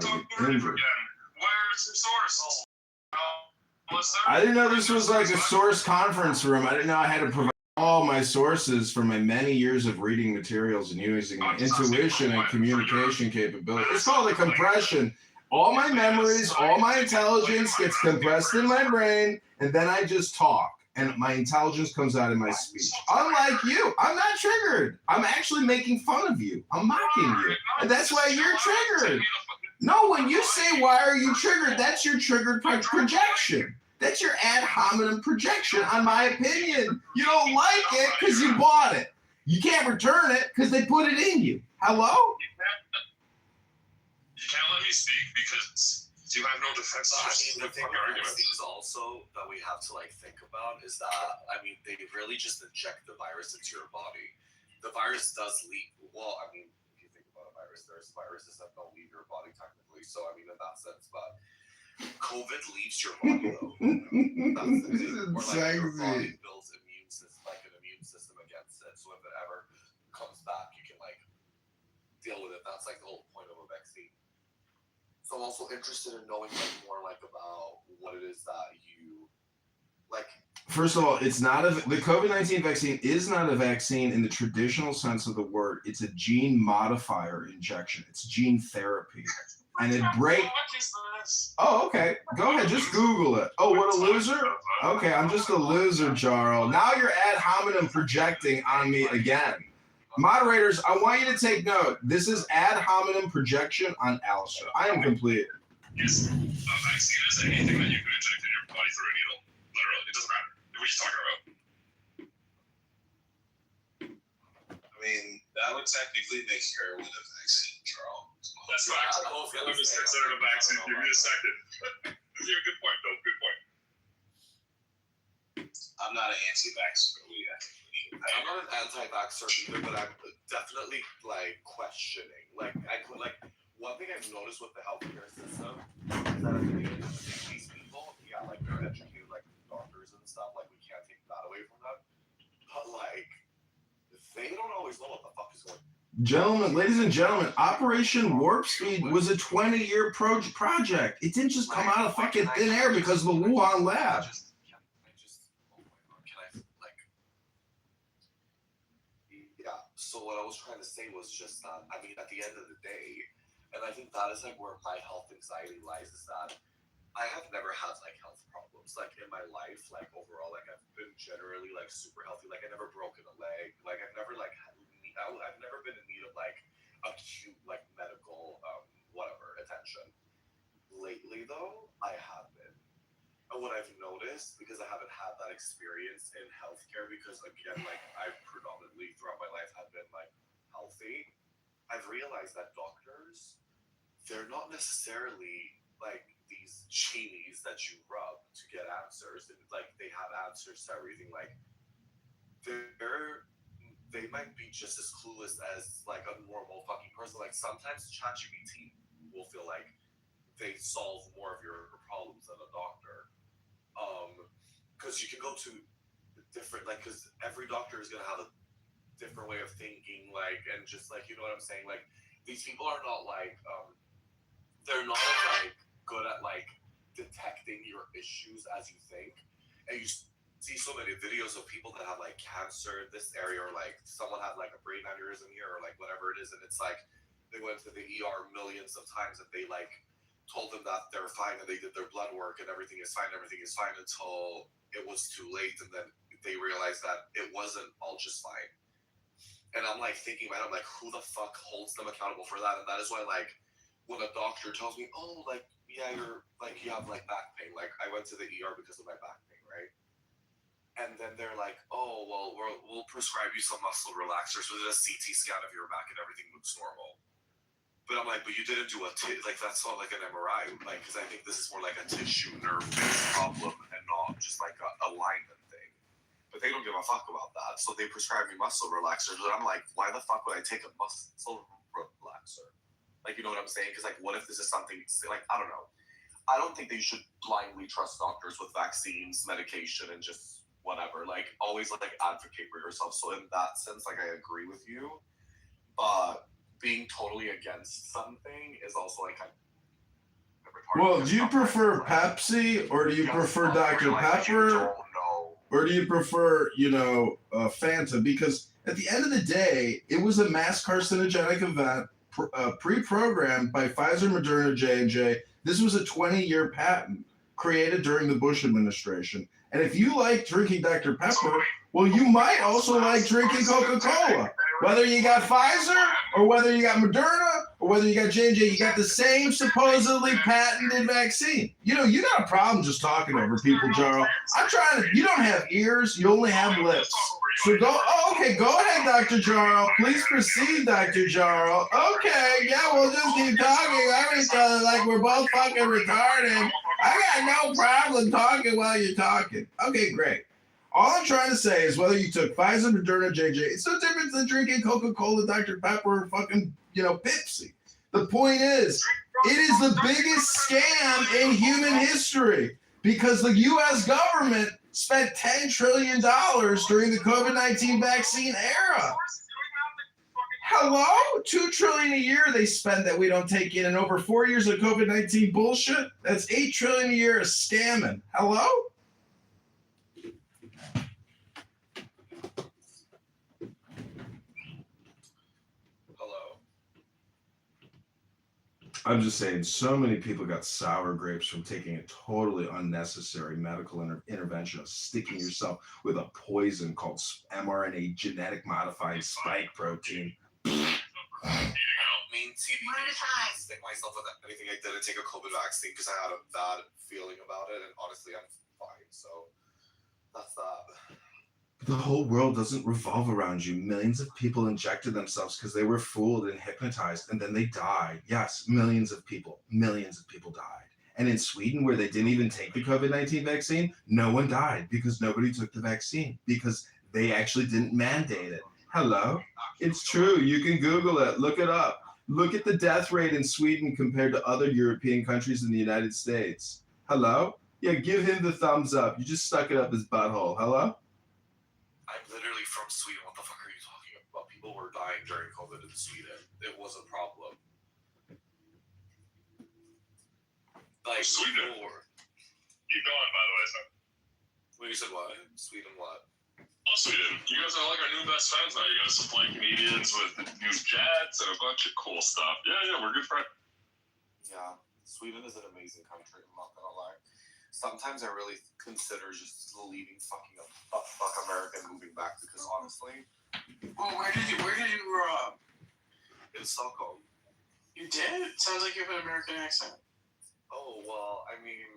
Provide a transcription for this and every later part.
to get injured. Where's your source? I didn't know this was like a source conference room. I didn't know I had to provide all my sources for my many years of reading materials and using my intuition and communication capability. It's called a compression. All my memories, all my intelligence gets compressed in my brain, and then I just talk, and my intelligence comes out in my speech. Unlike you, I'm not triggered. I'm actually making fun of you. I'm mocking you, and that's why you're triggered. No, when you say, why are you triggered, that's your triggered projection. That's your ad hominem projection on my opinion. You don't like it because you bought it. You can't return it because they put it in you. Hello? You can't let me speak because you have no defense. I mean, the thing with things also that we have to like think about is that, I mean, they really just inject the virus into your body. The virus does leak. Well, I mean, if you think about a virus, there's viruses that don't leave your body technically. So, I mean, in that sense, but COVID leaves your body though. This is or like your body builds an immune system against it. So if it ever comes back, you can like deal with it. That's like the whole point of a vaccine. So I'm also interested in knowing like more like about what it is that you like. First of all, it's not the COVID-19 vaccine is not a vaccine in the traditional sense of the word. It's a gene modifier injection. It's gene therapy. And it Oh, okay. Go ahead. Just Google it. Oh, what a loser? Okay, I'm just a loser, Jarl. Now you're ad hominem projecting on me again. Moderators, I want you to take note. This is ad hominem projection on Alistair. I am complete. Yes, a vaccine is anything that you can inject in your body through a needle. Literally, it doesn't matter. What are you talking about? I mean, that would technically make heroin a vaccine, Charles. That's facts. Heroin is considered a vaccine. Give me a second. This is a good point, though. Good point. I'm not an anti-vaxxer. I'm not an anti-vaxxer either, but I'm definitely like questioning. Like one thing I've noticed with the healthcare system is that at the end of the day, these people, yeah, like they're educated, like doctors and stuff. Like we can't take that away from them, but like they don't always know what the fuck is going on. Gentlemen, ladies and gentlemen, Operation Warp Speed was a 20-year project. It didn't just come out of fucking thin air because of the Wuhan lab. So what I was trying to say was just that, I mean, at the end of the day, and I think that is like where my health anxiety lies, is that I have never had like health problems. Like in my life, like overall, like I've been generally like super healthy. Like I never broken a leg. Like I've never like I've never been in need of like acute like medical whatever attention. Lately though, I have been. And what I've noticed, because I haven't had that experience in healthcare, because again, like I've predominantly throughout my life have been like healthy, I've realized that doctors, they're not necessarily like these genies that you rub to get answers. And like they have answers to everything. Like they might be just as clueless as like a normal fucking person. Like sometimes ChatGPT will feel like they solve more of your problems than a doctor. Because you can go to different, like, because every doctor is going to have a different way of thinking, like, and just, like, you know what I'm saying? Like, these people are not, like, they're not, like, good at, like, detecting your issues as you think. And you see so many videos of people that have, like, cancer in this area, or, like, someone had, like, a brain aneurysm here, or, like, whatever it is, and it's, like, they went to the ER millions of times, and they, like, told them that they're fine, and they did their blood work, and everything is fine until it was too late, and then they realized that it wasn't all just fine. And I'm like thinking about it, I'm like, who the fuck holds them accountable for that? And that is why, like, when a doctor tells me, oh, like, yeah, you're like, you have like back pain. Like, I went to the ER because of my back pain, right? And then they're like, oh, well, we'll prescribe you some muscle relaxers. We did a CT scan of your back and everything looks normal. But I'm like, but you didn't do like, that's not like an MRI, like, because I think this is more like a tissue nerve-based problem and not just like a alignment thing. But they don't give a fuck about that, so they prescribe me muscle relaxers, and I'm like, why the fuck would I take a muscle relaxer? Like, you know what I'm saying? Because like, what if this is something, like, I don't know. I don't think they should blindly trust doctors with vaccines, medication, and just whatever. Like, always like advocate for yourself. So in that sense, like, I agree with you, but being totally against something is also like Well, do you prefer Pepsi or do you prefer Dr. Pepper? Or do you prefer, Fanta? Because at the end of the day, it was a mass carcinogenic event pre-programmed by Pfizer, Moderna, J&J. This was a 20-year patent created during the Bush administration. And if you like drinking Dr. Pepper, well, you might also like drinking Coca-Cola. Whether you got Pfizer or whether you got Moderna or whether you got J&J, you got the same supposedly patented vaccine. You got a problem just talking over people, Jarl. I'm trying to, you don't have ears, you only have lips. So go ahead, Dr. Jarl. Please proceed, Dr. Jarl. Okay, yeah, we'll just keep talking over each other like we're both fucking retarded. I got no problem talking while you're talking. Okay, great. All I'm trying to say is whether you took Pfizer, Moderna, JJ, it's no different than drinking Coca-Cola, Dr. Pepper, or fucking, Pepsi. The point is, it is the biggest scam in human history because the U.S. government spent $10 trillion during the COVID-19 vaccine era. Hello? $2 trillion a year they spend that we don't take in, and over 4 years of COVID-19 bullshit, that's $8 trillion a year of scamming. Hello? I'm just saying, so many people got sour grapes from taking a totally unnecessary medical intervention of sticking yourself with a poison called mRNA genetic modified spike protein. Stick myself with anything. I didn't take a COVID vaccine because I had a bad feeling about it, and honestly, I'm fine. So that's that. The whole world doesn't revolve around you. Millions of people injected themselves because they were fooled and hypnotized, and then they died. Yes, millions of people died. And in Sweden, where they didn't even take the COVID-19 vaccine, no one died because nobody took the vaccine because they actually didn't mandate it. Hello? It's true. You can Google it. Look it up. Look at the death rate in Sweden compared to other European countries in the United States. Hello? Yeah, give him the thumbs up. You just stuck it up his butthole. Hello? I'm literally from Sweden. What the fuck are you talking about? People were dying during COVID in Sweden. It was a problem. Like, Sweden? Keep going, by the way, sir. Wait, you said what? Sweden what? Oh, Sweden. You guys are like our new best friends now. You guys supplying Canadians with new jets and a bunch of cool stuff. Yeah, we're good friends. Yeah, Sweden is an amazing country. I'm not gonna lie. Sometimes I really consider just leaving fuck America and moving back because honestly. Well, where did you grow up? In Stockholm. You did? Sounds like you have an American accent. Oh well, I mean,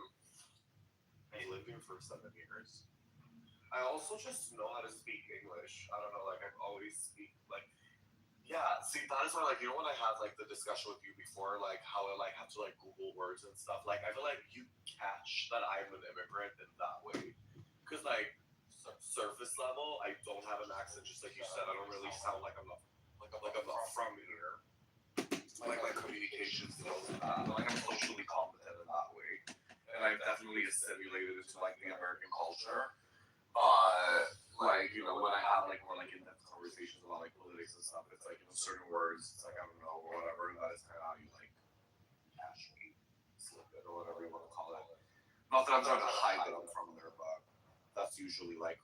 I lived here for 7 years. I also just know how to speak English. I don't know, like I've always speak like. Yeah, see, that is why, like, when I had, like, the discussion with you before, like, how I, like, have to, like, Google words and stuff, like, I feel like you catch that I'm an immigrant in that way. Because, like, surface level, I don't have an accent, just like you said. I don't really sound like I'm not from here. Like, my communication skills and that. Like, I'm socially competent in that way. And I've definitely assimilated into, like, the American culture. Like, when I have, like, more, like, in-depth conversations about, like, politics and stuff, it's, like, certain words, it's, like, I don't know, or whatever, that is kind of how you, like, casually slip it, or whatever you want to call it. Not that I'm trying to hide that I'm from there, but that's usually, like,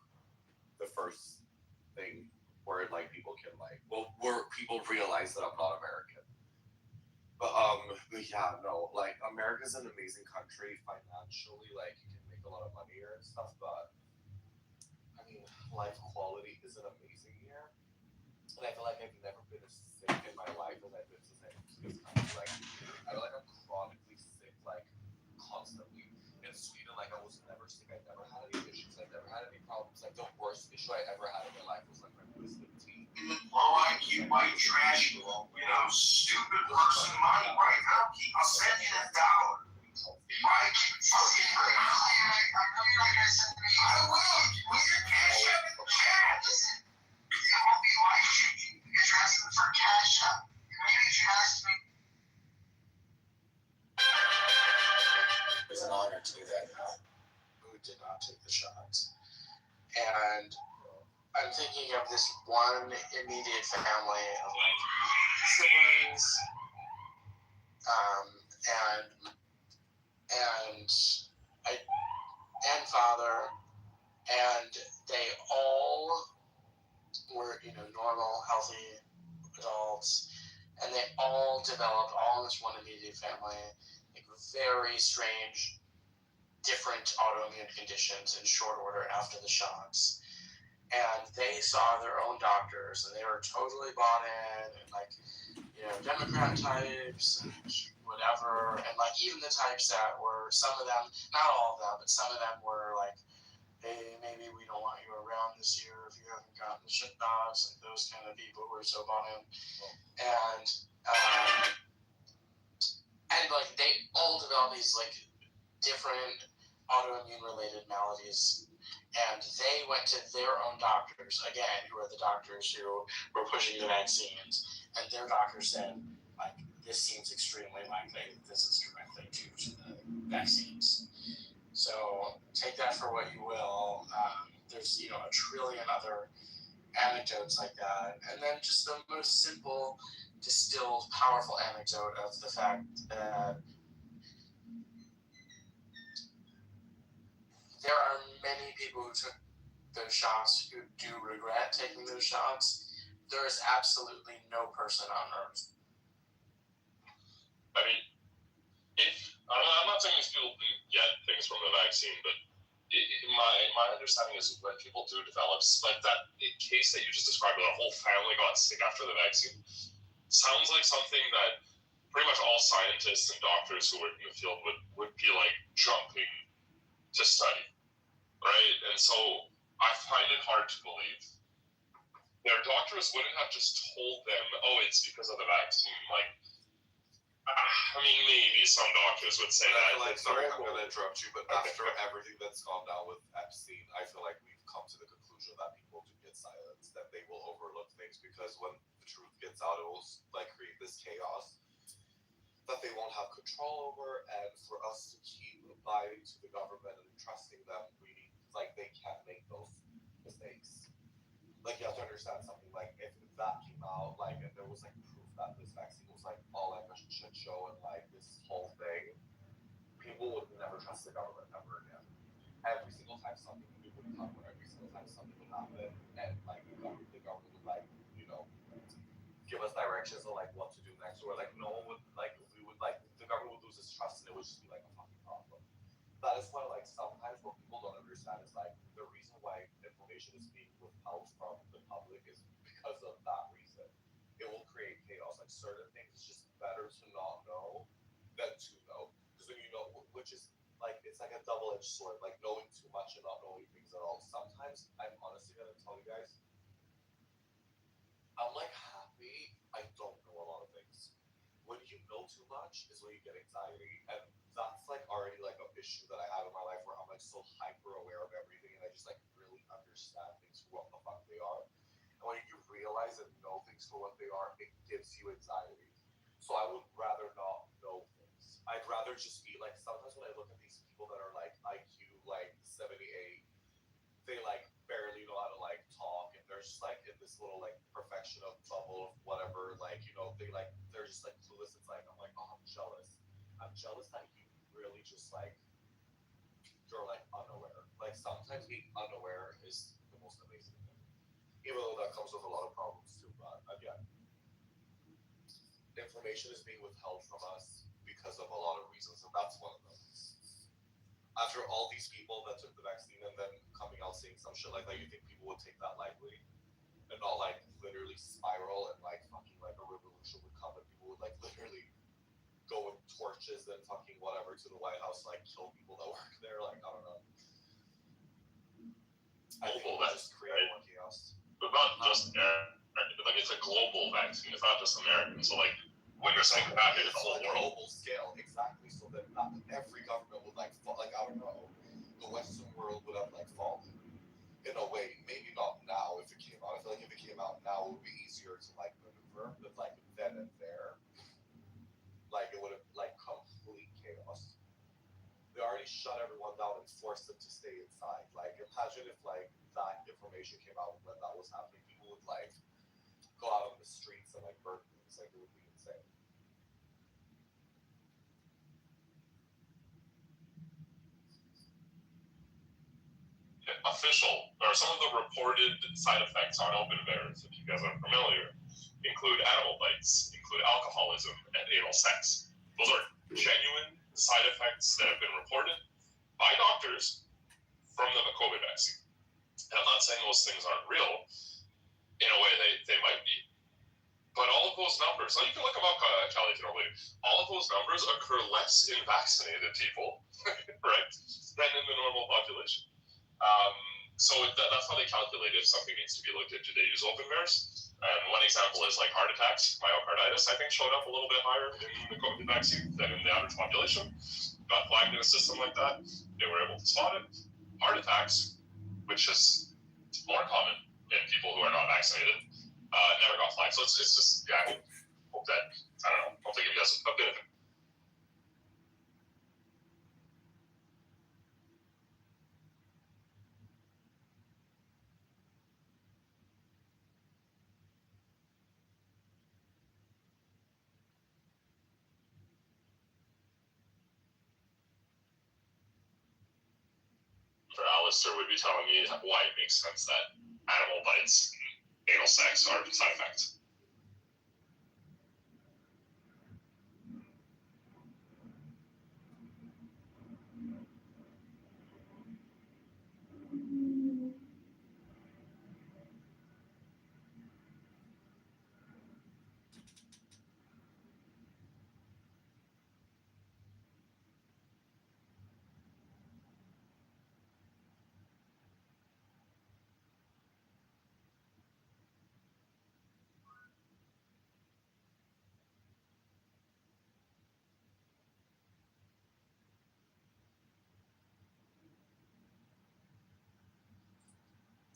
the first thing where, like, people can, like, well, where people realize that I'm not American. But yeah, no, like, America's an amazing country financially, like, you can make a lot of money here and stuff, but life quality isn't amazing here, and I feel like I've never been as sick in my life as I've been since I moved to this country. Like, I feel like I'm chronically sick, like, constantly. In Sweden, like, I was never sick. I never had any issues. I never had any problems. Like, the worst issue I ever had in my life was, like, my wisdom teeth. Low IQ, white trash, stupid person money right now. I'll send you $1. Why fucking I will. With your cash up in the chat. It won't be life-changing. You're asking for cash up. Maybe you should ask me. It was an honor to do that. Who did not take the shots? And I'm thinking of this one immediate family of like siblings, and and father, and they all were, normal, healthy adults, and they all developed, all in this one immediate family, like very strange, different autoimmune conditions in short order after the shocks. And they saw their own doctors, and they were totally bought in, and like, Democrat types and whatever, and like even the types that were, some of them, not all of them, but some of them were like, hey, maybe we don't want you around this year if you haven't gotten the shots, like those kind of people who are so bought in. And like they all developed these like different autoimmune related maladies, and they went to their own doctors again, who are the doctors who were pushing the vaccines, and their doctor said, like, this seems extremely likely this is directly due to the vaccines. So take that for what you will. There's a trillion other anecdotes like that, and then just the most simple, distilled, powerful anecdote of the fact that there are many people who took those shots who do regret taking those shots. There is absolutely no person on earth. I mean, I'm not saying these people can get things from the vaccine, but my understanding is when people do develop, like that case that you just described, where the whole family got sick after the vaccine, sounds like something that pretty much all scientists and doctors who work in the field would be like jumping to study, right? And so I find it hard to believe their doctors wouldn't have just told them, oh, it's because of the vaccine. Like, I mean, maybe some doctors would say that. Like, sorry, I'm going to interrupt you, but after everything that's gone down with Epstein, I feel like we've come to the conclusion that people do get silenced, that they will overlook things, because when the truth gets out, it will like create this chaos that they won't have control over. And for us to keep abiding to the government and trusting them, we need, like, they can't make those mistakes. Like, you have to understand something. Like, if that came out, like, and there was like proof that this vaccine was like all like a shit show and like this whole thing, people would never trust the government ever again. Every single time something new would come, or every single time something would happen, and like the government would like, give us directions on like what to do next, or like no one would, like, we would, like, the government would lose its trust, and it would just be like a fucking problem. That is why, like, sometimes what people don't understand is like the reason why information is being withheld from the public is because of that reason. It will create chaos. Like, certain things, it's just better to not know than to know, because when you know, which is like, it's like a double-edged sword, like knowing too much and not knowing things at all. Sometimes I'm honestly gonna tell you guys, I'm like happy I don't know a lot of things. When you know too much is when you get anxiety, and that's like already like an issue that I have in my life, where I'm like so hyper aware of everything, and I just like really understand things for what the fuck they are. And when you realize and know things for what they are, it gives you anxiety. So I would rather not know things. I'd rather just be like, sometimes when I look at these people that are like IQ like 78, they like barely know how to like talk, and they're just like in this little like perfection of bubble of whatever, like, they like, they're just like clueless. It's like, I'm like, oh, I'm jealous that you really just like, you're like unaware. Like, sometimes being unaware is the most amazing thing, even though that comes with a lot of problems too. But again, information is being withheld from us because of a lot of reasons, and that's one of them. After all these people that took the vaccine and then coming out saying some shit like that, you think people would take that lightly and not like literally spiral, and like fucking like a revolution would come, and people would like literally go with torches and fucking whatever to the White House to like kill people that work there? Like, I don't know. I think we'll just create more chaos. But not just like, it's a global vaccine. It's not just American. So like, when you're saying that, it's the whole world. Global scale, exactly. So that not every government would like fall. Like, I don't know, the Western world would have like fallen in a way. Maybe not now if it came out. I feel like if it came out now, it would be easier to like maneuver. But like then and there, like, it would have like complete chaos. They already shut everyone down and forced them to stay inside. Like, imagine if like that information came out when that was happening. People would like go out on the streets and like burn things. Like, it would be insane. official, or some of the reported side effects on open bears, if you guys are familiar, include animal bites, include alcoholism, and anal sex. Those are genuine side effects that have been reported by doctors from the COVID vaccine. And I'm not saying those things aren't real. In a way, they might be. But all of those numbers, you can look them up, Kelly, if you don't believe, all of those numbers occur less in vaccinated people, right, than in the normal population. So that's how they calculate if something needs to be looked into. They use open bears. And one example is like heart attacks, myocarditis, I think showed up a little bit higher in the COVID vaccine than in the average population. Got flagged in a system like that. They were able to spot it. Heart attacks, which is more common in people who are not vaccinated, never got flagged. So it's just, yeah, I hope that, I don't know, hopefully give you guys a bit of it. For Alistair would be telling me why it makes sense that animal bites and anal sex are side effects.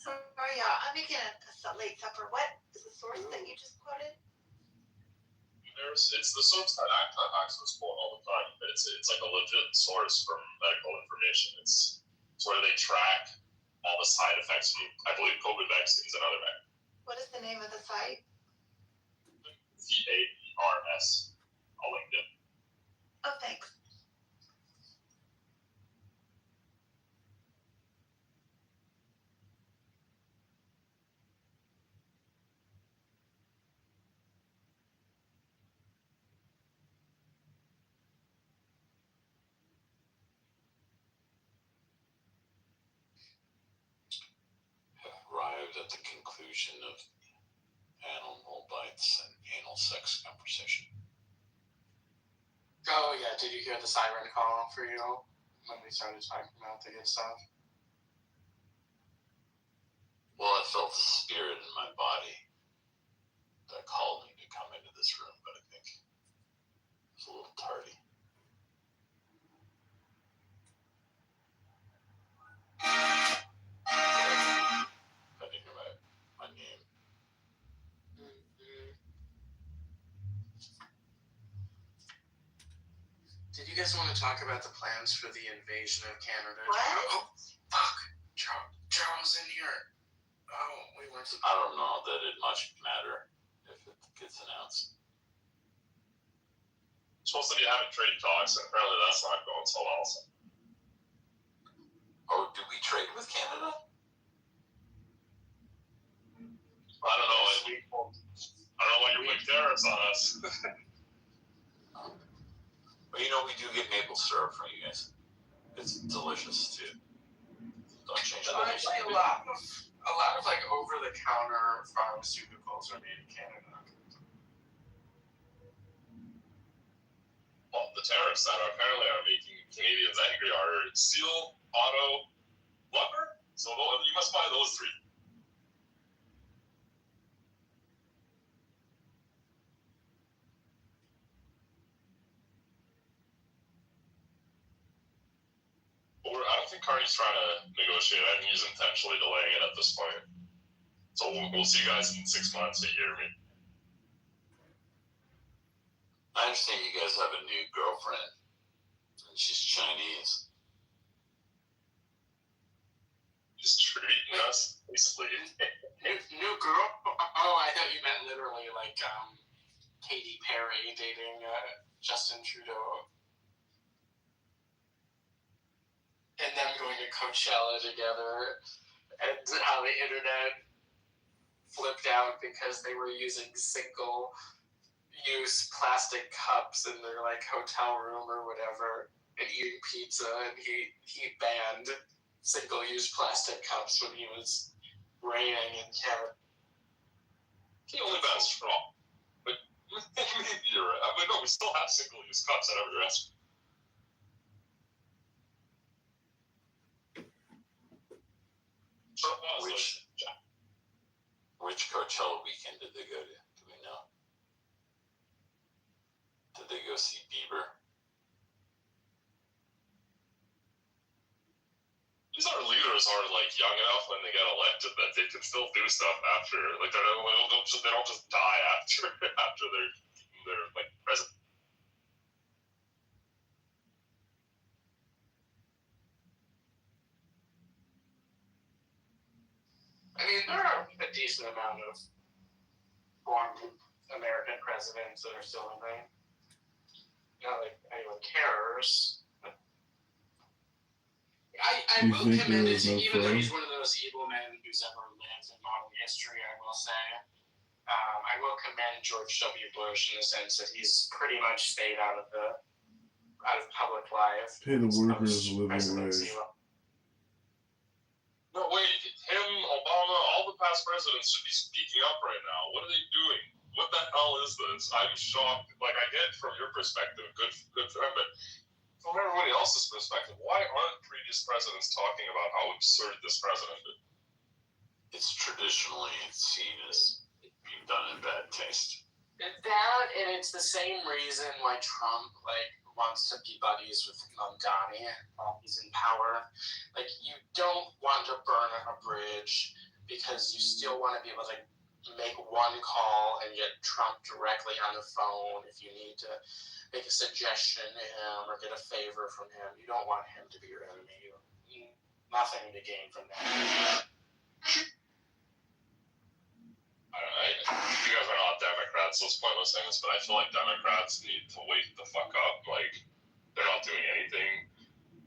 Sorry, I'm making a late supper. What is the source that you just quoted? It's the source that Access quote all the time, but it's like a legit source from medical information. It's where they track all the side effects from, I believe, COVID vaccines and other vaccines. What is the name of the site? VAERS. I'll link it. Oh, thanks. Arrived at the conclusion of animal bites and anal sex conversation. Oh yeah, did you hear the siren call for you when we started talking about the good stuff? Well, I felt the spirit in my body that called me to come into this room, but I think it was a little tardy. I didn't hear my name. Did you guys want to talk about the plans for the invasion of Canada? What? Oh, fuck! Charles in here. Oh, we weren't supposed. I don't know that it much matter if it gets announced. Supposed to be having trade talks, and apparently that's not going so well. So. Oh, do we trade with Canada? I don't know. I don't know why you put tariffs on us. But you know, we do get maple syrup from you guys. It's delicious too. Don't change it. Actually, a lot of like over-the-counter pharmaceuticals are made in Canada. Well, the tariffs that apparently are making Canadians angry are steel, auto, lumber. So you must buy those three. I don't think Carney's trying to negotiate. I think he's intentionally delaying it at this point. So we'll see you guys in 6 months, a year, maybe. I understand you guys have a new girlfriend, and she's Chinese. He's treating us, basically. New girl? Oh, I thought you meant literally like Katy Perry dating Justin Trudeau. And them going to Coachella together, and how the internet flipped out because they were using single-use plastic cups in their like hotel room or whatever, and eating pizza, and he banned single-use plastic cups when he was reigning in Canada. He only banned straw. But you're right. I mean, no, we still have single-use cups at every restaurant. Which Coachella weekend did they go to? Do we know? Did they go see Bieber? These our leaders are like young enough when they get elected that they can still do stuff after, like they don't just die after they're like president. I mean, there are a decent amount of former American presidents that are still in there. Not like anyone cares. I will commend it to, even though he's one of those evil men who's ever lived in modern history, I will say. I will commend George W. Bush in the sense that he's pretty much stayed out of public life. Pay the workers a living wage. No, wait, him, Obama, all the past presidents should be speaking up right now. What are they doing? What the hell is this? I'm shocked. Like, I get from your perspective, good for him, but from everybody else's perspective, why aren't previous presidents talking about how absurd this president is? It's traditionally seen as being done in bad taste. That, and it's the same reason why Trump, wants to be buddies with Mamdani while he's in power. Like, you don't want to burn a bridge because you still want to be able to make one call and get Trump directly on the phone if you need to make a suggestion to him or get a favor from him. You don't want him to be your enemy. Nothing to gain from that. You guys are not Democrats, so it's pointless saying this, but I feel like Democrats need to wake the fuck up. Like, they're not doing anything.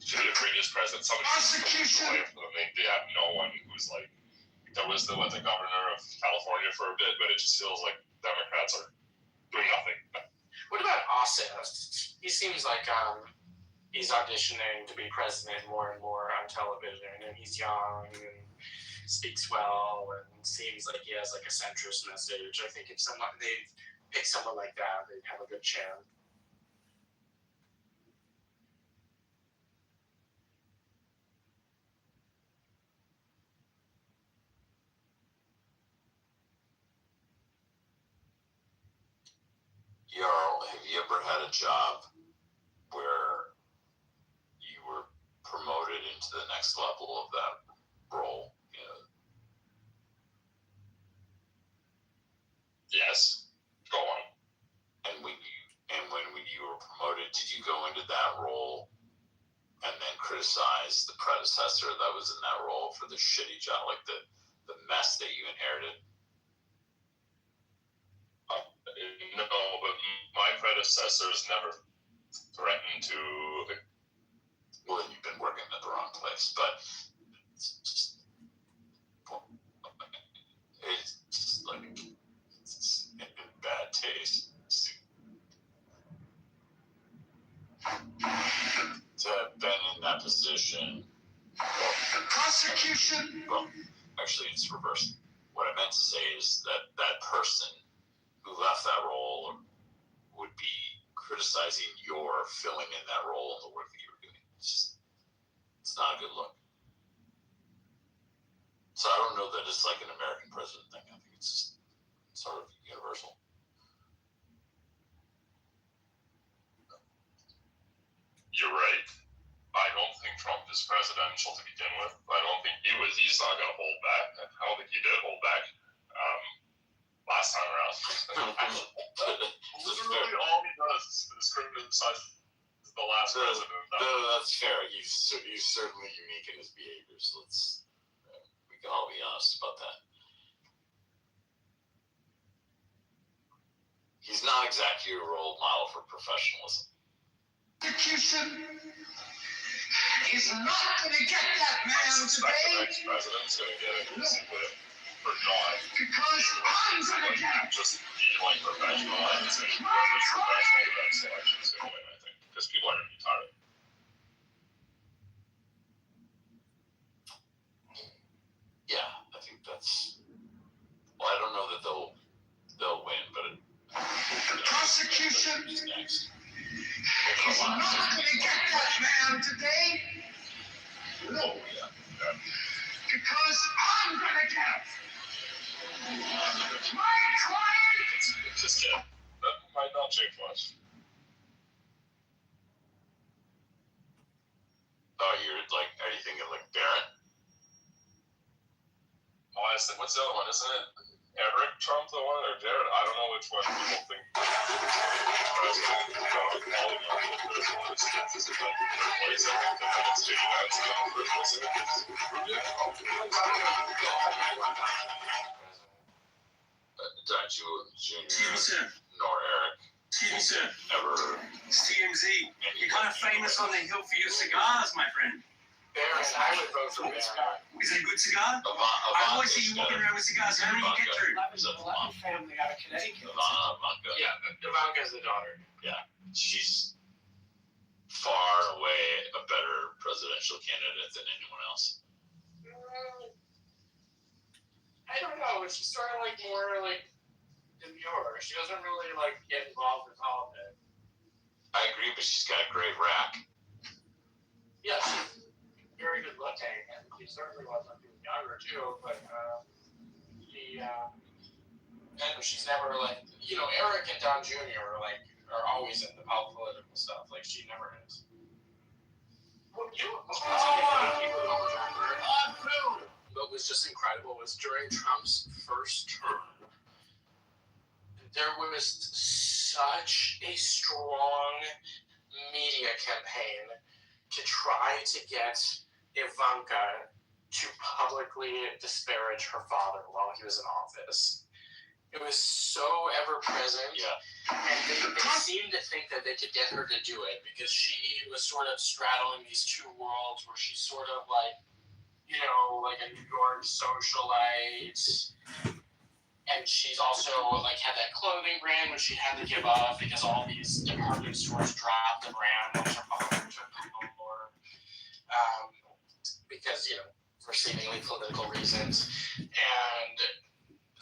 Should be a previous president. Somebody should away from them. They have no one who's like, there was the governor of California for a bit, but it just feels like Democrats are doing nothing. What about Ossoff? He seems like he's auditioning to be president more and more on television, and he's young and speaks well and seems like he has a centrist message. I think if they pick someone like that, they'd have a good chance. Jarl, have you ever had a job where you were promoted into the next level of that role? Yes. Go on. And when you were promoted, did you go into that role and then criticize the predecessor that was in that role for the shitty job, like the mess that you inherited? No, but my predecessors never threatened to. Well, then you've been working at the wrong place, but it's just it's in bad taste to have been in that position. Prosecution. Well, actually, it's reversed. What I meant to say is that person who left that role would be criticizing your filling in that role and the work that you were doing. It's not a good look. So I don't know that it's like an American president thing. I think it's just sort of universal. You're right. I don't think Trump is presidential to begin with. I don't think he's not going to hold back. I don't think he did hold back last time around. Literally all he does is criticize the last president. No, that's fair. He's certainly unique in his behavior, so we can all be honest about that. He's not exactly a role model for professionalism. Prosecution. is not going to get that I man suspect the today. next president's going to get it basically for not Because I'm going to get it. just feeling professional. And it's going to be professional the next election is going to win, I think, because people are going to be tired of it. Yeah, I think that's. Well, I don't know that they'll win, but The prosecution who's next? is not going to get that man today. No, Oh yeah. because I'm going to get it. My client. It's just yeah. That might not change much. Oh, you're like, are you thinking like Barrett? Honestly, what's the other one? Isn't it Eric Trump the one or Jared? I don't know which one people think. President, all of them. There's one that's is it like what is it? The United States for Don Jr. Stevenson. nor Eric Stevenson. ever. It's TMZ. You're kind of famous on the hill for your cigars, my friend. Barrett, I would vote for Barrett. Is it a good cigar? I always see you walking around with cigars. How many you get through? Family out of Connecticut. Ivanka. Yeah, Ivanka's the daughter. She's far and away a better presidential candidate than anyone else. I don't know. She's sort of like more like demure. She doesn't really like get involved in politics. I agree, but she's got a great rack. Yeah, she's very good looking, and she certainly was when she was younger too. But and she's never like Eric and Don Jr. are always in the political stuff. Like she never is. What was just incredible was during Trump's first term, there was such a strong media campaign to try to get Ivanka to publicly disparage her father while he was in office. It was so ever present. Yeah. And they seemed to think that they could get her to do it because she was sort of straddling these two worlds where she's sort of like, like a New York socialite. And she's also like had that clothing brand which she had to give up because all these department stores dropped the brand once her father took over. Because, for seemingly political reasons. And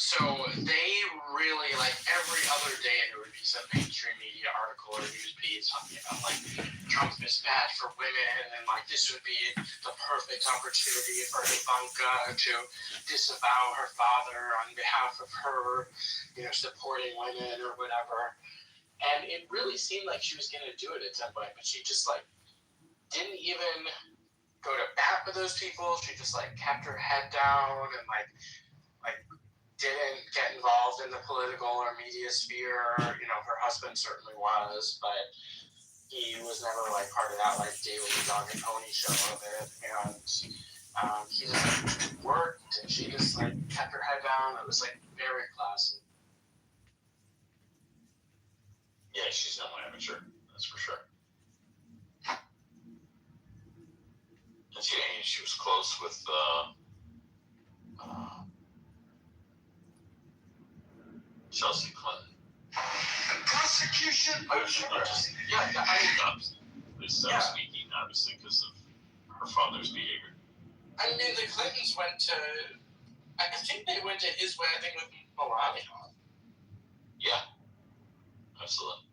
so they really, like, every other day there would be some mainstream media article or news piece talking about, like, Trump is bad for women and, like, this would be the perfect opportunity for Ivanka to disavow her father on behalf of her, supporting women or whatever. And it really seemed like she was going to do it at some point, but she just, like, didn't even go to bat with those people. She just, like, kept her head down and, like didn't get involved in the political or media sphere. Her husband certainly was, but he was never like part of that like daily dog and pony show of it. And he just worked, and she just like kept her head down. It was like very classy. Yeah, she's no amateur, that's for sure. And she was close with Chelsea Clinton. The prosecution. I was speaking obviously because of her father's behavior. I mean, the Clintons went to. I think they went to his wedding with Melania. Yeah, absolutely.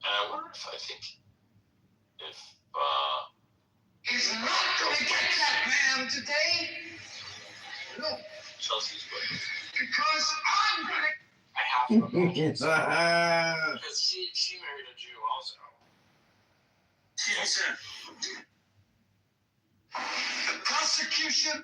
And I wonder if Is not going to get that man today. No, Chelsea's wedding. because I'm going to. I have to imagine. Because she married a Jew also. Stevenson. The prosecution.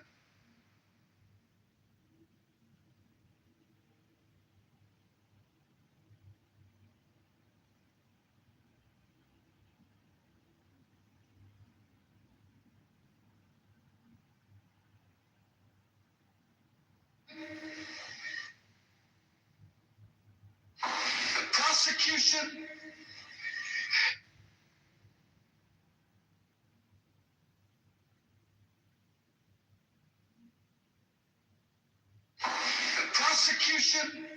prosecution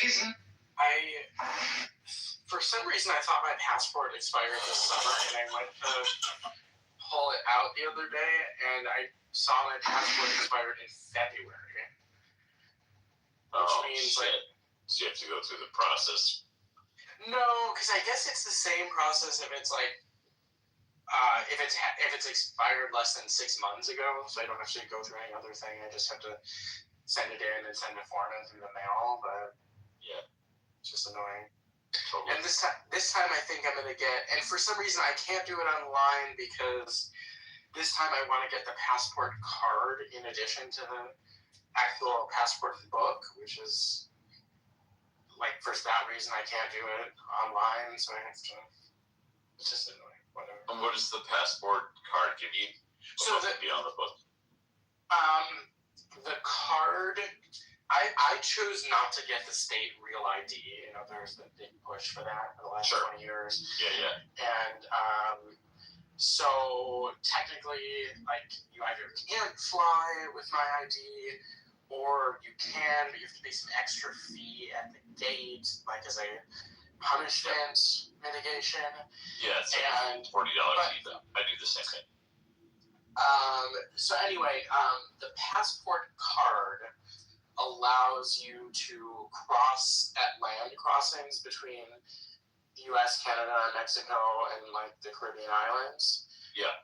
is for some reason, I thought my passport expired this summer, and I went to pull it out the other day, and I saw my passport expired in February. Which means, shit. So you have to go through the process. No, because I guess it's the same process if it's like, if it's expired less than 6 months ago, so I don't have to go through any other thing. I just have to send it in and send a form in through the mail, but Yeah. it's just annoying. Totally. And this time I think I'm gonna get, and for some reason I can't do it online because this time I want to get the passport card in addition to the actual passport book, which is like for that reason I can't do it online, so I have to. It's just annoying. Whatever. And what does the passport card give you? So What would be on the book? The card. I chose not to get the state real ID. You know, there's the big push for that for the last 20 years. Yeah. And so technically, like, you either can't fly with my ID, or you can, but you have to pay some extra fee at the gate, like as a punishment mitigation. Yeah, it's And like $40 fee. I do the same thing. So anyway, the passport card allows you to cross at land crossings between the U.S., Canada, Mexico, and like the Caribbean islands. Yeah.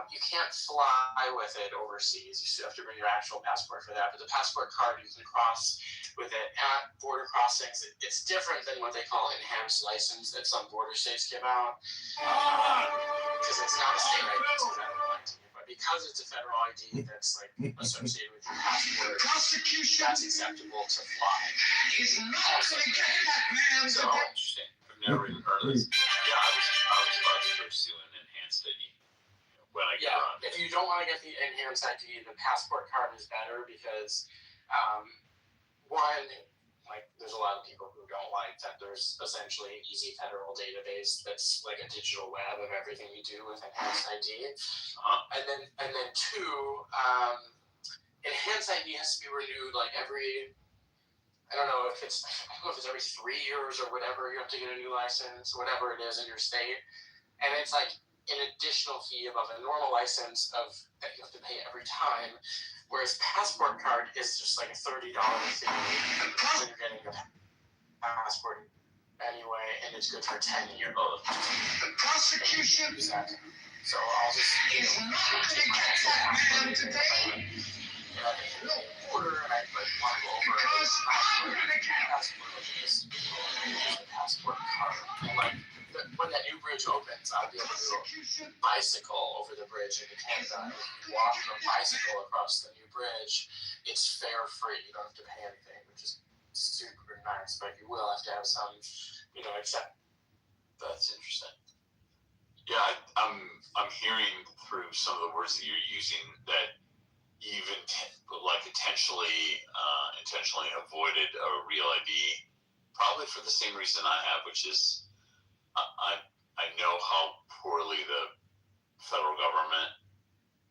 You can't fly with it overseas. You still have to bring your actual passport for that. But the passport card, you can cross with it at border crossings. It's different than what they call enhanced license that some border states give out, because it's not a state ID, it's a federal ID. But because it's a federal ID that's like associated with your passport, that's acceptable to fly. is not going to get that man So, Interesting. I've never even heard of this. Yeah, I was about to pursue an enhanced ID when I get yeah, around. if you don't want to get the enhanced ID, the passport card is better because, one, like, there's a lot of people who don't like that there's essentially an easy federal database that's like a digital web of everything you do with enhanced ID. And then two, enhanced ID has to be renewed like every, I don't know if it's every 3 years or whatever. You have to get a new license, whatever it is in your state, and it's like an additional fee above a normal license that you have to pay every time. Whereas passport card is just like a $30 fee when you're getting a passport anyway, and it's good for 10 years. The prosecution Exactly. So I'll just is not going to get that man today order, and I want to go over because I'm going to get him. passport, which is the passport card. And like when that new bridge opens, I'll be able to Prosecution bicycle over the bridge into Canada. And if you walk or bicycle across the new bridge, it's fare free. You don't have to pay anything, which is super nice. But you will have to have some, accept. That's interesting. Yeah, I'm hearing through some of the words that you're using that you've intentionally avoided a real ID, probably for the same reason I have, which is I know how poorly the federal government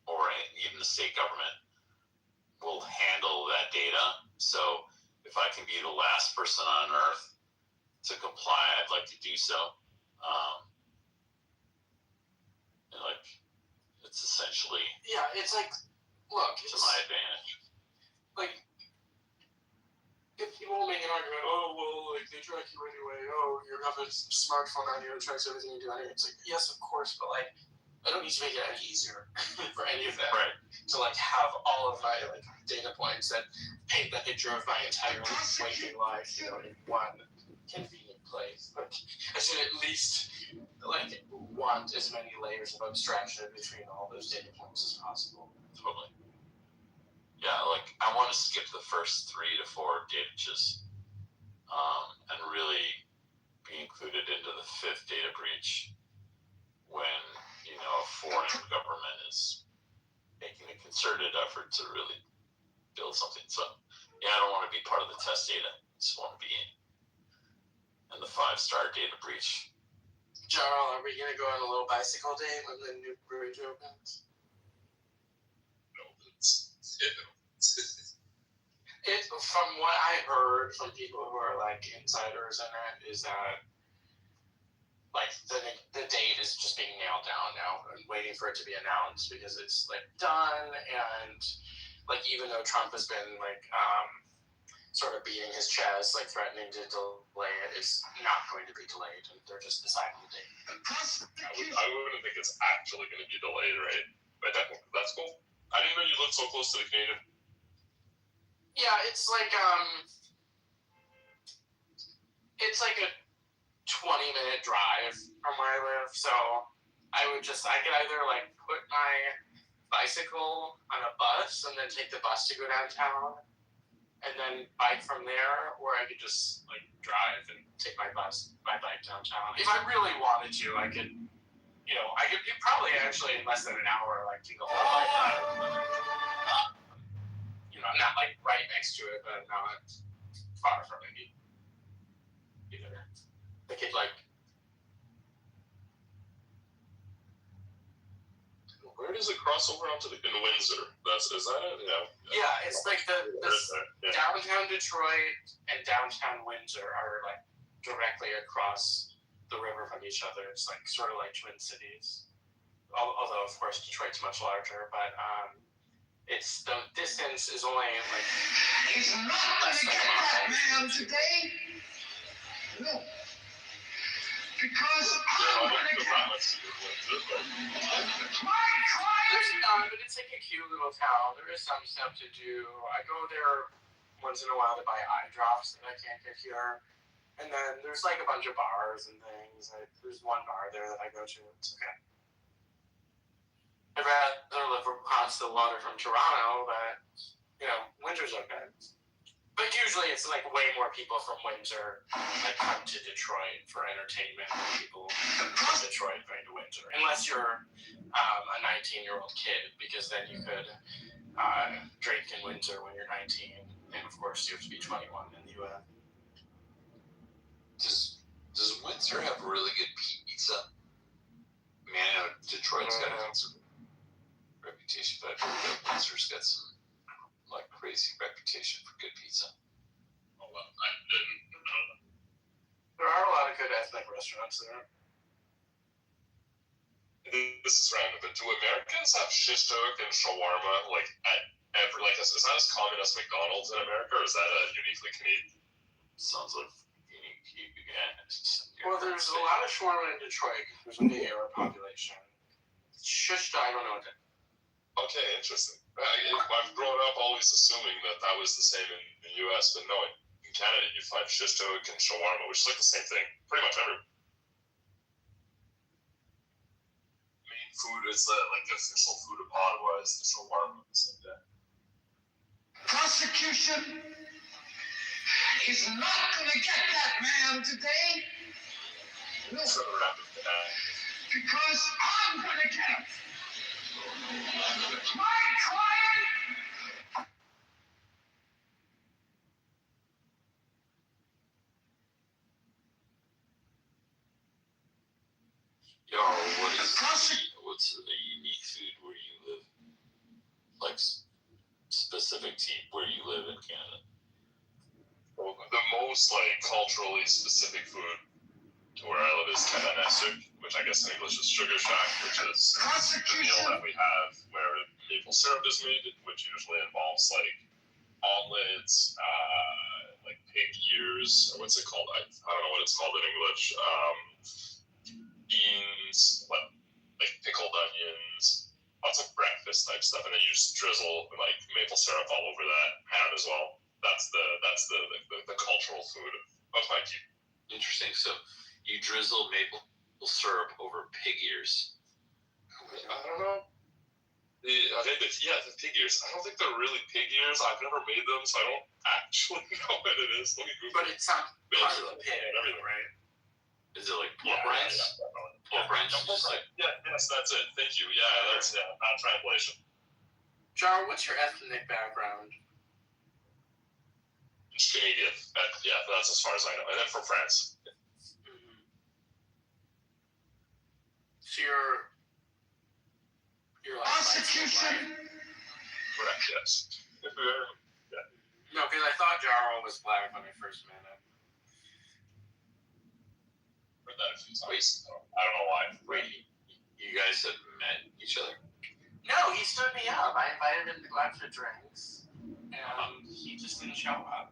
or even the state government will handle that data. So if I can be the last person on earth to comply, I'd like to do so. And like, it's essentially It's like, look, to my advantage. Like, if people make an argument, like they track you anyway. You have a smartphone on you, it tracks everything you do anyway. It's like, yes, of course, but like, I don't need to make it any easier for any of them. Right. To like have all of my like data points that paint the picture of my entire waking life, in one convenient place. Like, I should at least like want as many layers of abstraction between all those data points as possible. Totally. Yeah, like I want to skip the first 3 to 4 datages, and really be included into the 5th data breach when a foreign government is making a concerted effort to really build something. So yeah, I don't want to be part of the test data. I just want to be in. And the 5-star data breach. Jarl, are we gonna go on a little bicycle date when the new bridge opens? No, It, from what I heard from people who are like insiders in it, is that like the date is just being nailed down now and waiting for it to be announced because it's like done, and like even though Trump has been like sort of beating his chest, like threatening to delay it, it's not going to be delayed, and they're just deciding the date. I wouldn't think it's actually going to be delayed, right? But that's cool. I didn't know you lived so close to the Canadian. Yeah, it's like a 20-minute drive from where I live, so I could either like put my bicycle on a bus and then take the bus to go downtown and then bike from there, or I could just like drive and take my bike downtown. If I really wanted to, I could probably actually in less than an hour, like take a whole bike ride. I'm not like right next to it, but not far from it either. I could like. Where does it cross over onto in Windsor? Is that it? Yeah, it's like the downtown Detroit and downtown Windsor are like directly across the river from each other. It's like sort of like twin cities. Although of course Detroit's much larger, but it's the distance is only like. He's not gonna get that man today. No. Because I'm gonna get my client. But it's like a cute little town. There is some stuff to do. I go there once in a while to buy eye drops that I can't get here. And then there's like a bunch of bars and things. There's one bar there that I go to. It's okay. I'd rather live across the water from Toronto, but, Windsor's okay. But usually it's like way more people from Windsor that come to Detroit for entertainment than people from Detroit going to Windsor. Unless you're a 19-year-old kid, because then you could drink in Windsor when you're 19. And of course you have to be 21 in the US. Does Windsor have really good pizza? I mean, I know Detroit's got a reputation, but I feel like Windsor's got some like crazy reputation for good pizza. Oh, well, I didn't know. There are a lot of good ethnic restaurants there. This is random, but do Americans have shish kebab and shawarma like at every is that as common as McDonald's in America, or is that a uniquely Canadian? Sounds like unique again. Well, there's a lot of shawarma in Detroit. There's a big Arab population. Shish, I don't know what that. Okay, interesting. I've grown up always assuming that was the same in the U.S., but no, in Canada you find shish kebab and shawarma, which is like the same thing, pretty much everywhere. Main food is the official food of Ottawa is the shawarma. Prosecution is not gonna get that man today. No. So random. Because I'm gonna get him. My client. Yo, what's a unique food where you live? Like specific to where you live in Canada? Well, the most culturally specific food to where I live is Kitover, which I guess in English is sugar shack, which is the meal that we have where maple syrup is made, which usually involves omelets, pig ears, or what's it called? I don't know what it's called in English. Beans, pickled onions, lots of breakfast type stuff, and then you just drizzle maple syrup all over that ham as well. That's the cultural food of Haiti. Interesting. So you drizzle maple syrup over pig ears. I don't know. I think the pig ears. I don't think they're really pig ears. I've never made them, so I don't actually know what it is. Let me Google. But it's not part of the pig, right? Is it like pork rinds? Pork rinds. Yes, that's it. Thank you. Yeah, that's not translation. Jar, what's your ethnic background? It's Canadian. Yeah, that's as far as I know. And then from France. So you're like Prostitution. Correct, yes. No, because I thought Jarl was black when I first met him. Heard that a few times. I don't know why. Wait, you guys have met each other? No, he stood me up. I invited him to go out for drinks, and he just didn't show up.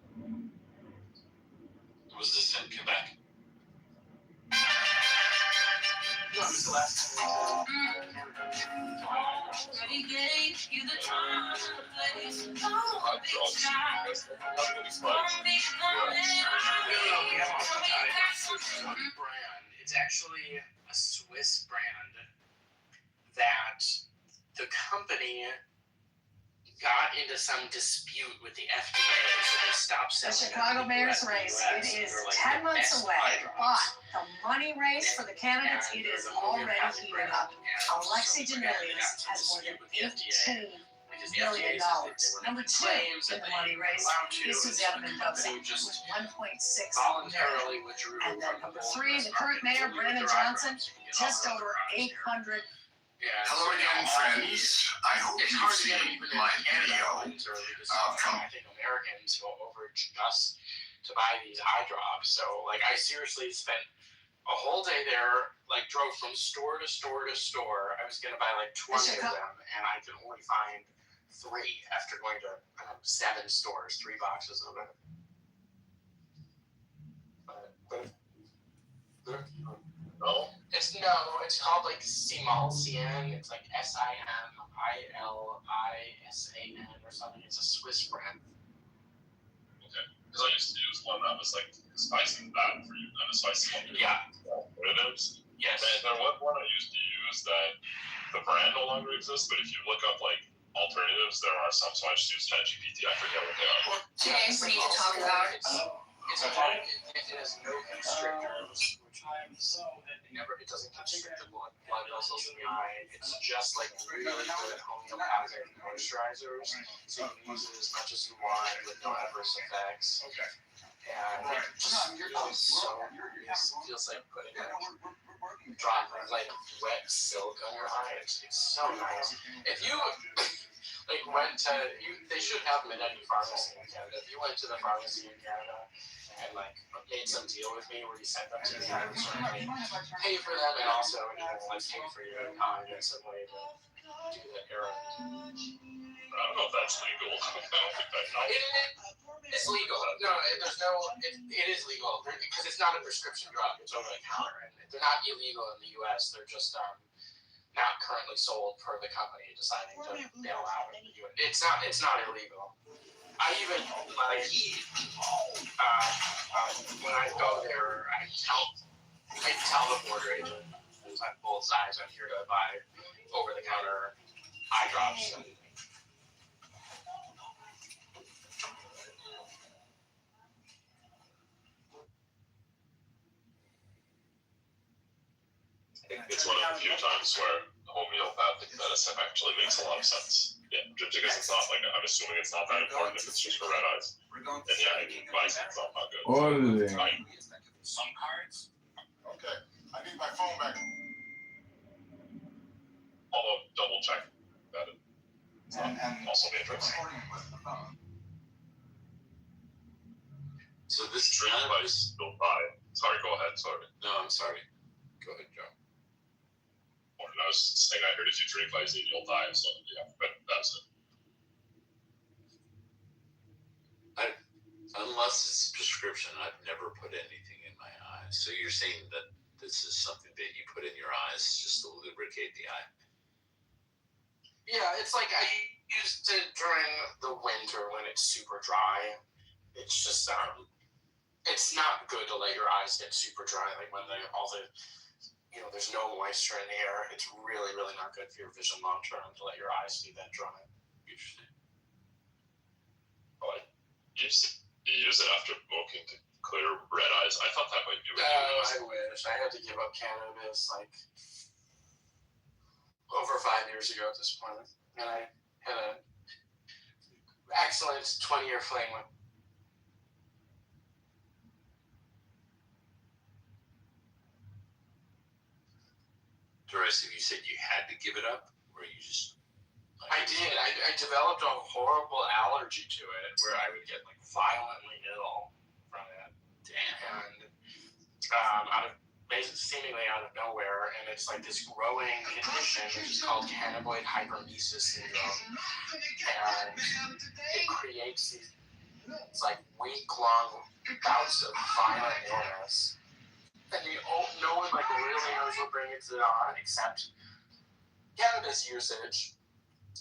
Was this in Quebec? No, it was the last time Already gave you the time, the place, all I'm the drunk. time. That's the one It's gonna be fun and we have I'll also be got back a brand. It's actually a Swiss brand that the company got into some dispute with the FDA, so they stopped The selling Chicago it in Mayor's the race, US. it is They're like 10 the months best away, eye drops. but the money race for the candidates, it is already heating up. Alexi Demilius has more than $18 million. Number two in the money race is Susanna Mendoza with $1.6 million. Voluntarily withdrew. And then number three, the current mayor, Brandon Johnson, just over 800. Hello again, friends. I hope It's you've hard to get seen even my in Canada video. I think Americans go over just to buy these eye drops. So, like, I seriously spent a whole day there, like, drove from store to store to store. I was going to buy, like, 20 of them, and I could only find 3 after going to 7 stores, 3 boxes of it. No? It's called, like, Simalsian. It's like Simillisan or something. It's a Swiss brand. Because I used to use one that was like spicy and bad for you, and a spicy one. Yeah. Alternatives. Yes. And there was one I used to use that the brand no longer exists, but if you look up like alternatives, there are some. So I just use ChatGPT. I forget what they are. Today we need to talk about It has no constrictors, which it doesn't constrict the blood vessels in the eye. It's just like really good homeopathic moisturizers, so you can use it as much as you want with no adverse effects. Okay. And it just feels so nice. It feels like putting a drop of like wet silk on your eye. It's so nice. If you like went to they should have them in any pharmacy in Canada. If you went to the pharmacy in Canada and like made some deal with me where you sent them to me, I would certainly pay for them and also like pay for your time in some way to do that errand. I don't know if that's legal. I don't think that's not. It's legal. No, there's no. It is legal because it's not a prescription drug. It's over the counter, and they're not illegal in the U.S. They're just not currently sold per the company deciding to bail out. It's not illegal. I even like when I go there, I tell the border agent on both sides I'm here to buy over the counter eye drops. And, It's one of the few times where homeopathic medicine actually makes a lot of sense. Yeah, just because it's not like I'm assuming it's not that important if it's just for red eyes. And yeah, it buys it's not good. Auditing. Some cards. Okay. I need my phone back. Although double check that it's not also dangerous. So this Drink drug advice, don't buy. Sorry, go ahead. Sorry. No, I'm sorry. Go ahead, Joe. Or I was saying I heard if you drink Visine, you'll die. So yeah, but that's it. Unless it's prescription, I've never put anything in my eyes. So you're saying that this is something that you put in your eyes just to lubricate the eye? yeah, it's like I used it during the winter when it's super dry. It's just it's not good to let your eyes get super dry, like when there's no moisture in the air. It's really, really not good for your vision long term to let your eyes be that dry. Interesting. But you use it after smoking to clear red eyes. I thought that might be what you I used. wish. I had to give up cannabis like over 5 years ago at this point, and I had an excellent 20-year fling with. Doris, if you said you had to give it up, or you just? I did. I developed a horrible allergy to it, where I would get like violently ill from it. Damn. And seemingly out of nowhere, and it's like this growing condition which is called cannabinoid hypermesis syndrome, and it creates these like week-long bouts of violent illness, and no one like really knows what brings it on except cannabis usage.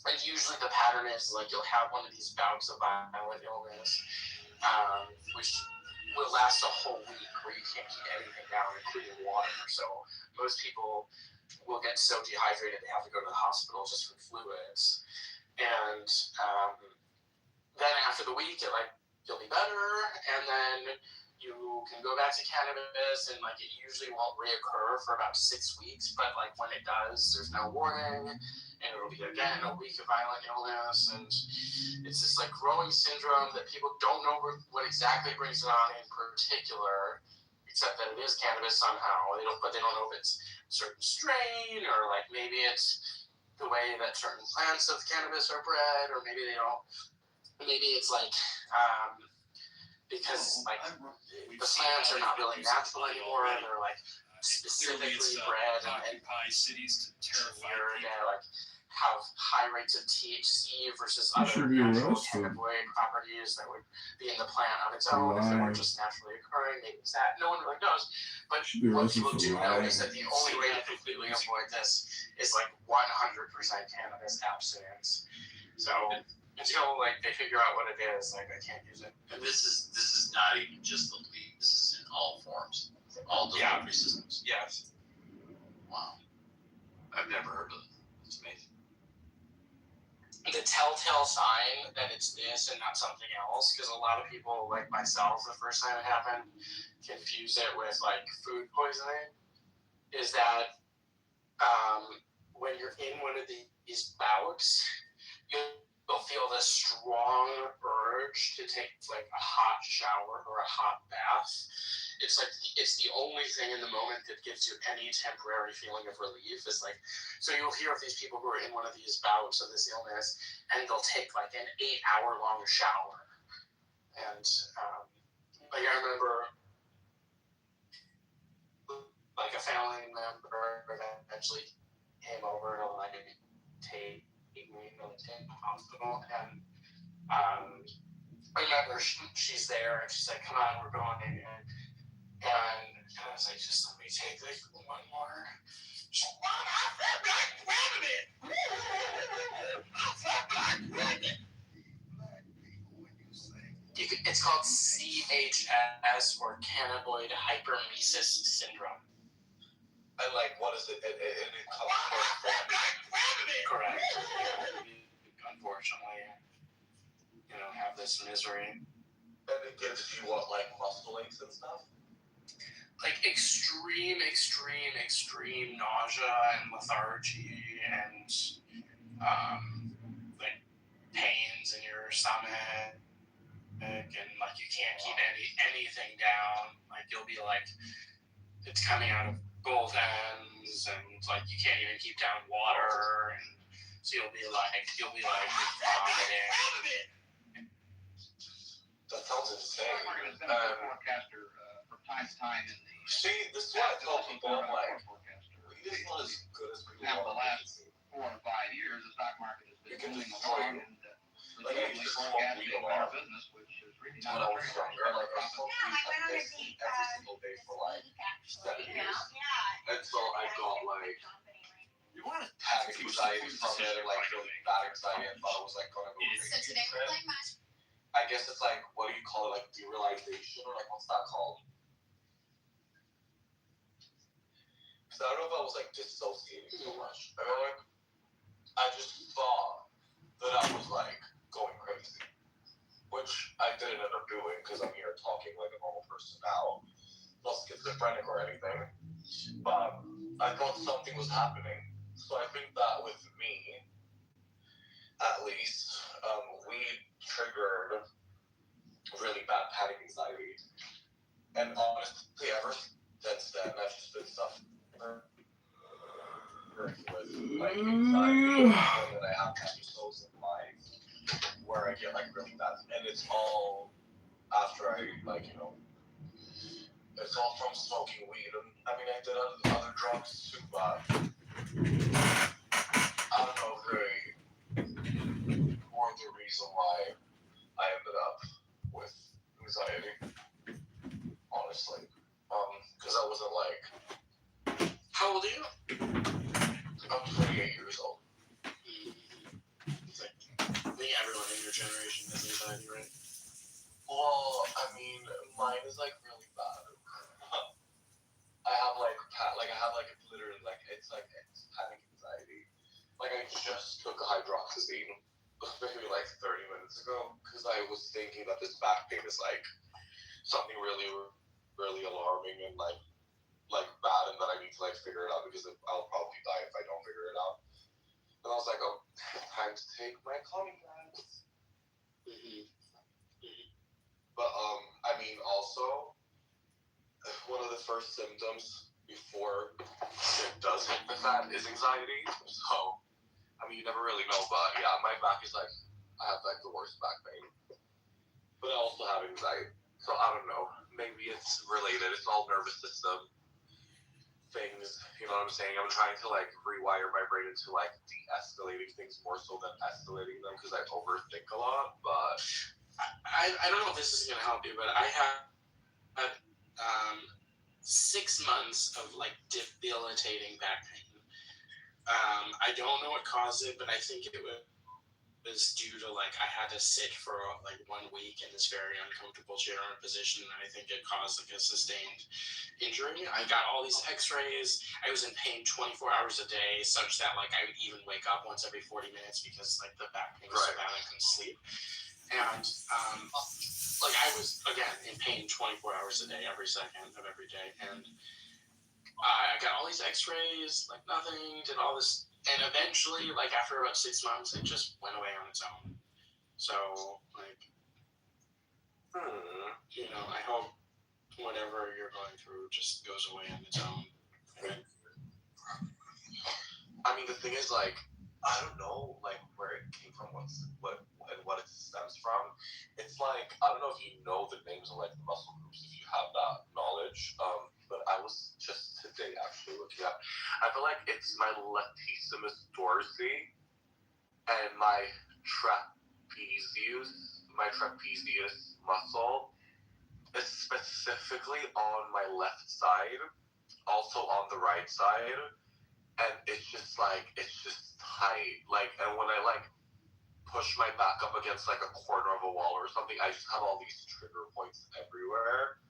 And usually the pattern is like you'll have one of these bouts of violent illness, which will last a whole week where you can't keep anything down, including water. So most people will get so dehydrated they have to go to the hospital just for fluids. And then after the week, you'll be better, and then you can go back to cannabis, and like it usually won't reoccur for about 6 weeks, but like when it does, there's no warning, and it'll be again a week of violent illness, and it's this like growing syndrome that people don't know what exactly brings it on in particular, except that it is cannabis somehow. But they don't know if it's a certain strain, or like maybe it's the way that certain plants of cannabis are bred, or maybe they don't. Maybe it's like because like the plants are not really natural anymore, and they're like specifically bred and cities to terrify like have high rates of THC versus other should be natural arrested. cannabinoid properties that would be in the plant on its own if they weren't just naturally occurring. Maybe it's that. No one really knows. But Should be what arrested people for do know is lying. that the only way to completely avoid this is like 100% cannabis abstinence. So until like they figure out what it is, like I can't use it. And this is not even just the league. This is in all forms, all delivery systems. Yes. Wow, I've never heard of it. It's amazing. The telltale sign that it's this and not something else, because a lot of people like myself, the first time it happened, confuse it with like food poisoning, is that when you're in one of these bouts, you'll feel this strong urge to take like a hot shower or a hot bath. It's like it's the only thing in the moment that gives you any temporary feeling of relief. Is like, so you'll hear of these people who are in one of these bouts of this illness, and they'll take like an 8-hour-long shower. And like I remember, like a family member eventually came over to like take me to the hospital, and I remember she's there, and she's like, "Come on, we're going." And I was like, "Just let me take like one more." She's like, "Mom, I feel like pregnant. I feel like pregnant." It's called CHS, or cannabinoid hypermesis syndrome. And like, what is it? It comes Correct. Unfortunately, have this misery. And it gives you what, like muscle aches and stuff? Like extreme nausea and lethargy, and like pains in your stomach, and like you can't keep anything down. Like you'll be like, it's coming out of both ends, and like you can't even keep down water, and so you'll be like vomiting. That sounds insane. Forecaster from time to time in the See, this is what I tell people. I'm like, we just not as good as we now the want. last 4 or 5 years, the stock market has been You can moving destroy along, you. and Like, I presumably used to smoke forecasting weed a a better lot. business, which is really When not I was younger, like I smoked weed every single day for like 7 years. And so I got like You want to panic anxiety from it, or like really bad anxiety. I thought I was like gonna go crazy. So today we're playing match. I guess it's like, what do you call it, like derealization, or like what's that called? Because I don't know if I was like dissociating so much. I mean, like, I just thought that I was like going crazy, which I didn't end up doing because I'm here talking like a normal person now, not schizophrenic or anything. But I thought something was happening. So I think that with me, at least, weed triggered really bad panic anxiety. And honestly, ever since then, I've just been suffering. with like anxiety, and then I have episodes in life where I get like really bad, and it's all after I like it's all from smoking weed. And I mean, I did other drugs too, but I don't know if they were the reason why I ended up with anxiety. Honestly, because I wasn't like. How old are you? I'm 28 years old. It's like, I think everyone in your generation has anxiety, right? Well, I mean, mine is like really bad. I have literally it's panic anxiety. Like I just took a hydroxyzine maybe like 30 minutes ago because I was thinking that this back pain is like something really, really alarming and like bad, and that I need to like figure it out because I'll probably die if I don't figure it out. And I was like, oh, time to take my calming meds. But I mean, also one of the first symptoms before it does hit the fan is anxiety. So I mean, you never really know, but yeah, my back is like I have like the worst back pain, but I also have anxiety. So I don't know. Maybe it's related. It's all nervous system things, you know what I'm saying? I'm trying to like rewire my brain into like de-escalating things more so than escalating them because I overthink a lot. But I don't know if this is gonna help you, but I had 6 months of like debilitating back pain. I don't know what caused it, but I think it was due to like I had to sit for like 1 week in this very uncomfortable chair in a position, and I think it caused like a sustained injury. I got all these x-rays. I was in pain 24 hours a day, such that like I would even wake up once every 40 minutes because like the back pain was so bad I couldn't sleep. And like I was again in pain 24 hours a day, every second of every day. And I got all these x-rays, like nothing, did all this. And eventually, like after about 6 months, it just went away on its own. So, like, you know, I hope whatever you're going through just goes away on its own. Right? I mean, the thing is, like, I don't know, like, where it came from, what it stems from. It's like, I don't know if you know the names of like the muscle groups, if you have that knowledge. But I was just today actually looking up. I feel like it's my latissimus dorsi and my trapezius muscle is specifically on my left side, also on the right side, and it's just tight. Like, and when I like push my back up against like a corner of a wall or something, I just have all these trigger points everywhere.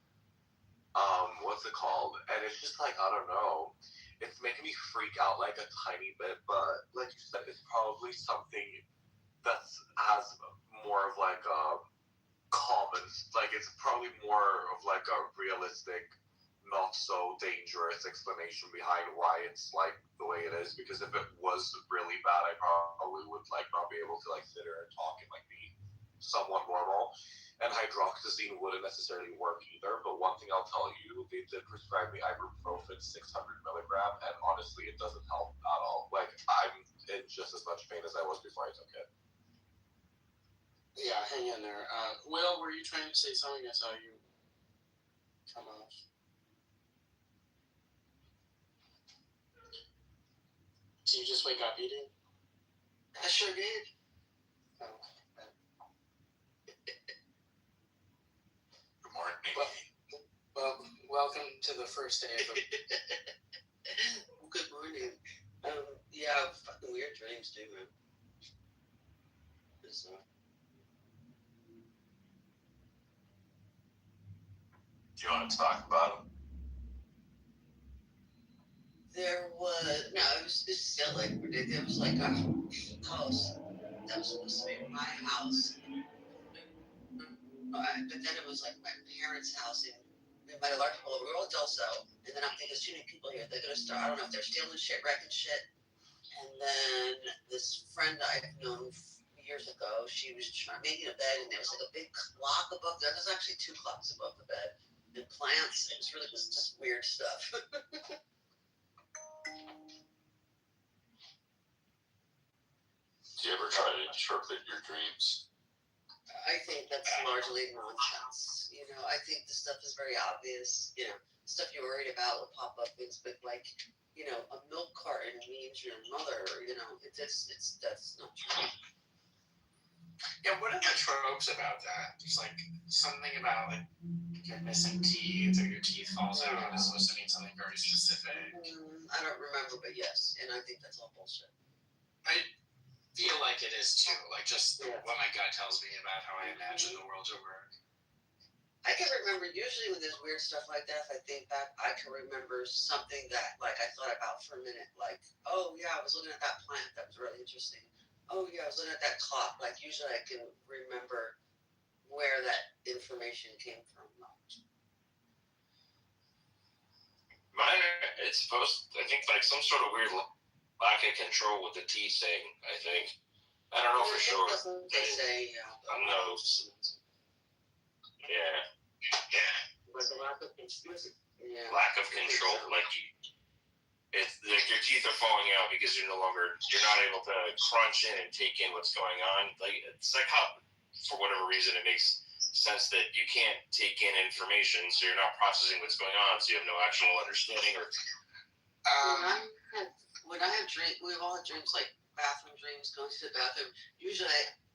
What's it called? And it's just like, I don't know. It's making me freak out like a tiny bit, but like you said, it's probably something that has more of like a common, like it's probably more of like a realistic, not so dangerous explanation behind why it's like the way it is. Because if it was really bad, I probably would like not be able to like sit here and talk and like be somewhat normal. And hydroxyzine wouldn't necessarily work either. But one thing I'll tell you, they did prescribe me ibuprofen 600 milligram, and honestly, it doesn't help at all. Like I'm in just as much pain as I was before I took it. Yeah, hang in there. Will, were you trying to say something? I saw you come off. Did you just wake up eating? I sure did. Oh. Good morning. Well, welcome to the first day of the... Good morning. Yeah, fucking weird dreams too, man. So. Do you want to talk about them? There was it was just silly. It was like a house that was supposed to be my house, but then it was like my parents' house, and we invited a lot of people over. We were all also, and then I'm thinking, there's too many people here. They're gonna start. I don't know if they're stealing shit, wrecking shit. And then this friend I've known years ago, she was making a bed, and there was like a big clock above there. There's actually 2 clocks above the bed, and plants. It was just weird stuff. Do you ever try to interpret your dreams? I think that's largely nonsense. You know, I think the stuff is very obvious. You know, stuff you're worried about will pop up. Things, but like, you know, a milk carton means your mother. You know, that's not true. Yeah, what are the tropes about that? There's like something about like you're missing teeth or your teeth falls out. It's supposed to mean something very specific. I don't remember, but yes, and I think that's all bullshit. I feel like it is too. Like just what my gut tells me about how I imagine the world to work. I can remember usually when there's weird stuff like that. If I think back, I can remember something that like I thought about for a minute. Like, oh yeah, I was looking at that plant. That was really interesting. Oh yeah, I was looking at that clock. Like usually I can remember where that information came from. Mine, it's supposed, I think, like some sort of weird lack of control with the teeth thing, I think. I don't know for sure. They say, I don't know. Yeah. Like a lack of control. Yeah. Lack of control. Like, it's like your teeth are falling out because you're not able to crunch in and take in what's going on. Like, it's like how, for whatever reason, it makes sense that you can't take in information, so you're not processing what's going on, so you have no actual understanding. Or when I have dreams, we've all had dreams like bathroom dreams, going to the bathroom. Usually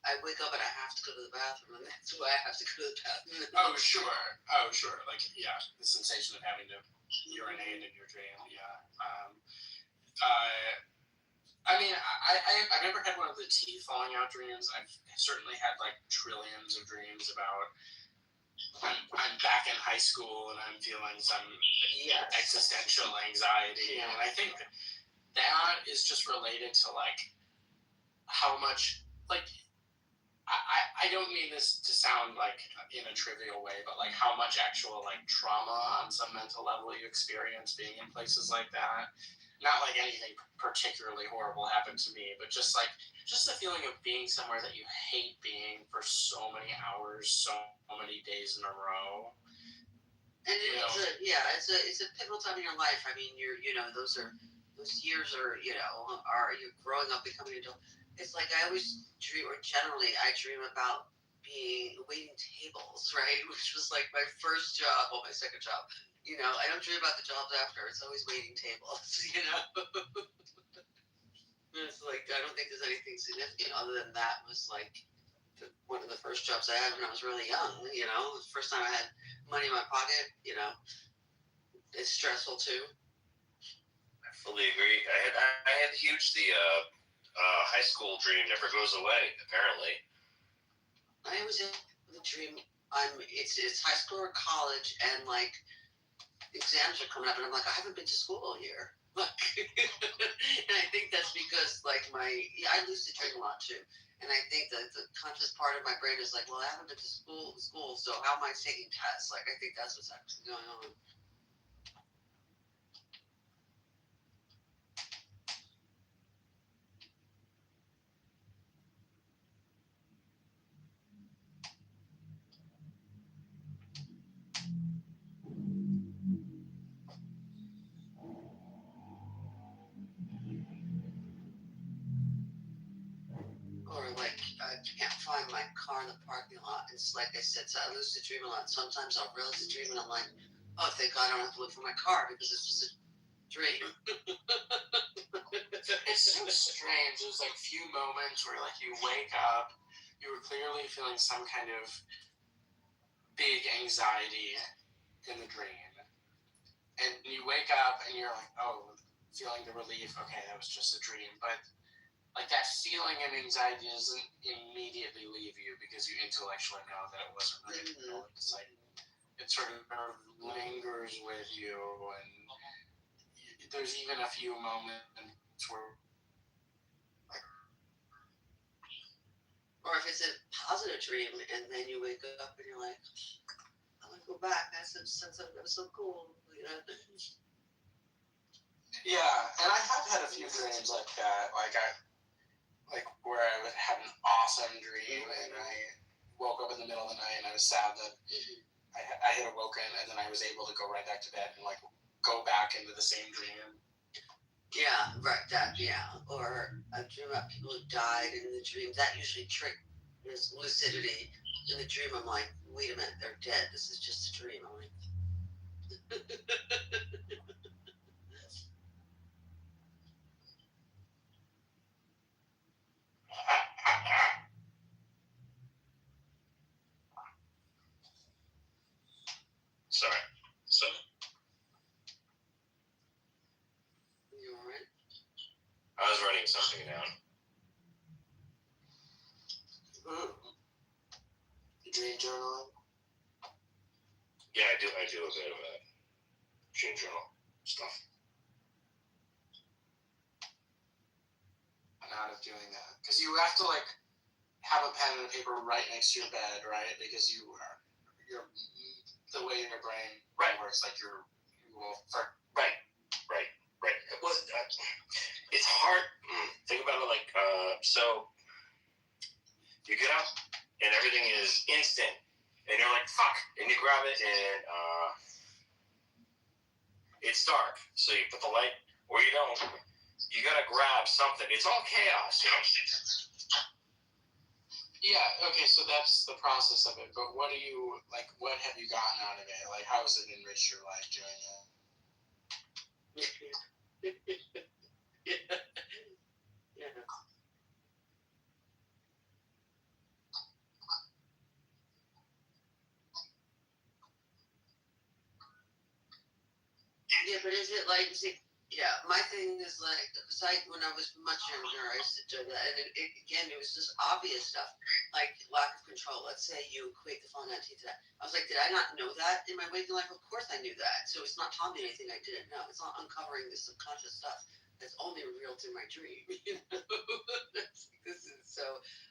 I wake up and I have to go to the bathroom, and that's why I have to go to the bathroom. Oh sure. Like yeah, the sensation of having to urinate in your dream. Yeah. I mean, I've never had one of the teeth falling out dreams. I've certainly had like trillions of dreams about I'm back in high school and I'm feeling some existential anxiety, and I think that is just related to like how much like I don't mean this to sound like in a trivial way, but like how much actual like trauma on some mental level you experience being in places like that. Not like anything particularly horrible happened to me, but just the feeling of being somewhere that you hate being for so many hours, so many days in a row. And it's a pivotal time in your life. I mean, those years are you're growing up, becoming an adult. It's like I always dream, or generally I dream about waiting tables, right? Which was like my first job, well, my second job. You know, I don't dream about the jobs after. It's always waiting tables, you know. It's like I don't think there's anything significant other than that was like one of the first jobs I had when I was really young. You know, the first time I had money in my pocket. You know, it's stressful too. I fully agree. I had huge high school dream never goes away. Apparently, I was in the dream. It's high school or college, and like exams are coming up, and I'm like, I haven't been to school all year. Like, and I think that's because like I lucid dream a lot too, and I think that the conscious part of my brain is like, well, I haven't been to school, so how am I taking tests? Like, I think that's what's actually going on. Or like I can't find my car in the parking lot. It's like I said, so I lucid dream a lot. Sometimes I'll lucid dream and I'm like, oh, thank God I don't have to look for my car because it's just a dream. It's so strange. There's like few moments where like you wake up, you were clearly feeling some kind of big anxiety in the dream, and you wake up and you're like, oh, feeling the relief. Okay, that was just a dream, but like that feeling of anxiety doesn't immediately leave you because you intellectually know that it wasn't real. It's like it sort of lingers with you, and there's even a few moments where, or if it's a positive dream and then you wake up and you're like, I want to go back. That was so cool, you know. Yeah, and I have had a few dreams like that, like where I would have an awesome dream and I woke up in the middle of the night and I was sad that I had awoken, and then I was able to go right back to bed and like go back into the same dream. Yeah, right. That, yeah. Or I dream about people who died in the dream. That usually triggers lucidity. In the dream, I'm like, wait a minute, they're dead. This is just a dream. I'm like, Sorry. So you all right? I was writing something down. Dream journaling. Yeah, I do a bit of dream journal stuff. I'm out of doing that because you have to like have a pen and a paper right next to your bed, right? Because you're the way your brain works, like you will Right. It was. It's hard. Think about it like so. You get up and everything is instant, and you're like fuck, and you grab it and it's dark, so you put the light, or you don't. You gotta grab something. It's all chaos, you know. Yeah, okay, so that's the process of it. But what do you like? What have you gotten out of it? Like, how has it enriched your life doing it? Yeah. Yeah, but is it like, yeah, my thing is like, because when I was much younger, I used to do that, and again, it was just obvious stuff, like lack of control. Let's say you equate the falling out teeth to that. I was like, did I not know that in my waking life? Of course I knew that. So it's not telling me anything I didn't know. It's not uncovering the subconscious stuff that's only revealed in my dream. You know, this is so.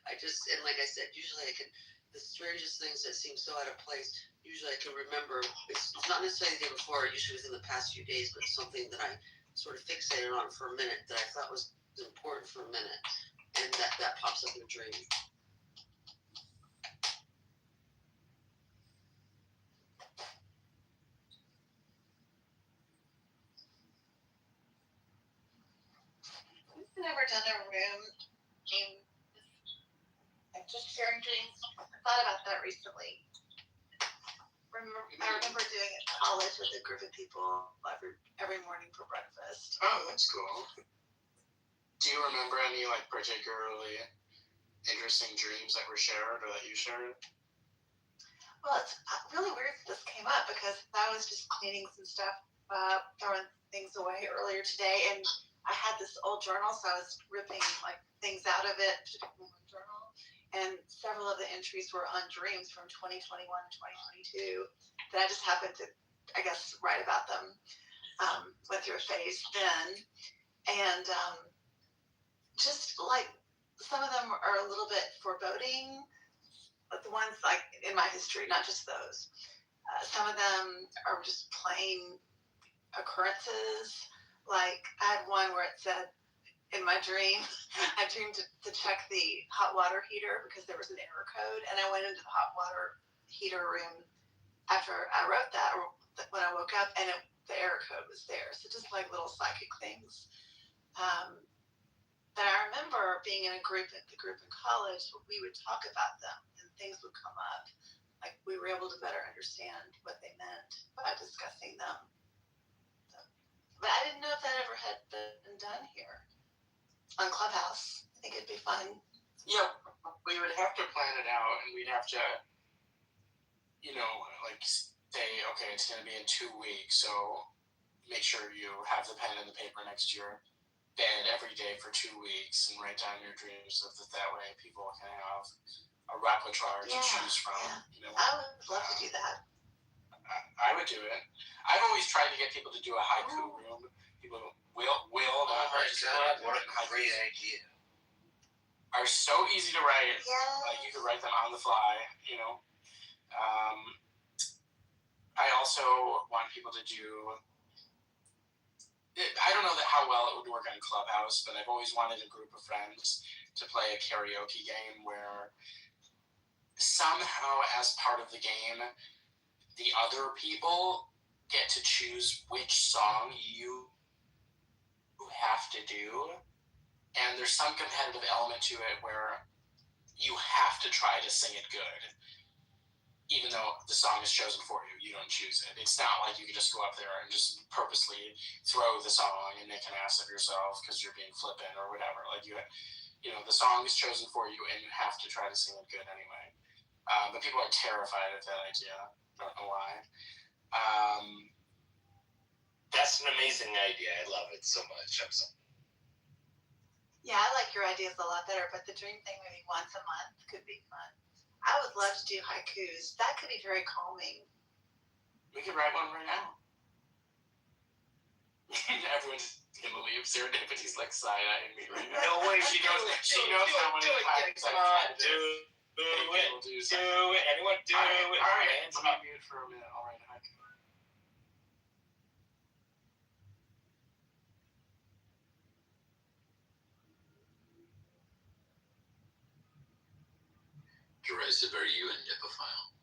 I just, and like I said, usually I can. The strangest things that seem so out of place, usually I can remember. It's not necessarily the day before, usually within the past few days, but it's something that I sort of fixated on for a minute that I thought was important for a minute, and that pops up in a dream. I've never done a room in like just sharing dreams. I thought about that recently. I remember doing it in college with a group of people every morning for breakfast. Oh, that's cool. Do you remember any like particularly interesting dreams that were shared or that you shared? Well, it's really weird that this came up because I was just cleaning some stuff up, throwing things away earlier today, and I had this old journal, so I was ripping like things out of it, particularly one journal, and several of the entries were on dreams from 2021 and 2022 that I just happened to, I guess, write about them. Went through a phase then, and just like some of them are a little bit foreboding, but the ones like in my history, not just those. Some of them are just plain occurrences. Like I had one where it said in my dream, I dreamed to check the hot water heater because there was an error code, and I went into the hot water heater room after I wrote that when I woke up, and the error code was there. So just like little psychic things. But I remember being in the group in college, we would talk about them and things would come up. Like we were able to better understand what they meant by discussing them. So, but I didn't know if that ever had been done here on Clubhouse. I think it'd be fun. Yeah, we would have to plan it out, and we'd have to, like say, okay, it's going to be in 2 weeks, so make sure you have the pen and the paper next to your bed every day for 2 weeks and write down your dreams so that way people can have a repertoire to choose from. Yeah. I would love to do that. I would do it. I've always tried to get people to do a haiku room. People will not participate. What a great idea. Are so easy to write. Yeah. Like you could write them on the fly, I also want people to do. I don't know how well it would work on Clubhouse, but I've always wanted a group of friends to play a karaoke game where somehow, as part of the game, the other people get to choose which song you have to do, and there's some competitive element to it where you have to try to sing it good, even though the song is chosen for you. You don't choose it. It's not like you can just go up there and just purposely throw the song and make an ass of yourself because you're being flippant or whatever. Like you know, the song is chosen for you, and you have to try to sing it good anyway. But people are terrified of that idea. I don't know why. That's an amazing idea. I love it so much. Yeah, I like your ideas a lot better, but the dream thing maybe once a month could be fun. I would love to do haikus. That could be very calming. We could write one right now. Everyone's gonna leave Serendipity's like side-eyeing me right now. No way, she knows how many times I've tried to do it. Anyone do it. All right, hands on mute for a minute. I'll write a haiku. Derisive, are you a nipophile?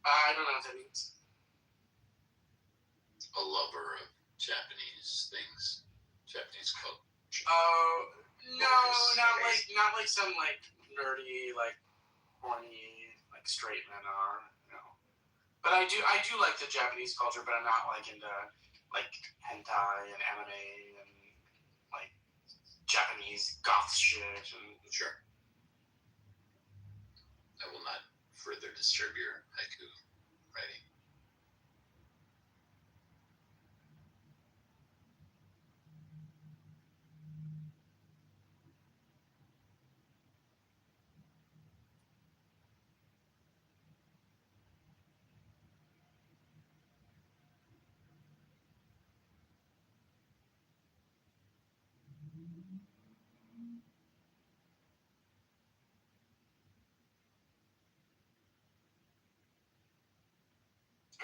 I don't know what that means. A lover of Japanese things, Japanese culture. Oh no, not like some like nerdy, like horny, like straight men are. No, but I do like the Japanese culture, but I'm not like into like hentai and anime and like Japanese goth shit and Sure. I will not further disturb your haiku writing.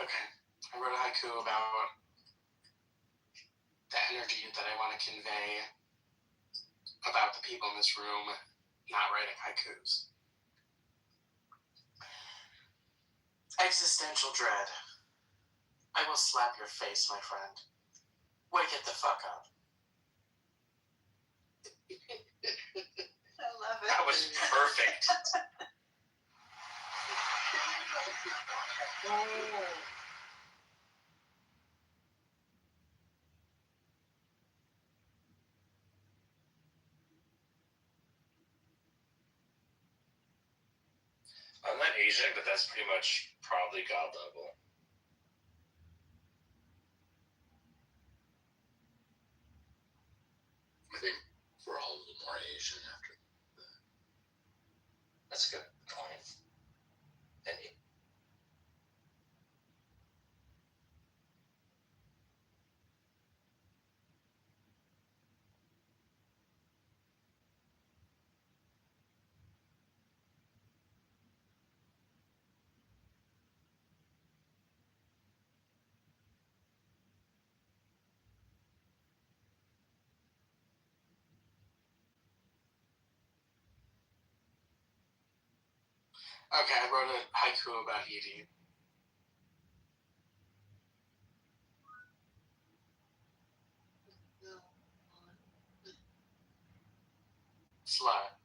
Okay, I wrote a haiku about the energy that I want to convey about the people in this room not writing haikus. Existential dread. I will slap your face, my friend. Wake it the fuck up. I love it. That was perfect. I'm not Asian, but that's pretty much probably God level. I think we're all a little more Asian after that. That's a good point. And Okay, I wrote a haiku about Edie. Slut.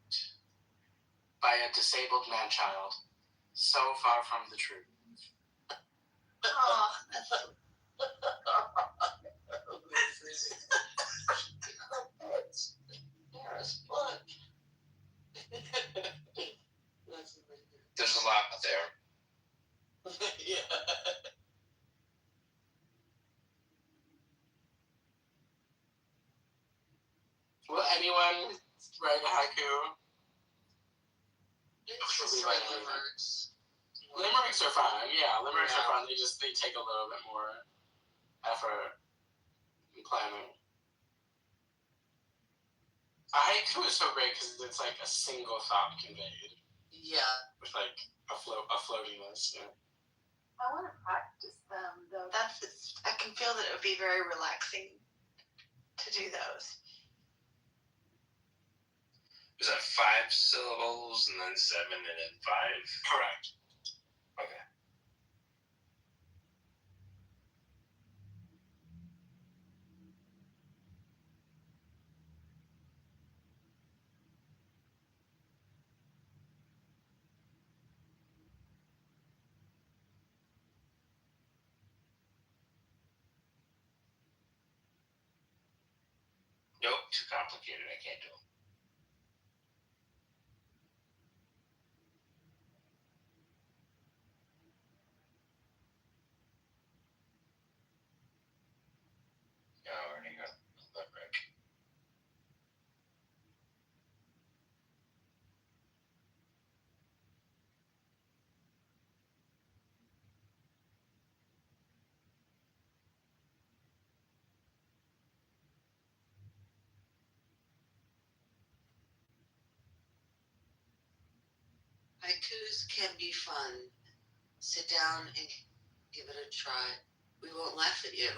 By a disabled man-child. So far from the truth. Oh, there's a lot there. Yeah. Will anyone write a haiku? Limericks. Limericks are fun. Yeah, limericks are fun. They take a little bit more effort and planning. A haiku is so great because it's like a single thought conveyed Yeah. with like a floatiness. Yeah. I want to practice them though. I can feel that it would be very relaxing to do those. Is that 5 syllables and then 7 and then 5? Correct. Okay. Nope, too complicated. I can't do them. No, I already got that right. Haikus can be fun. Sit down and give it a try. We won't laugh at you.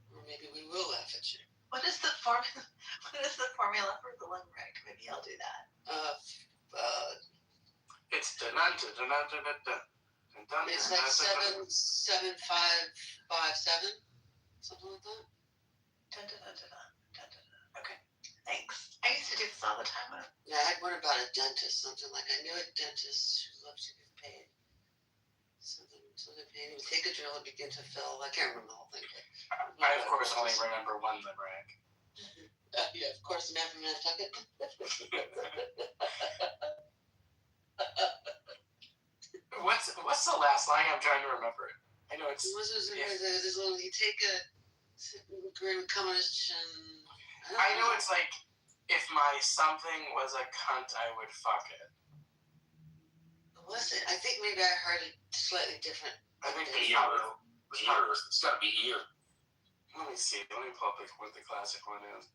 Or maybe we will laugh at you. What is the formula? What is the formula for the limerick? Maybe I'll do that. It's It's like 77557, something like that. Dun, dun, dun, dun, dun, dun, dun. Okay, thanks. I used to do this all the time. Yeah, I had one about a dentist, something like I knew a dentist who loved to give pain. Something pain. He would take a drill and begin to fill. I can't remember the whole thing. I of course only remember one limerick. Yeah, of course, Man from Nantucket. What's the last line? I'm trying to remember it. I know it's. This little, you take a grin would come on his chin. I know it's like, if my something was a cunt, I would fuck it. What was it? I think maybe I heard it slightly different. I think It's gotta be ear. Let me see. Let me pull up what the classic one is.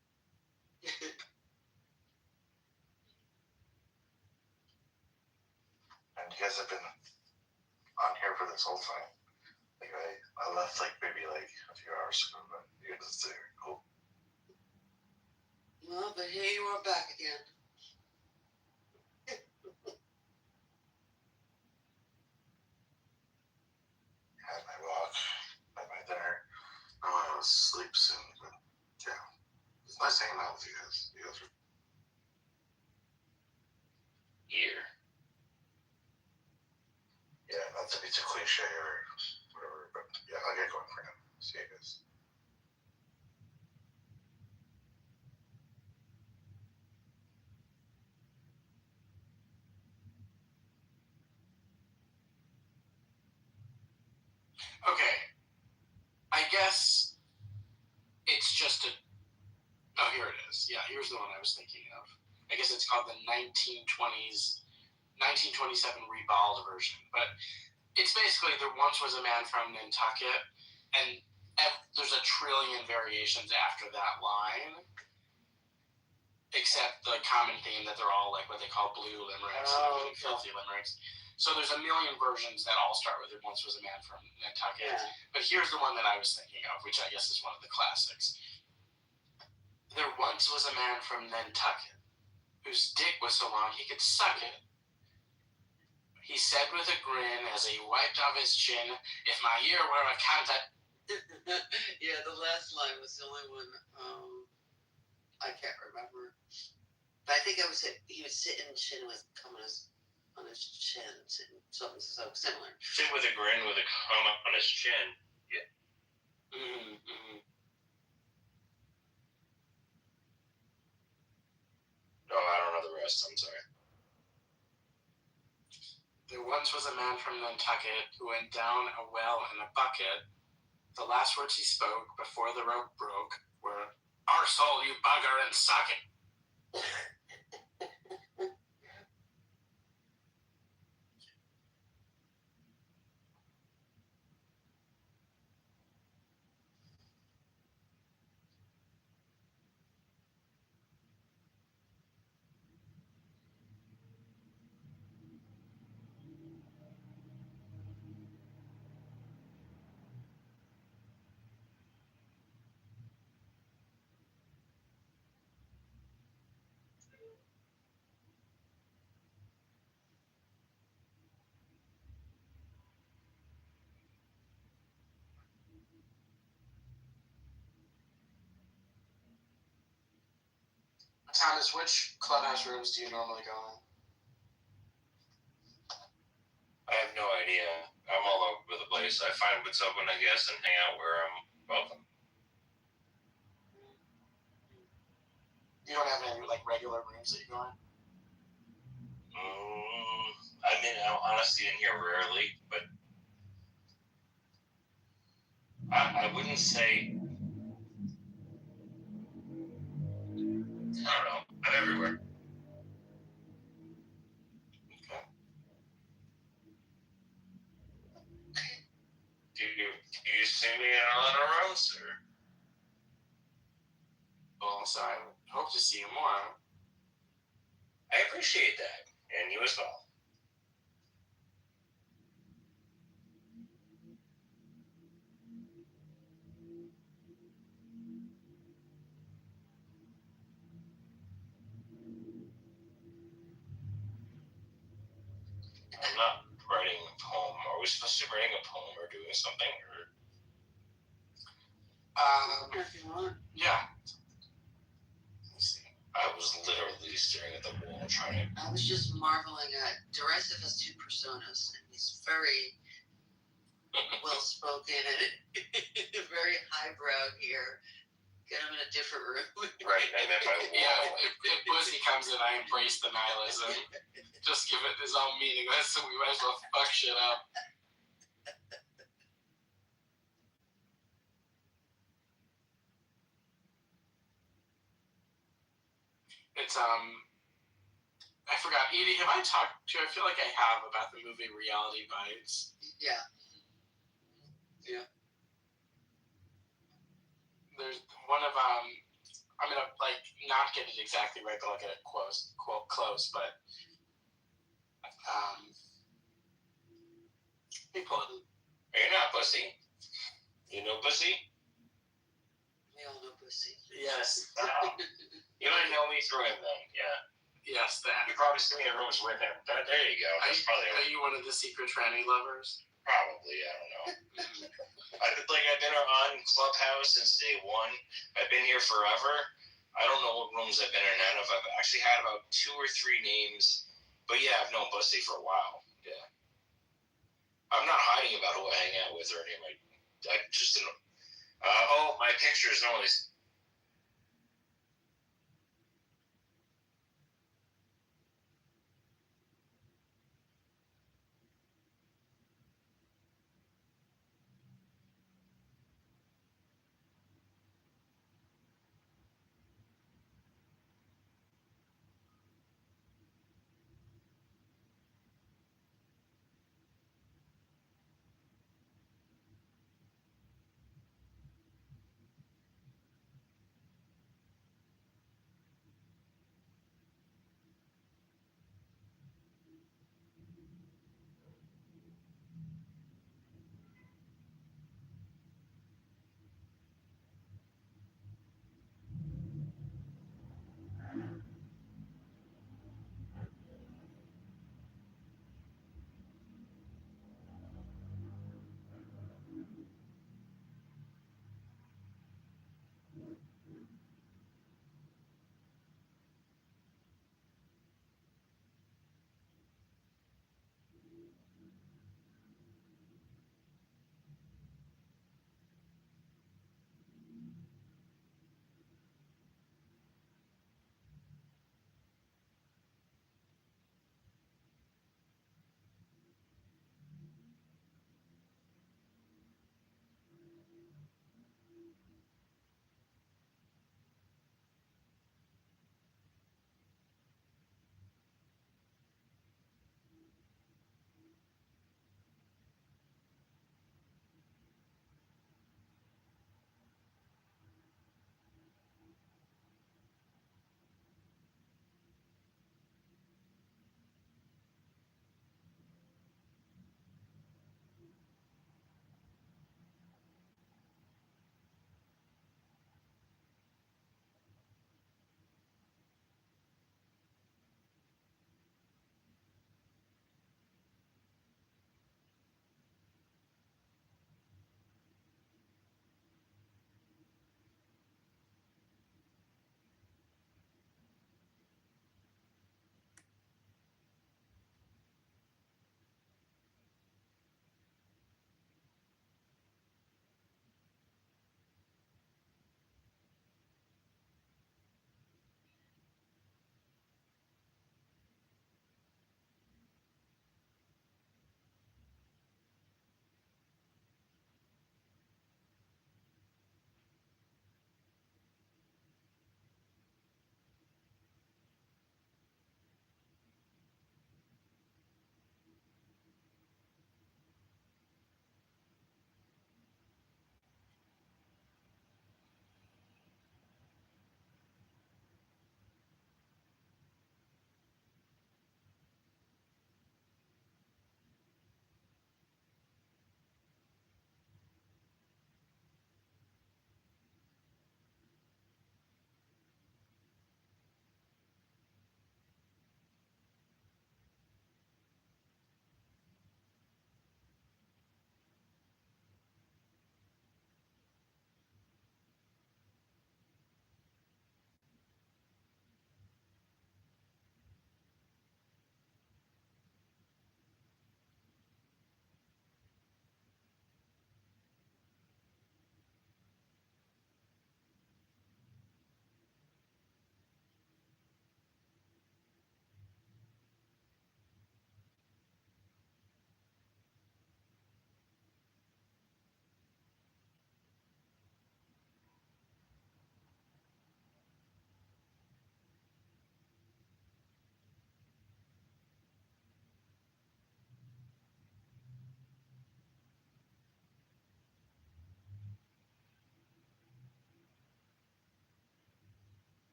And you guys have been on here for this whole time. Like I left like maybe like a few hours ago, but you guys are there. Cool. Well, but here you are back again. Had my walk, had my dinner. I'm gonna sleep soon, but yeah. It's nice hanging out with you guys. You guys are Ear. yeah, not to be too cliche or whatever, but yeah, I'll get going for now. See you guys. Okay. I guess it's just a. Oh, here it is. Yeah, here's the one I was thinking of. I guess it's called the 1927 rebald version. But it's basically there once was a man from Nantucket, and there's a trillion variations after that line. Except the common theme that they're all like what they call blue limericks, and filthy limericks. So there's a million versions that all start with "There once was a man from Nantucket." Yeah. But here's the one that I was thinking of, which I guess is one of the classics. There once was a man from Nantucket whose dick was so long he could suck it. He said with a grin as he wiped off his chin, "If my ear were a contact." Yeah, the last line was the only one I can't remember. But I think he was sitting chin with cum on his chin, something so similar. Sit with a grin with a cum on his chin. Yeah. Mm-hmm. No, I don't know the rest. I'm sorry. There once was a man from Nantucket who went down a well in a bucket. The last words he spoke before the rope broke were, "Arsehole, you bugger, and suck it." Thomas, which clubhouse rooms do you normally go in? I have no idea. I'm all over the place. I find what's open, I guess, and hang out where I'm welcome. You don't have any like regular rooms that you go in? I mean, I'm honestly in here rarely, but I wouldn't say. I don't know. I'm everywhere. Okay. Do you see me in a lot of rooms, or? Well, so I hope to see you more. I appreciate that, and you as well. I'm not writing a poem. Are we supposed to be writing a poem or doing something? Or? If you want. Yeah. Let me see. I was literally staring at the wall trying to. I was just marveling at Derisive has two personas, and he's very well spoken and very highbrow here. Get him in a different room. Right, and then my wall. Yeah, if Pussy comes in, I embrace the nihilism. Just give it his own meaning. So we might as well fuck shit up. It's I forgot. Edie, have I talked to you? I feel like I have about the movie Reality Bites. Yeah. There's one of I'm gonna like not get it exactly right, but I'll get it close. But people. You're not pussy. You know pussy? We all know Pussy. Yes. You might know me through him then, yeah. Yes, that. You probably see me in rooms with him. There you go. That's probably. Are you one of the secret tranny lovers? Probably, I don't know. I've been on Clubhouse since day one. I've been here forever. I don't know what rooms I've been in and out of. I've actually had about 2 or 3 names. But yeah, I've known Bussy for a while. Yeah. I'm not hiding about who I hang out with or anything. I just didn't. My pictures normally.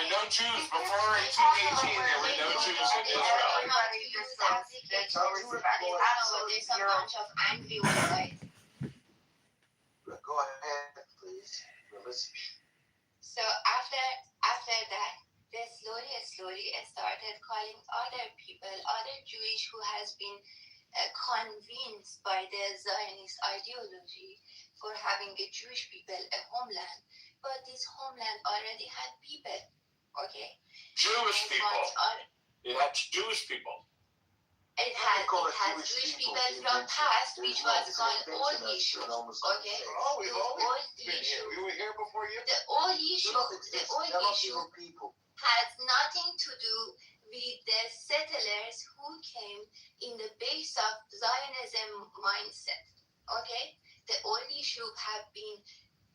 were no Jews before 1818. There were no Jews in Israel. Everybody just says it's always about it. Absolutely, there's a bunch of angry old guys. Go ahead, please. So after that, they slowly started calling other people, other Jewish who has been convinced by the Zionist ideology for having a Jewish people a homeland. But this homeland already had people, okay? Jewish people. It had Jewish people. It has Jewish people from past, which was called old issue, okay? Oh, we've always old been here. issue. We were here before you. The old issue has nothing to do with the settlers who came in the base of Zionism mindset, okay? The old issue have been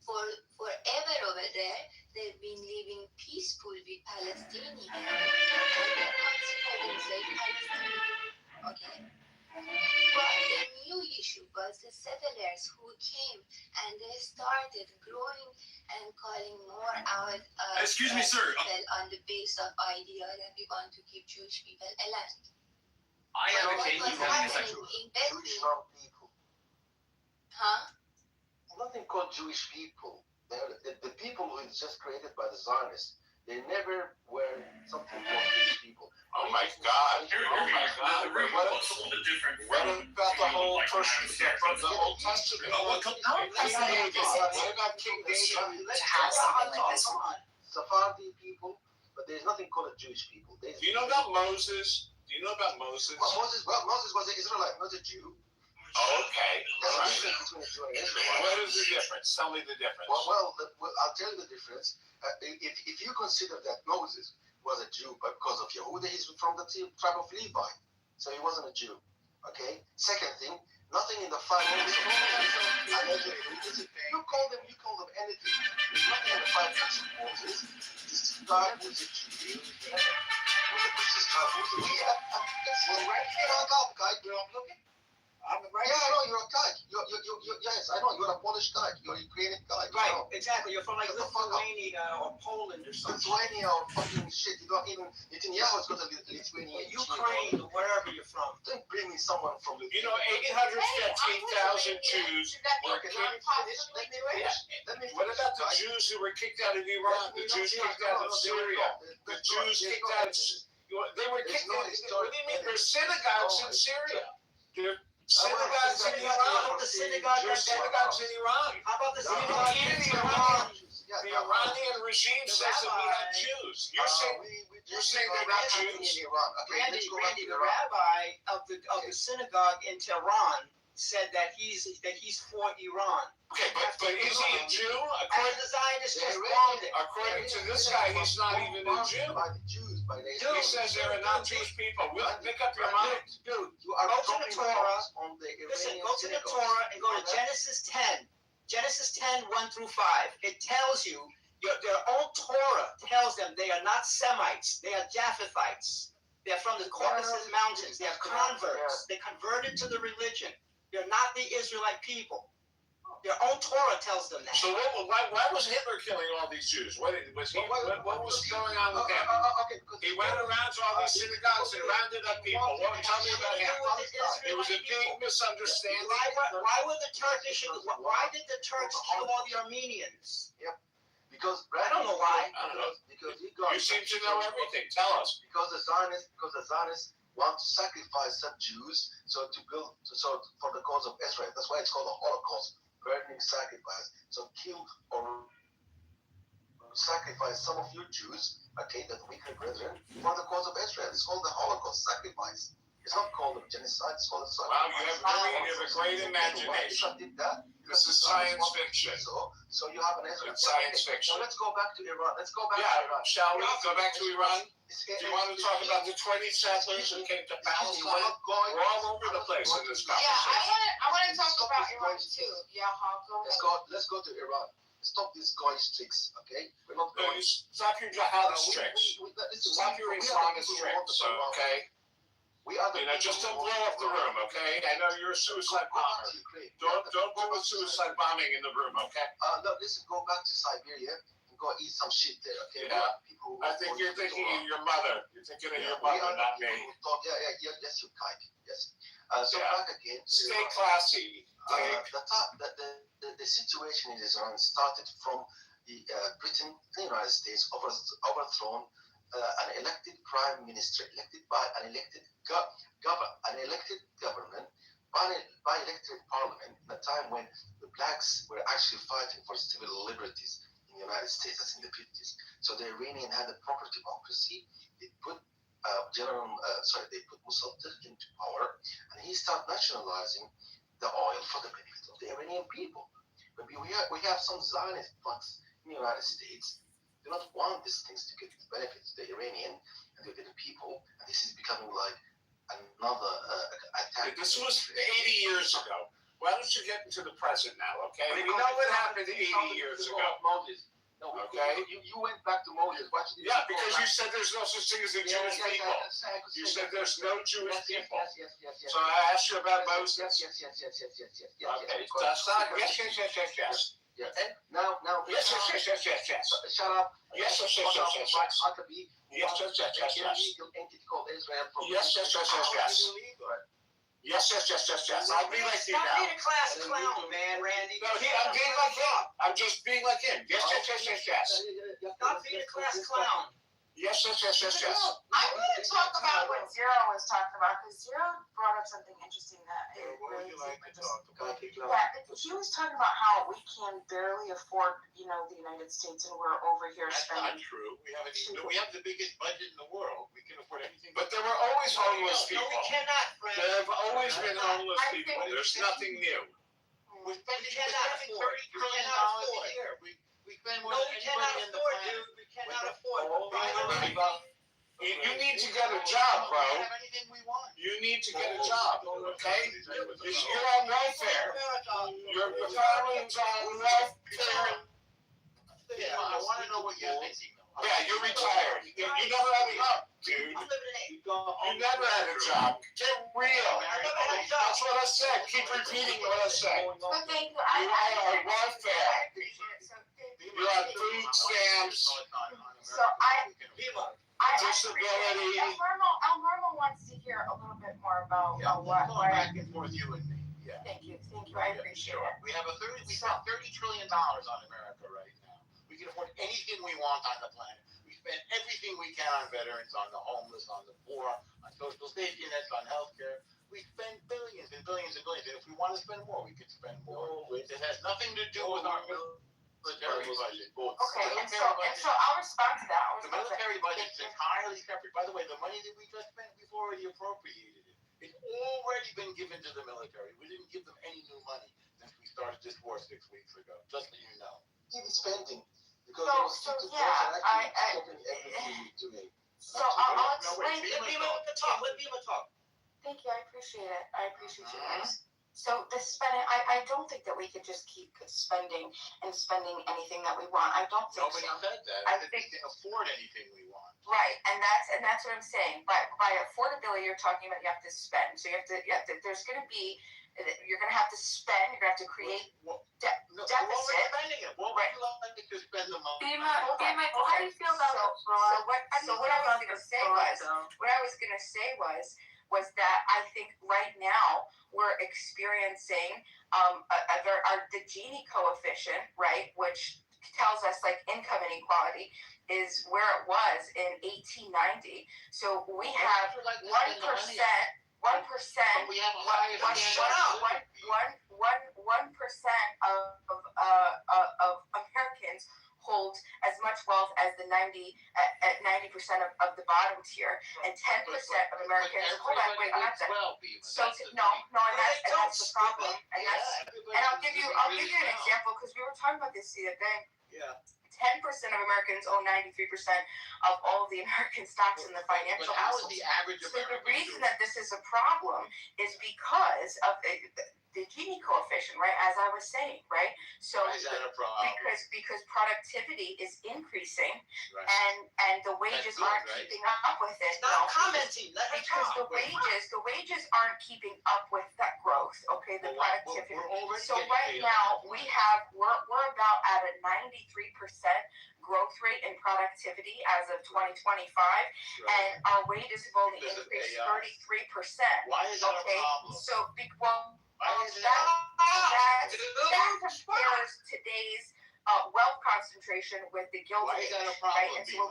forever over there. They've been living peaceful with Palestinians, and they're considered enslaved Palestinians, okay? But the new issue was the settlers who came and they started growing and calling more out Excuse me, sir. people on the base of idea that we want to keep Jewish people alive. I advocate What was happening in Jewish between, people. huh? Nothing called Jewish people. The people who is just created by the Zionists. They never were something called Jewish people. Oh my God! Oh my God! What's a little bit different? What about the whole person from the Old Testament? What about King David? Sephardi people, but there's nothing called Jewish people. Do you know about Moses? Do you know about Moses? Well, Moses was an Israelite, not a Jew. Okay. There's All a right. difference between a Jew and an Israelite. What is the difference? Tell me the difference. Well, I'll tell you the difference. If you consider that Moses was a Jew because of Yehuda, he's from the tribe of Levi, so he wasn't a Jew. Okay. Second thing, nothing in the five books of Moses. You call them anything. There's nothing in the five books of Moses. This guy was a Jew. With the Christian tribe was a Jew. Well, right here, guy. I'm looking. Right? Yeah, I know you're a guy. Yes, I know you're a Polish guy. You're a Ukrainian guy. Right, You know. exactly. You're from like Shut the fuck up. Lithuania or Poland or something. Lithuania or fucking shit. You don't even. Netanyahu's got a Lithuanian. Ukraine or wherever you're from. Don't bring me someone from You know, Lithuania. 815,000 Jews were kicked. Let me What about the Jews who were kicked out of Iran? The Jews kicked out of Syria? The Jews kicked out of. They were kicked out. What do you mean? There's synagogues in Syria. There are synagogues in Iran. The synagogue. There's synagogues in Iran. How about the No, synagogue in in Iran. Iran? The Iranian regime says that we have Jews. You're saying they're not Jews? Randy, the rabbi of the synagogue in Tehran said that he's for Iran. Okay, but is he a Jew? And the Zionists just bombed it. According to this guy, he's not even a Jew. He says there are not Jewish people. We'll pick up your mind. Dude, go to the Torah. Listen, go to the Torah and go to Genesis 10. Genesis 10, 1 through 5. It tells you, their own Torah tells them they are not Semites. They are Japhethites. They're from the Caucasus Mountains. They are converts. They converted to the religion. They're not the Israelite people. Their own Torah tells them that. So why was Hitler killing all these Jews? What was going on with him? He went around to all these synagogues and rounded up people. Tell me about him. It was a big misunderstanding. Why did the Turks kill all the Armenians? Because I don't know why. Because you seem to know everything. Tell us. Because the Zionists want to sacrifice some Jews so for the cause of Israel. That's why it's called the Holocaust, burning sacrifice. So kill or sacrifice some of your Jews, okay, that weaker brethren, for the cause of Israel. It's called the Holocaust sacrifice. It's not called a genocide. It's called a sacrifice. Wow, you have a great imagination. This is science fiction. So you have an Israel. It's science fiction. So let's go back to Iran. To Iran. Shall we go back to Iran? Do you want to talk about the 20 settlers who came to Palestine? We're all over the place in this conversation. Yeah, I want to talk about Iran too. Yeah, go ahead. Let's go to Iran. Stop these guys' tricks, okay? We're not No, going. stop your jihadist tricks. Stop your Islamist tricks, okay? Just don't blow up the room, okay? I know you're a suicide bomber. Don't do a suicide bombing in the room, okay? No, listen, go back to Siberia and go eat some shit there. Okay. Yeah. People. I think you're thinking of your mother. You're thinking of your mother, not me. Yes, you're kind. Yes. So Yeah. back again. Stay classy. The situation in Israel started from the Britain, the United States, overthrown an elected prime minister, elected by an elected government, by elected parliament, in a time when the blacks were actually fighting for civil liberties in the United States, as in the 50s. So the Iranian had a proper democracy. They put they put Mossadegh into power, and he started nationalizing the oil for the benefit of the Iranian people. But we have some Zionist fucks in the United States do not want these things to get the benefits to the Iranian and to the people, and this is becoming like another attack. This was 80 years ago. Why don't you get into the present now, okay? We know what happened 80 years ago. Moses. No, okay. You went back to Moses. Yeah, because you said there's no such thing as a Jewish people. You said there's no Jewish people. Yes. So I asked you about Moses. Yes. Okay, that's not. Yes. Yes. Now. Yes. Shut up. Yes. Huckabee. Yes. Illegal entity called Israel. Yes. Yes. I'll be like you Stop now. being a class clown, man, Randy. No, I'm being like him. I'm just being like him. Yes. Stop being a class clown. Yes. I want to talk about what Zero was talking about, because Zero brought up something interesting that I really he was talking about how we can barely afford, the United States, and we're over here spending. That's not true. We have the biggest budget in the world. We can afford anything. But there were always homeless people. No, we cannot, friend. There have always been homeless people. There's nothing new. We're spending $30 We trillion cannot a year. We spend more No, than we cannot anybody in the afford, planet. dude. We cannot afford. You need to get a job, bro. We have anything we want. You need to get a job, okay? You're on welfare. Your family's on welfare. Yeah, I want to know what you're thinking, though. Yeah, you're retired. You never had a job, dude. You never had a job. Get real. That's what I said. Keep repeating what I said. But thank you. You are on I welfare. appreciate it. So thank you. You're on food stamps. So Disability. Elnormo wants to hear a little bit more about what. Back and forth, you and me. Yeah. Thank you. I appreciate it. We spend $30 trillion on America right now. We can afford anything we want on the planet. We spend everything we can on veterans, on the homeless, on the poor, on social safety nets, on healthcare. We spend billions and billions and billions. And if we want to spend more, we can spend more. It has nothing to do with our military budget. Okay, and so I'll respond to that. The military budget is entirely separate. By the way, the money that we just spent, we've already appropriated it. It's already been given to the military. We didn't give them any new money since we started this war 6 weeks ago. Just so you know. Keep spending. Because So I'll explain. Let Bima talk. Thank you, I appreciate it. I appreciate you guys. So the spending, I don't think that we could just keep spending anything that we want. I don't think Nobody so. said that. I think we can afford anything we want. Right, and that's what I'm saying. By affordability, you're talking about you have to spend. So you have to. There's going to be. You're going to have to spend. You're going to have to create deficit. What would you like to spend the money? How do you feel about what I was going to say was that I think right now we're experiencing the Gini coefficient, right, which tells us like income inequality is where it was in 1890. So we have 1%. 1%. We have a higher of Americans hold as much wealth as the 90% of the bottom tier, and 10% of Americans hold that. Wait, I'm not done. So and that's the problem. And I'll give you an example because we were talking about this the other day. Yeah. 10% of Americans own 93% of all of the American stocks in the financial But how is households. the average So the American reason doing? that this is a problem is because of the Gini coefficient, right? As I was saying, right? So Why is that a problem? because productivity is increasing, Right. and the wages good, aren't right? keeping up with it. Stop commenting. Let me Because talk. the wages aren't keeping up with that growth. Okay, the productivity. We're already So getting right paid now on we're about at a 93% growth rate in productivity as of 2025, and our wages have only Because of increased AI. 33%. Why is that Okay, a problem? so Why is that compares today's wealth concentration with the Gilded Why is that a Age, problem, right? And so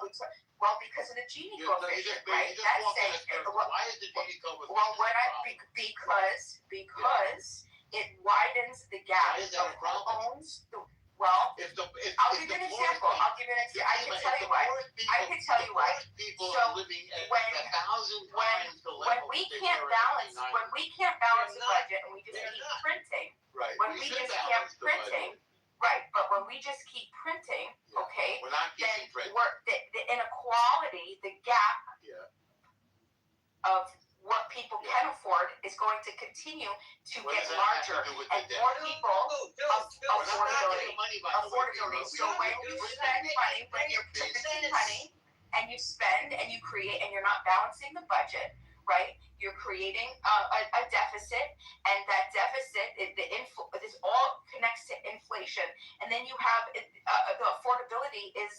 well, because of the Gini coefficient, right? You just That's walked in saying a Why is the Gini coefficient? well, when because it widens the gap Why is that of a problem? who owns the. Well, I'll if give you an the example. poorest I can tell you why. People So are living at 1,000 times the level when we that they can't were balance in 1990. when we can't balance the They're not. budget and we just They're keep not. printing, Right. when we should just keep balance the printing, budget. right? But when we just keep printing, Yeah. okay, We're not then keeping printing. the inequality, the gap Yeah. of what people can afford is going to continue to What get does that have larger, to do with and the more debt? people affordability. Money by Affordability. So when you spend money, when you're spending money, and you spend and you create, and you're not balancing the budget, right? You're creating a deficit, and that deficit, this all connects to inflation, and then you have the affordability is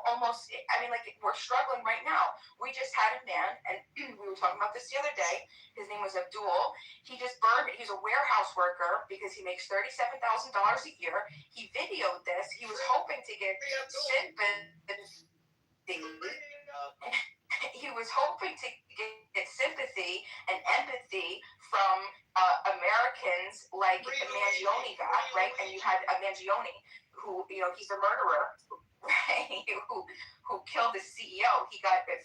almost. I mean, like we're struggling right now. We just had a man, and we were talking about this the other day. His name was Abdul. He just burned. He's a warehouse worker because he makes $37,000 a year. He videoed this. He was hoping to get sympathy. He was hoping to get sympathy and empathy from Americans like Mangione got, right? And you had Mangione, who, he's a murderer, right? who killed the CEO. He got 50%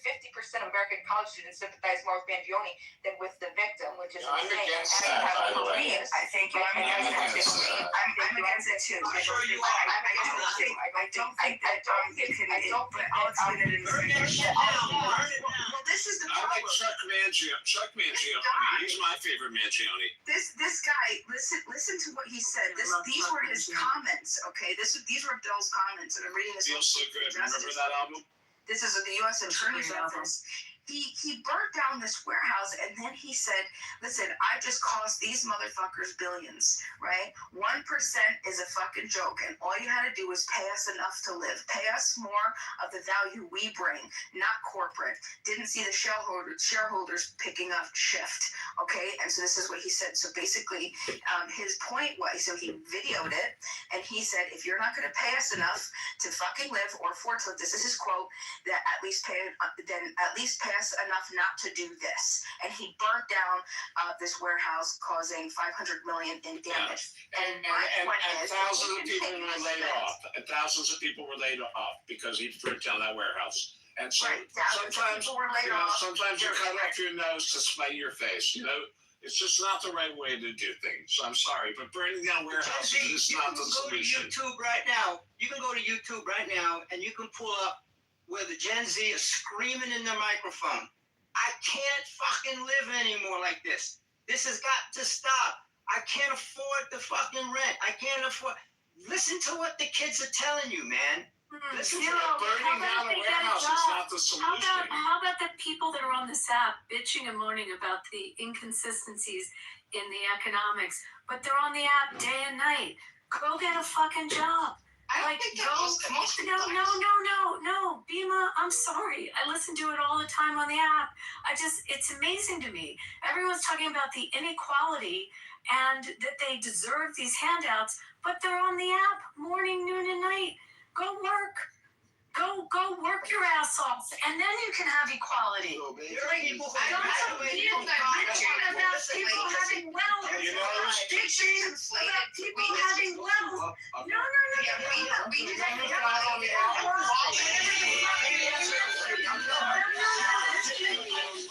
of American college students sympathize more with Mangione than with the victim, which is I'm insane. against And that, you have by the way. Koreans. I think I'm against that. I'm against it too. I'm sure you are. I don't think that you can, but I'll explain it in a second. Well, this is the I like problem. Chuck Mangione. He's my favorite Mangione. This guy, listen to what he said. These were his comments, okay? These were Bill's comments, and I'm reading this. Feels so good. Remember that album? This is the U.S. Attorney's Office. He burnt down this warehouse, and then he said, listen, I just cost these motherfuckers billions, right? 1% is a fucking joke, and all you had to do was pay us enough to live. Pay us more of the value we bring, not corporate. Didn't see the shareholders picking up shift, okay? And so this is what he said. So basically, his point was, so he videoed it, and he said, if you're not going to pay us enough to fucking live or afford to live, this is his quote, that at least pay us enough not to do this. And he burnt down this warehouse, causing $500 million in damage. And thousands of people were laid off. And thousands of people were laid off because he burnt down that warehouse. And so sometimes you cut off your nose to spite your face. It's just not the right way to do things. I'm sorry, but burning down warehouses is not the solution. You can go to YouTube right now. You can go to YouTube right now, and you can pull up where the Gen Z is screaming in their microphone. I can't fucking live anymore like this. This has got to stop. I can't afford the fucking rent. I can't afford. Listen to what the kids are telling you, man. Listen to that. Burning down a warehouse is not the solution. How about the people that are on this app bitching and moaning about the inconsistencies in the economics, but they're on the app day and night? Go get a fucking job. No, Bima, I'm sorry. I listen to it all the time on the app. It's amazing to me. Everyone's talking about the inequality and that they deserve these handouts, but they're on the app morning, noon, and night. Go work. Go work your ass off, and then you can have equality. Don't be bitching about people having wealth. Bitching about people having wealth. No.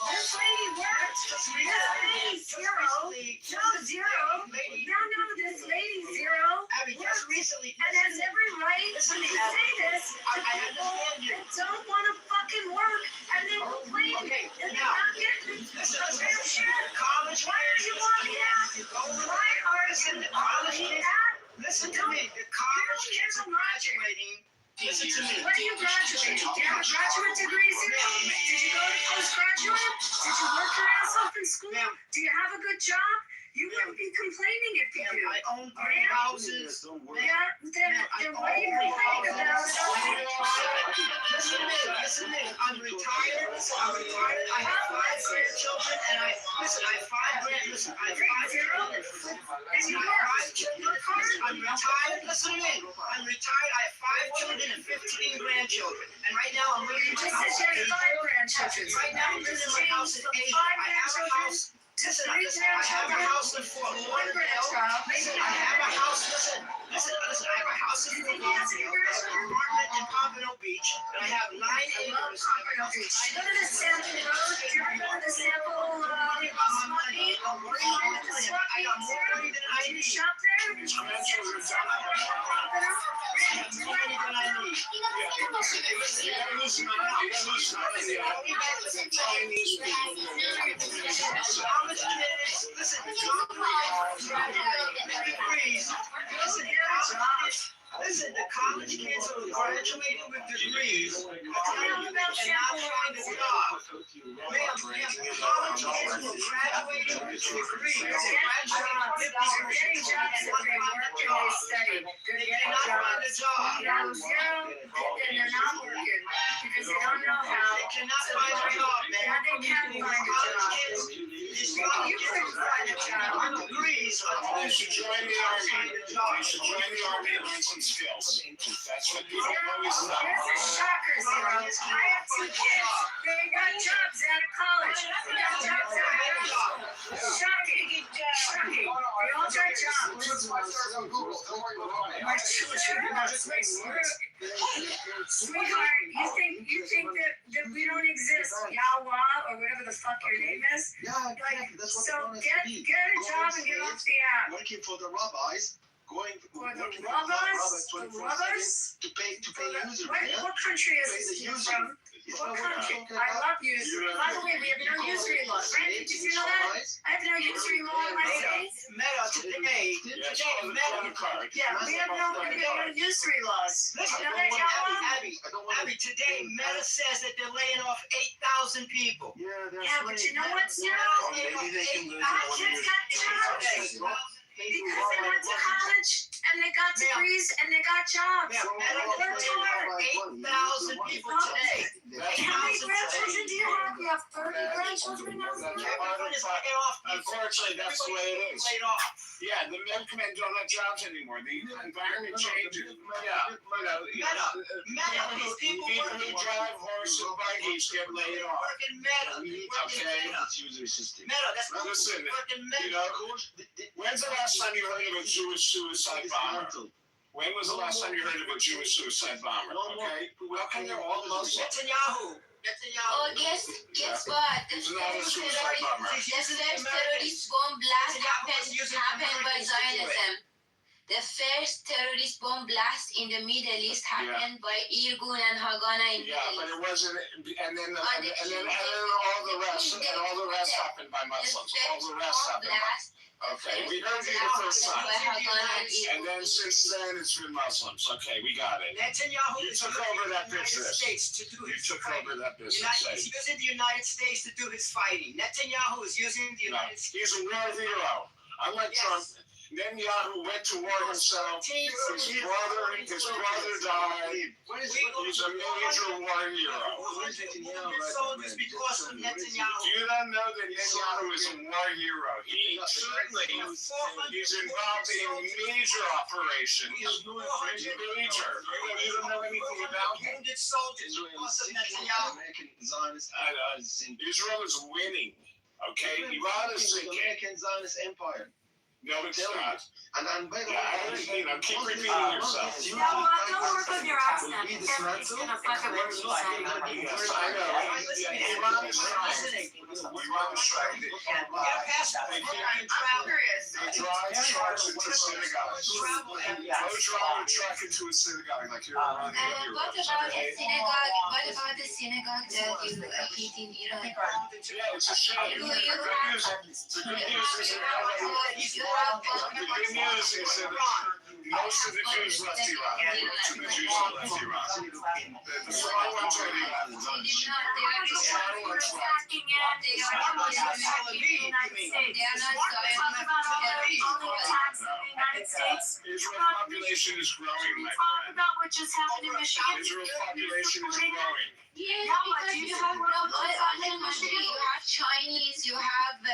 This lady works. This lady zero. No, this lady zero. Just recently. And has every right to say this to people that don't want to fucking work and then complain and they're not getting their shit. Why are you on the app? Why are the college kids? Listen to me. The college kids are graduating. Listen to me. What do you graduate? Do you have a graduate degree, Zero? Did you go to postgraduate? Did you work your ass off in school? Do you have a good job? You wouldn't be complaining if you do. I own 3 houses. Yeah, then what are you complaining about? Listen to me. I'm retired. I have 5 grandchildren, and I have 5 grandchildren. And you work. I'm retired. Listen to me. I'm retired. I have 5 children and 15 grandchildren. And right now I'm living in my house. Right now I'm living in my house in Asia. I have a house. Listen, I have a house in Fort Lauderdale. Listen, I have a house. Listen. I have a house in Fort Lauderdale. An apartment in Pompano Beach, and I have 9 acres. Go to the sample road. Do you remember the sample money? I'm working on it. I got more money than I need. Shop there? His grandchildren I have more money than I need. Listen, the college kids are graduating with degrees and not finding a job. Ma'am, the college kids are graduating with degrees. They're getting jobs if they work and they study. They cannot find a job. And they're not working because they don't know how. They cannot find a job, man. Now they can find a job. You couldn't find a job. I'm degrees. You should join the army. You should join the army and learn some skills. That's what people always Here's say. a shocker, Zero. I have 2 kids. They got jobs out of college. They got jobs out of high school. Shocking. Shocking. They all got jobs. My children are sweetheart, you think that we don't exist, Yahweh, or whatever the fuck your name is? So get a job and get off the app. Working for the rabbis, For the robbers? to pay users. What country is this from? What country? I love usury. By the way, we have no usury laws, right? Did you know that? I have no usury law in my state. Meta today, Yeah, we have no usury laws. Listen, You know that, Yahweh? Abby, today Meta says that they're laying off 8,000 people. Yeah, but you know what, Zero? Maybe they can lose Our kids got jobs. Because they went to college and they got degrees and they got jobs. They're tired. 8,000 people today. How many grandchildren do you have? You have 30 grandchildren now? Everyone is laying off people. Unfortunately, that's the way it is. Laid off. Yeah, the milkmen don't have jobs anymore. The environment changes. Yeah. Meta, these people People who drive horse and buggies get laid off. working Meta. Okay. Meta, that's not Listen, working you Meta. know, when's the last time you heard of a Jewish suicide bomber? When was the last time you heard of a Jewish suicide bomber? Okay? How come they're all Muslim? Netanyahu. Oh, guess what? The He's not a first suicide bomber. terrorist bomb blast happened by Zionism. The first terrorist bomb blast in the Middle East happened by Irgun and Haganah in Yeah, Middle but East. it wasn't, and then all the rest happened by Muslims. All the rest happened by. Okay, we heard you the first time. And then since then, it's been Muslims. Okay, we got it. Netanyahu You is took using over that the United business. States to do You his took fighting. over that business. He's using the United States to do his fighting. Netanyahu is using the No, United States. he's a war hero. Unlike Trump, Netanyahu went to war himself. His brother died. He's a major war hero. Soldiers because of Netanyahu. Do you not know that Netanyahu is a war hero? He certainly is involved in major operations. Major. You don't know anything about him. Wounded soldiers because of Netanyahu. Israel is winning. Okay? Iran is sinking. American Zionist Empire. No, it's not. And by the Yeah, keep repeating yourself. Don't work on your accent. It's gonna fuck up what you say. Yes, I know. Iran is trying. Iran is trying. They drive trucks into synagogues. Go drive a truck into a synagogue like you're around And what about the synagogue? What about the synagogue that you hit in Iran? Yeah, it's a shame. Do The you good have? news, the good news is that the good news is that most of the Jews left Iran. Most of the Jews left Iran. The small ones are left. They are attacking it. They are attacking the United States. Talk about all the attacks in the United States. Israel's population is growing, my Talk friend. about what just happened in Michigan. Israel's population is growing. Yes, Yeah, because but you you have have other country. You have Chinese. You have The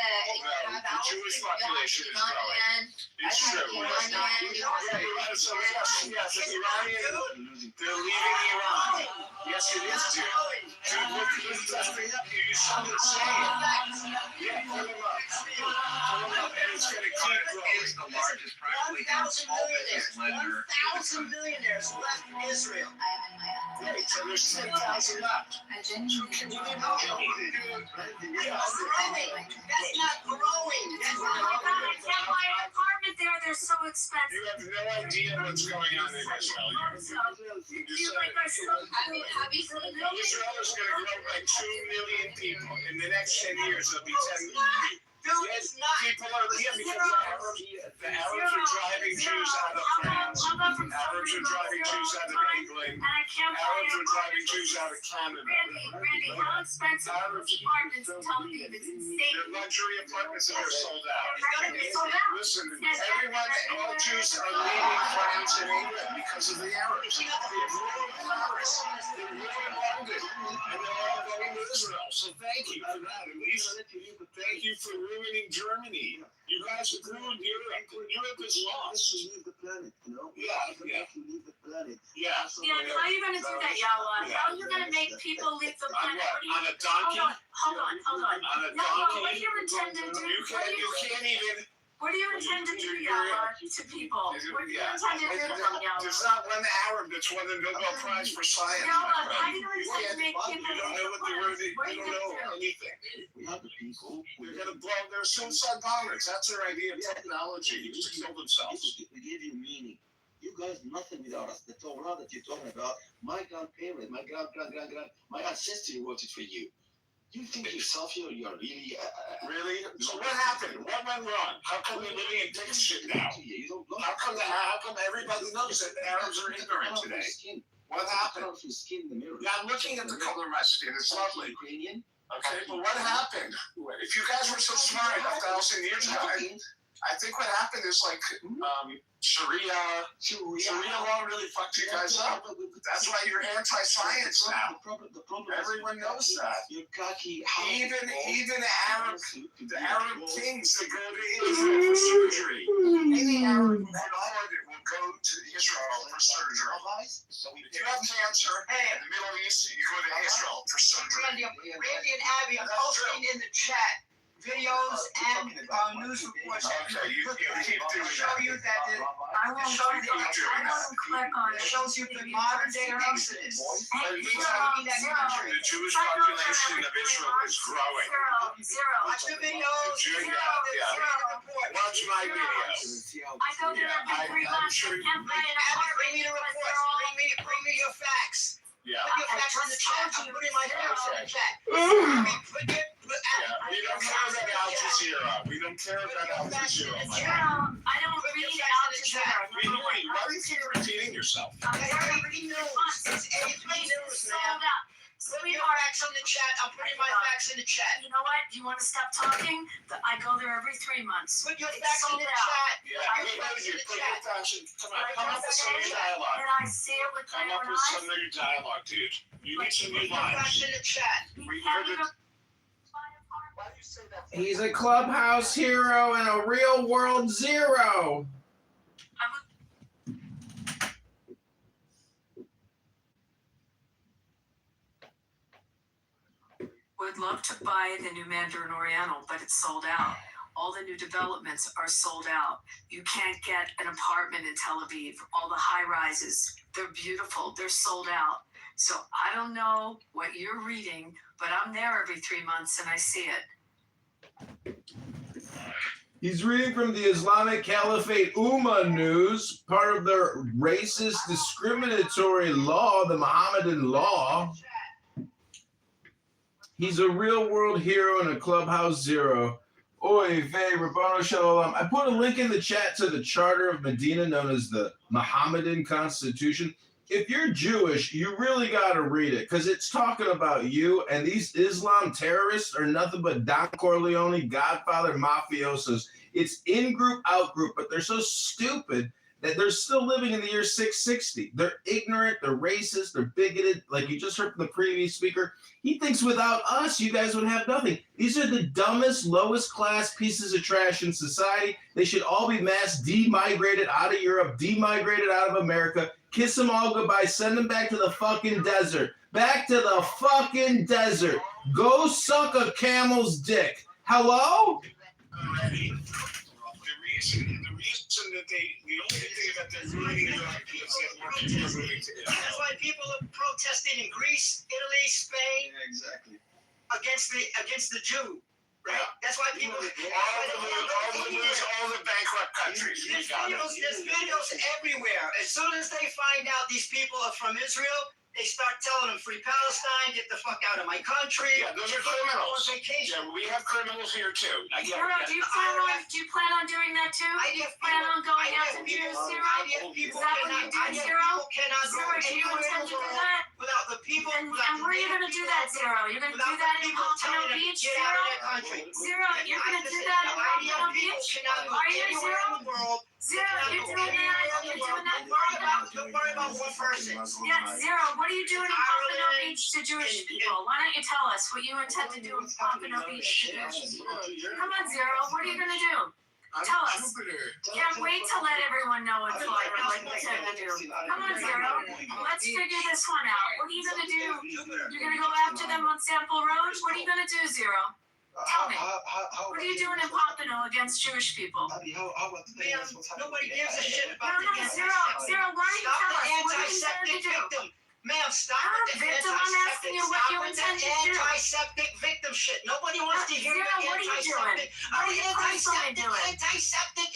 Jewish population is growing. Iranian. It's true. So yes, Iranian, they're leaving Iran. Yes, it is, dude. Dude, look testing up here. You saw the same. Yeah, pull them up. Pull them up, and it's going to keep growing. Is the largest privately held small business lender. 1,000 millionaires left Israel. Right, so there's 10,000 left. Growing. That's not growing. That's Oh my God, I can't buy an apartment there. They're so expensive. You have no idea what's going on in Israel. You like are so Have you seen Israel is going to grow by 2 million people. In the next 10 years, there'll be 10 million. Dude, it's not. People are leaving because the Arabs are driving Jews out of France. Arabs are driving Jews out of England. And I can't buy Arabs an are driving Jews out of Canada. Randy, how expensive are those apartments in Tel Aviv? It's insane. They're luxury apartments that are sold out. They're sold out. Listen, everyone, all Jews are leaving France and England because of the Arabs. They've ruined Paris. They've ruined London. And they're all going to Israel. So thank you for that. At least thank you for ruining Germany. You guys have ruined Europe. Europe is lost. Leave the planet, you know? Yeah. Leave the planet. Yeah. Yeah, how are you going to do that, Yalla? How are you going to make people leave the On planet? what? What do you- On a donkey? Hold on. On a Yalla, what donkey? do you intend to do? You can't even. What do you intend to do, Yalla, to people? What do you Yeah. intend to do to them, Yalla? There's not one Arab that's won the Nobel Prize for science. Yalla, my how friend. do you You intend to make can't- people you don't know leave what the the planet? word is. What are You you don't going to know do? anything. We have the people. They're going to blow. They're suicide bombers. That's their idea of technology. To kill themselves. We give you meaning. You guys, nothing without us. The Torah that you're talking about, my grandparents, my my ancestors wrote it for you. You think yourself you're really. Really? So what happened? What went wrong? How come we're living in dick shit now? You don't know. How come everybody knows that Arabs are ignorant today? What happened? Skin in the mirror. Yeah, I'm looking at the color of my skin. It's lovely. Ukrainian. Okay, but what happened? If you guys were so smart 1,000 years ago, I think what happened is like Sharia law really fucked you guys up. That's why you're anti-science now. The problem Everyone knows that. You're cocky. Even the Arab kings that go to Israel for surgery. Any Arab who's hearted will go to Israel for surgery. If you have cancer in the Middle East, you go to Israel for surgery. Randy and Abby, I'm posting in the chat videos and news reports. Okay, you keep doing Show that. you that I won't click on it it. shows you the modern day Exodus. But you Zero, know, zero. the Jewish population of Israel is growing. Zero. Watch the videos. Zero. Watch my videos. I go there every 3 months. I can't buy an Bring me the apartment because reports. they're all. Bring me your facts. Yeah. Put your facts in the chat. I'm putting my facts in the chat. We don't care about Al Jazeera. We don't care about Al Jazeera. I don't read Al Jazeera. Why do you keep repeating yourself? It's AP News, man. Put your facts in the chat. I'm putting my facts in the chat. You know what? Do you want to stop talking? I go there every 3 months. Put your It's facts in sold the out. chat. Yeah, we know you. Put your facts in. Come up with some new dialogue. And I see it with my Come up own with eyes. some new dialogue, dude. You need some new Put your facts lines. in the chat. We heard it. Why do you say that? He's a clubhouse hero and a real world zero. Would love to buy the new Mandarin Oriental, but it's sold out. All the new developments are sold out. You can't get an apartment in Tel Aviv. All the high rises, they're beautiful. They're sold out. So I don't know what you're reading, but I'm there every 3 months and I see it. He's reading from the Islamic Caliphate Ummah News, part of their racist discriminatory law, the Mohammedan law. He's a real world hero and a clubhouse zero. Oy vey, Rabbano Shalom. I put a link in the chat to the Charter of Medina, known as the Mohammedan Constitution. If you're Jewish, you really got to read it because it's talking about you, and these Islam terrorists are nothing but Don Corleone, Godfather mafiosos. It's in-group, out-group, but they're so stupid that they're still living in the year 660. They're ignorant, they're racist, they're bigoted. Like you just heard from the previous speaker, he thinks without us, you guys would have nothing. These are the dumbest, lowest class pieces of trash in society. They should all be mass de-migrated out of Europe, de-migrated out of America. Kiss them all goodbye. Send them back to the fucking desert. Back to the fucking desert. Go suck a camel's dick. Hello? The only thing that they're really about is that more people are moving to Israel. That's why people are protesting in Greece, Italy, Spain. Yeah, exactly. Against the Jew. Right? That's why people. All the bankrupt countries. There's videos everywhere. As soon as they find out these people are from Israel, they start telling them free Palestine, get the fuck out of my country. Yeah, those are criminals. On vacation. Yeah, we have criminals here too. Zero, do you plan on doing that too? Plan on going out to Jews, Zero? Is that what you do, Zero? Zero, do you intend to do that? Without the people. And where are you going to do that, Zero? You're going to do that in Pompano Beach, Zero? Zero, you're going to do that in Pompano Beach? Are you, Zero? Zero, you're doing that? You're doing that? Don't worry about one person. Yeah, Zero, what are you doing in Pompano Beach to Jewish people? Why don't you tell us what you intend to do in Pompano Beach to Jewish people? Come on, Zero, what are you going to do? Tell us. Yeah, wait to let everyone know what you intend to do. Come on, Zero. Let's figure this one out. What are you going to do? You're going to go after them on Sample Road? What are you going to do, Zero? Tell me. What are you doing in Pompano against Jewish people? Nobody gives a shit about the Zero, why don't you tell us what you intend to do? Ma'am, stop with the victim. I'm asking you what you intend to do. Anti-septic victim shit. Nobody wants to hear your anti-septic. What are you doing? Anti-septic.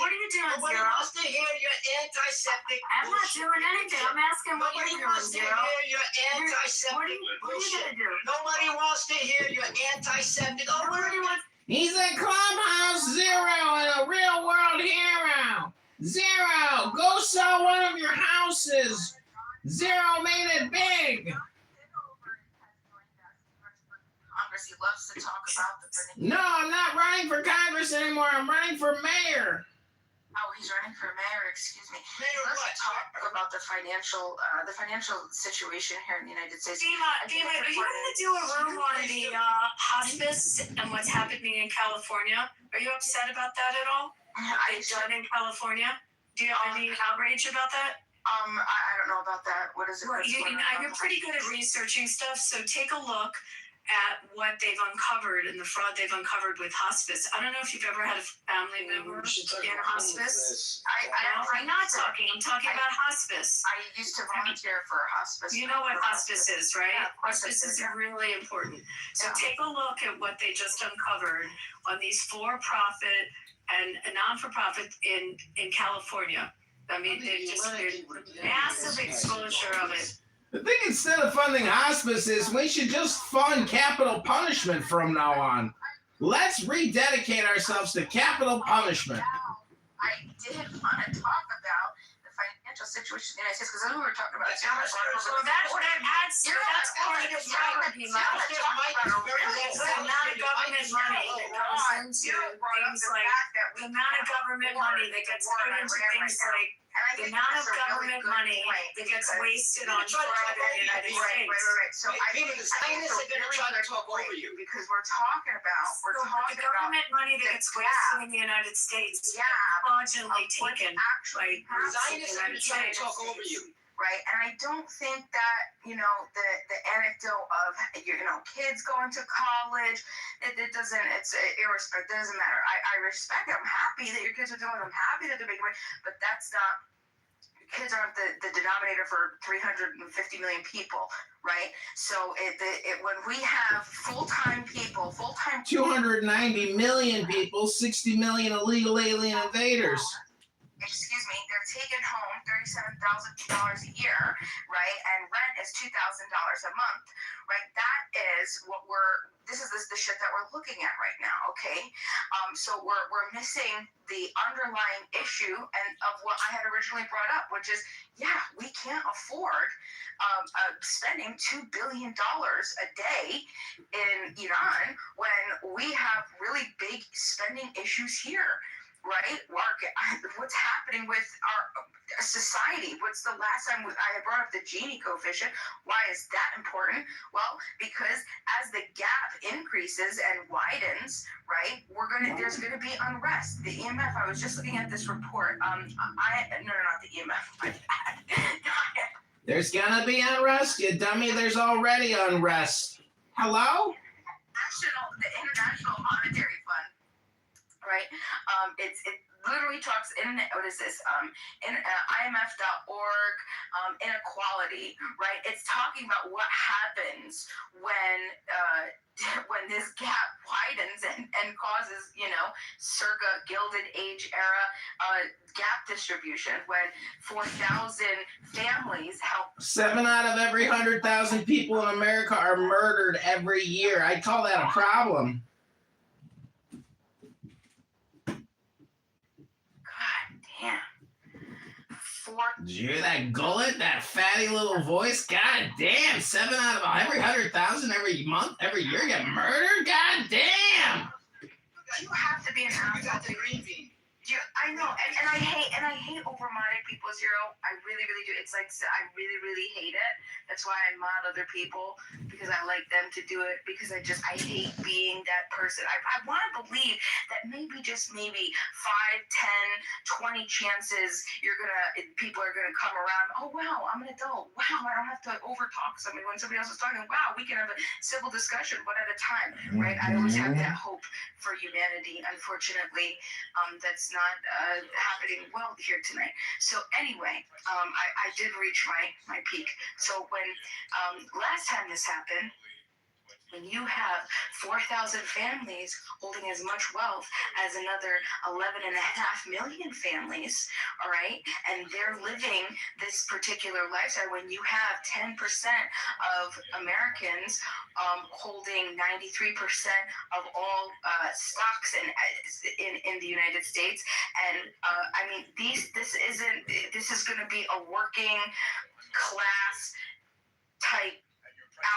What are you doing, Nobody Zero? wants to hear your anti-septic. I'm not doing anything. I'm asking what you're doing, Zero. Nobody wants to hear your anti-septic. What are you gonna do? Nobody wants to hear your anti-septic. He's a clubhouse zero and a real world hero. Zero, go sell one of your houses. Zero made it big. Congress, he loves to talk about the. No, I'm not running for Congress anymore. I'm running for mayor. Oh, he's running for mayor. Excuse me. Let's talk about the financial situation here in the United States. Dima, are you going to do a room on the hospice and what's happening in California? Are you upset about that at all? What they've done in California? Do you have any outrage about that? I don't know about that. What is it? Well, you're pretty good at researching stuff, so take a look at what they've uncovered and the fraud they've uncovered with hospice. I don't know if you've ever had a family member in hospice. I'm not talking. I'm talking about hospice. I used to volunteer for hospice. You know what hospice is, right? Yeah, hospice is really important. So take a look at what they just uncovered on these for-profit and non-for-profit in California. I mean, there's massive exposure of it. The thing instead of funding hospice is we should just fund capital punishment from now on. Let's rededicate ourselves to capital punishment. I did want to talk about the financial situation in the United States because we were talking about that's part of the problem, Dima. The amount of government money that goes into things like the amount of government money that gets put into things like the amount of government money that gets wasted on fraud in the United States. Right. So I think it's going to try to talk over you because we're talking about the government money that gets wasted in the United States. Fraudulently taken by Zionists are going to try to talk over you. Right, and I don't think that the anecdote of kids going to college, it doesn't. It's irrespective. It doesn't matter. I respect it. I'm happy that your kids are doing it. I'm happy that they're making money, but that's not. Kids aren't the denominator for 350 million people, right? So when we have full-time 290 million people, 60 million illegal alien invaders. they're taking home $37,000 a year, right? And rent is $2,000 a month, right? That is what this is the shit that we're looking at right now, okay? So we're missing the underlying issue and of what I had originally brought up, which is, yeah, we can't afford spending $2 billion a day in Iran when we have really big spending issues here. Right, what's happening with our society? What's the last time I had brought up the Gini coefficient? Why is that important? Well, because as the gap increases and widens, right, there's gonna be unrest. The EMF. I was just looking at this report. Not the EMF. There's gonna be unrest, you dummy. There's already unrest. Hello? The International Monetary Fund. Right, it literally talks what is this? IMF.org, inequality. Right, it's talking about what happens when this gap widens and causes, circa Gilded Age era gap distribution, when 4,000 families help. 7 out of every 100,000 people in America are murdered every year. I call that a problem. Did you hear that gullet? That fatty little voice? God damn! 7 out of every 100,000 every month, every year get murdered? God damn! You have to be an asshole to green bean. I know, and I hate over-modding people, Zero. I really, really do. It's like, I really, really hate it. That's why I mod other people, because I like them to do it, because I hate being that person. I want to believe that maybe, just maybe, 5, 10, 20 chances people are gonna come around. Oh wow, I'm an adult. Wow, I don't have to overtalk somebody when somebody else is talking. Wow, we can have a civil discussion, one at a time, right? I always have that hope for humanity. Unfortunately, that's not happening well here tonight. So anyway, I did reach my peak. So when last time this happened, when you have 4,000 families holding as much wealth as another 11.5 million families, all right, and they're living this particular lifestyle, when you have 10% of Americans holding 93% of all stocks in the United States, and this is going to be a working class type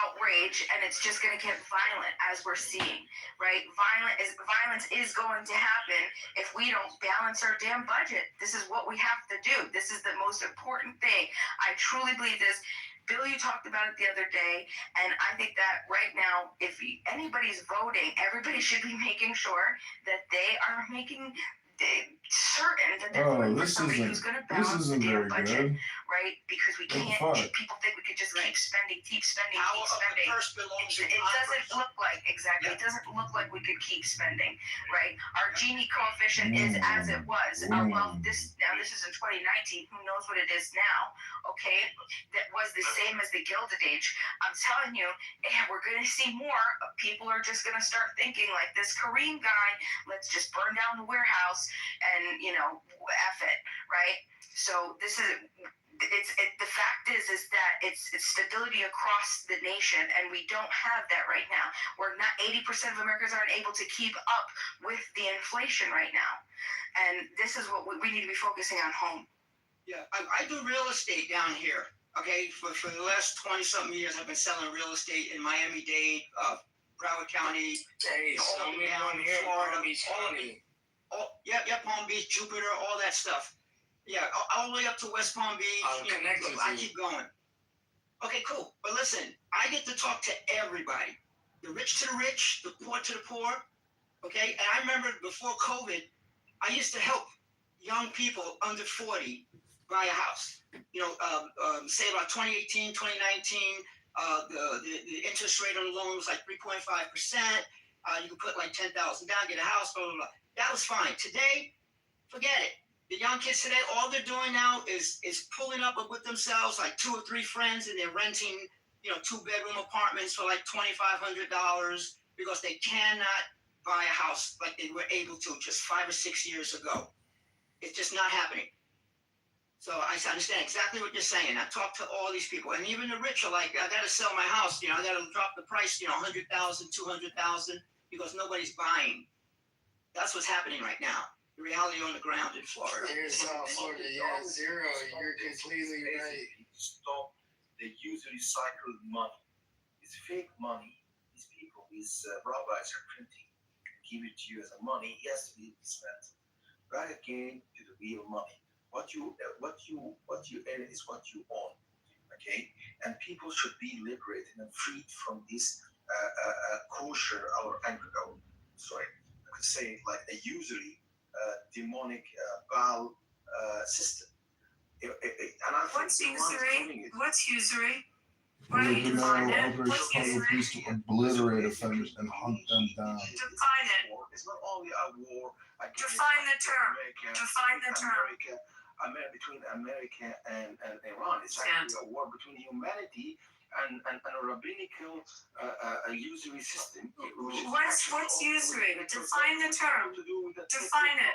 outrage, and it's just going to get violent, as we're seeing, right? Violence is going to happen if we don't balance our damn budget. This is what we have to do. This is the most important thing. I truly believe this. Bill, you talked about it the other day, and I think that right now, if anybody's voting, everybody should be making sure that they are making certain that they're voting for somebody who's going to balance the damn budget, right? Because we can't. People think we could just keep spending. It doesn't look like It doesn't look like we could keep spending, right? Our Gini coefficient is as it was. This is in 2019. Who knows what it is now? Okay, that was the same as the Gilded Age. I'm telling you, we're going to see more. People are just going to start thinking like this Kareem guy. Let's just burn down the warehouse and F it, right? So this is the fact is that it's stability across the nation, and we don't have that right now. We're not 80% of Americans aren't able to keep up with the inflation right now, and this is what we need to be focusing on home. Yeah, I do real estate down here. Okay, for the last 20-something years, I've been selling real estate in Miami-Dade, Broward County, all the way down Florida, Palm Beach, Jupiter, all that stuff. Yeah, all the way up to West Palm Beach. I keep going. Okay, cool. But listen, I get to talk to everybody. The rich to the rich, the poor to the poor. Okay, and I remember before COVID, I used to help young people under 40 buy a house. Say about 2018, 2019, the interest rate on the loan was like 3.5%. You could put like $10,000 down, get a house, blah, blah, blah. That was fine. Today, forget it. The young kids today, all they're doing now is pulling up with themselves like 2 or 3 friends, and they're renting, 2-bedroom apartments for like $2,500 because they cannot buy a house like they were able to just 5 or 6 years ago. It's just not happening. So I understand exactly what you're saying. I talked to all these people, and even the rich are like, I got to sell my house. I got to drop the price, 100,000, 200,000, because nobody's buying. That's what's happening right now. The reality on the ground in Florida. Here's South Florida, yeah, zero. You're completely right. Stop the usury cycle money. It's fake money. These people, these rabbis are printing, give it to you as a money. It has to be dismantled. Back again to the real money. What you earn is what you own. Okay, and people should be liberated and freed from this kosher or sorry, I could say like a usury demonic Baal system. And I What's think usury? What's usury? Where Why the don't you define Gomorrah it? offers What's total usury? peace to obliterate offenders and hunt them down. Define it. It's not only a war against Define the term. America, Define the term. between America and Iran. It's actually a war between humanity and a rabbinical usury system. What's usury? Define the term. Define it.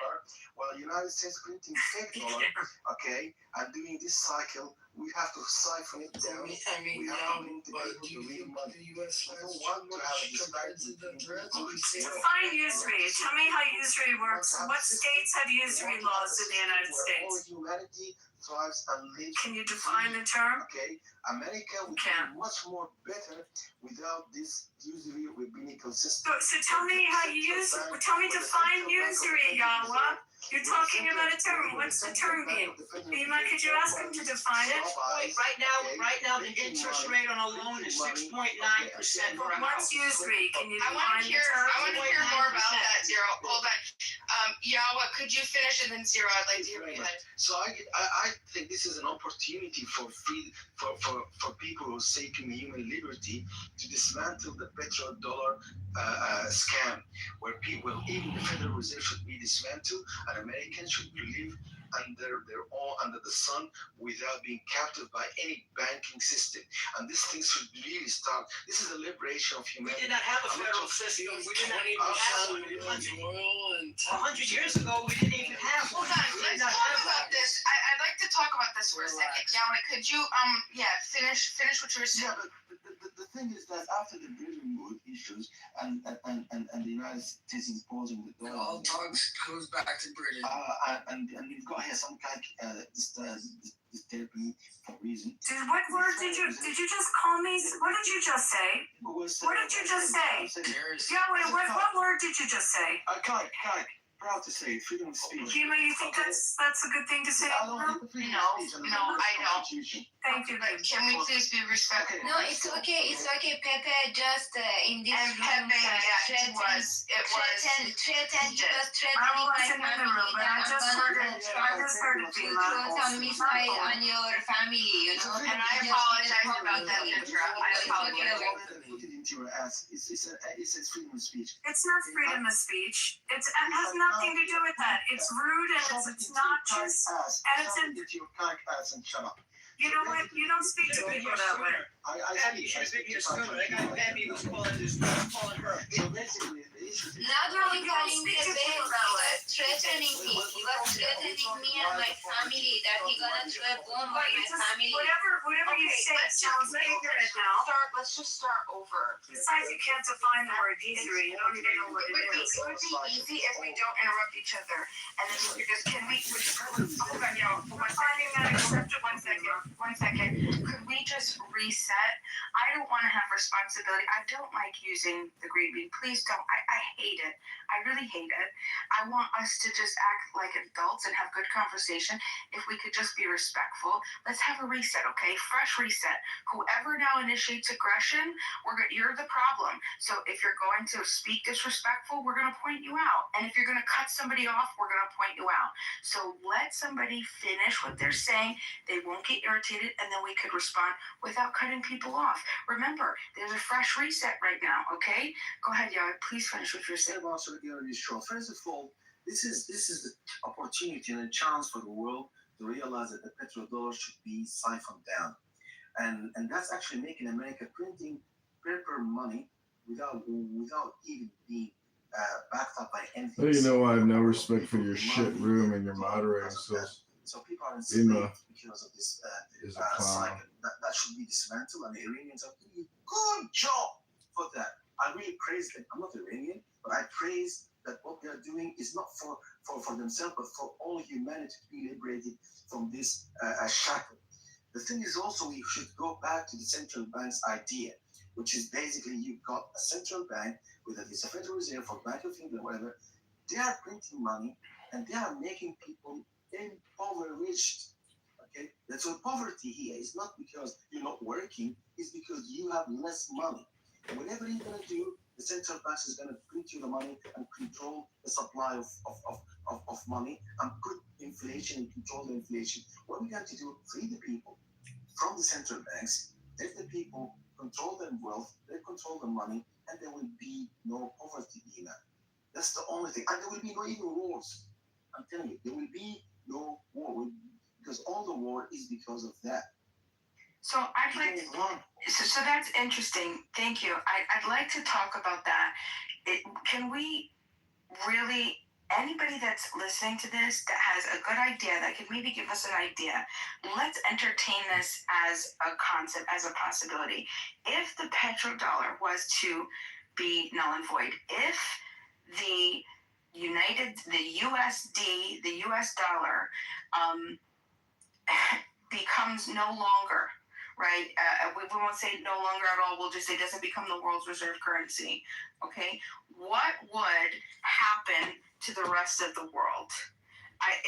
Well, United States printing fake dollar, okay, and doing this cycle, we have to siphon it down. We have to bring the people to real money. I don't want to have a disparity. Define usury. Tell me how usury works. What states have usury laws in the United States? All humanity thrives and lives. Can you define the term? Okay, America would be much more better without this usury rabbinical system. So tell me how you use. Tell me define usury, Yahweh. You're talking about a term. What's the term mean? Bima, could you ask him to define it? Right now, the interest rate on a loan is 6.9% for a house. What's usury? Can you I want define to hear. the term? I want to hear more about that, Zero. Hold on. Yahweh, could you finish and then Zero? I'd like to hear what you had. So I think this is an opportunity for people who are seeking human liberty to dismantle the petrodollar scam, where people, even the Federal Reserve should be dismantled, and Americans should live under the sun without being captured by any banking system. And this thing should really start. This is the liberation of humanity. We did not have a federal system. We did not even have 100 years ago. We didn't even have. Hold on. Let's talk about this. I'd like to talk about this for a second. Yahweh, could you finish what you were saying? Yeah, the thing is that after the Bretton Woods issues and the United States imposing the dollar, all talks goes back to Britain. And we've got here some kind of this therapy for a reason. Dude, what word did you just call me? What did you just say? What did you just say? Yahweh, what word did you just say? Kike. Proud to say freedom of speech. Kima, you think that's a good thing to say? No, I don't. Thank you. But can we please be respectful? No, it's okay. It's okay. Pepe just in this And room Pepe, yeah, it was. threatened. He was threatening I my wasn't in the family room, but I that just I'm heard gonna it. try I just heard it, to Bima. throw some missile on your family, And I apologize about that, Indra. I apologize. Put it into your ass. It's freedom of speech. It's not freedom of speech. It has nothing to do with that. It's rude and it's obnoxious. And it's in. Into your kike ass and shut up. You know what? You don't speak to people that way. Abby should have been here sooner. That guy Abby was calling her. So basically, the issue is not only calling Pepe, he was threatening me. He was threatening me and my family that he gonna throw a bomb on my family. Whatever you say sounds ignorant now. Let's just start over. Besides, you can't define the word usury. You don't even know what it is. It would be easy if we don't interrupt each other, and then we could just hold on, y'all. One second. Could we just reset? I don't want to have responsibility. I don't like using the green bean. Please don't. I hate it. I really hate it. I want us to just act like adults and have good conversation. If we could just be respectful, let's have a reset, okay? Fresh reset. Whoever now initiates aggression, you're the problem. So if you're going to speak disrespectful, we're going to point you out. And if you're going to cut somebody off, we're going to point you out. So let somebody finish what they're saying. They won't get irritated, and then we could respond without cutting people off. Remember, there's a fresh reset right now, okay? Go ahead, Yahweh. Please finish what you're saying. First of all, this is the opportunity and a chance for the world to realize that the petrodollar should be siphoned down, and that's actually making America printing paper money without even being backed up by anything. Well, you know I have no respect for your shit room and your moderating skills. So people are enslaved Bima because of this is a clown. cycle. That should be dismantled, and the Iranians are doing a good job for that. I really praise them. I'm not Iranian, but I praise that what they are doing is not for themselves, but for all humanity to be liberated from this shackle. The thing is also we should go back to the central bank's idea, which is basically you've got a central bank, whether it's a Federal Reserve or Bank of England, whatever, they are printing money and they are making people impoverished. Okay, that's why poverty here is not because you're not working, it's because you have less money. And whatever you're gonna do, the central bank is gonna print you the money and control the supply of money and put inflation and control the inflation. What we got to do, free the people from the central banks, let the people control their wealth, they control the money, and there will be no poverty in that. That's the only thing. And there will be no even wars. I'm telling you, there will be no war because all the war is because of that. So I'd like to, so that's interesting. Thank you. I'd like to talk about that. Can we really, anybody that's listening to this that has a good idea that could maybe give us an idea, let's entertain this as a concept, as a possibility. If the petrodollar was to be null and void, if the USD, the US dollar, becomes no longer, right? We won't say no longer at all. We'll just say it doesn't become the world's reserve currency. Okay, what would happen to the rest of the world?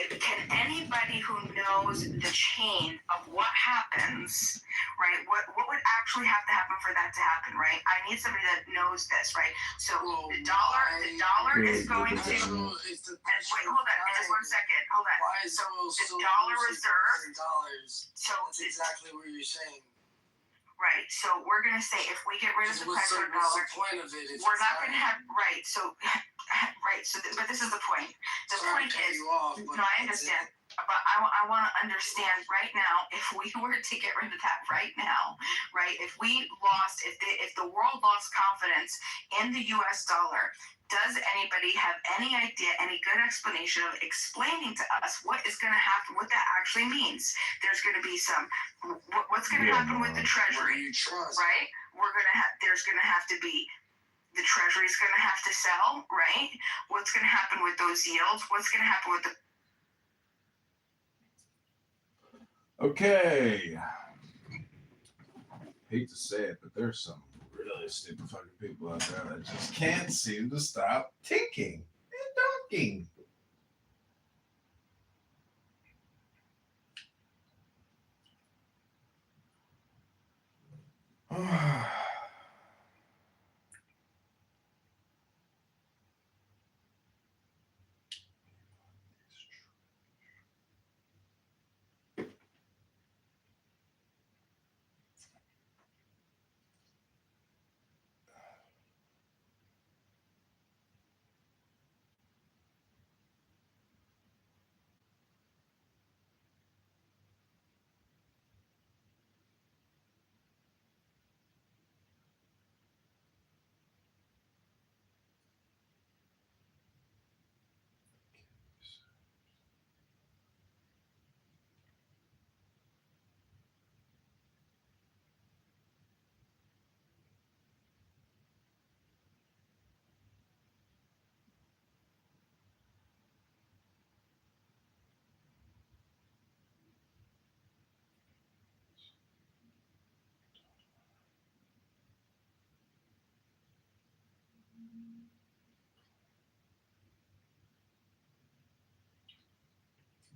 Can anybody who knows the chain of what happens, right? What would actually have to happen for that to happen, right? I need somebody that knows this, right? So the dollar is going to. Wait, hold on, just 1 second. Hold on. Why is so the dollar reserve? $dollars. So that's exactly what you're saying. Right. So we're gonna say if we get rid of the petrodollar, what's the point of it? We're not gonna have right. So right. So but this is the point. The point is, no, I understand. But I want to understand right now, if we were to get rid of that right now, right? If we lost, if the world lost confidence in the U.S. dollar, does anybody have any idea, any good explanation of explaining to us what is going to happen, what that actually means? There's going to be some, what's going to happen with the Treasury, right? There's going to have to be, the Treasury's going to have to sell, right? What's going to happen with those yields? What's going to happen with the Okay. Hate to say it, but there's some really stupid fucking people out there that just can't seem to stop thinking and talking.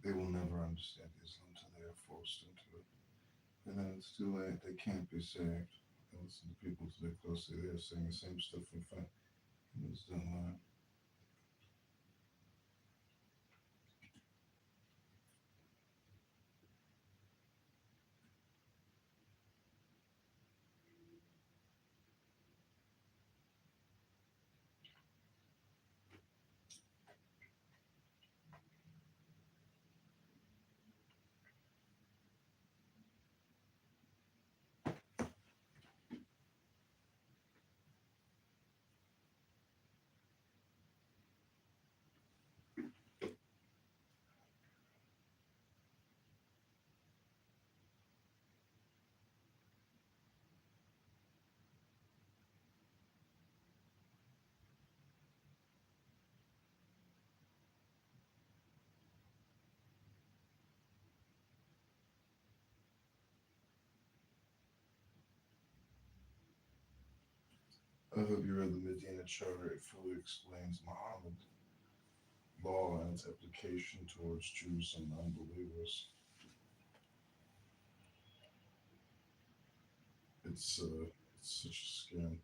They will never understand Islam until they are forced into it. And then it's too late. They can't be saved. They listen to people today closely. They're saying the same stuff from fun. And it's done well. I hope you read the Medina Charter. It fully explains Muhammad law and its application towards Jews and unbelievers. It's such a scam.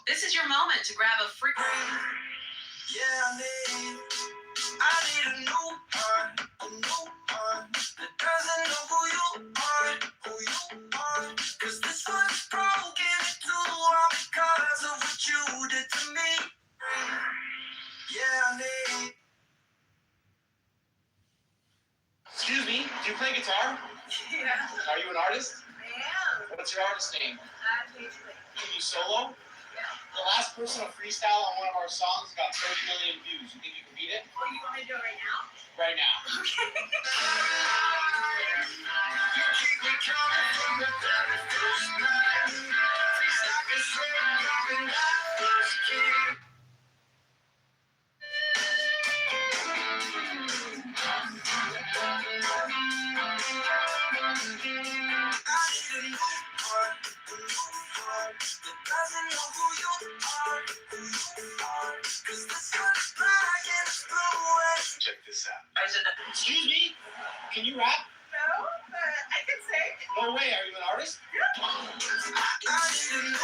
This is your moment to grab a free. Yeah, I need a new heart that doesn't know who you are. 'Cause this one's broken into all because of what you did to me. Yeah, I need. Excuse me, do you play guitar? Yeah, Are you an artist? I am. What's your artist name? Actually, Can you solo? The last person to freestyle on one of our songs got 30 million views. You think you can beat it? Oh, you want me to do it right now? Right now. Okay. You keep me coming from the very first night. Feels like a straight up when I first came. I need a new heart that doesn't know who you are. 'Cause this one's black and it's blue and Check this out. Excuse me, can you rap? No, but I can sing. No way, are you an artist? I need a new.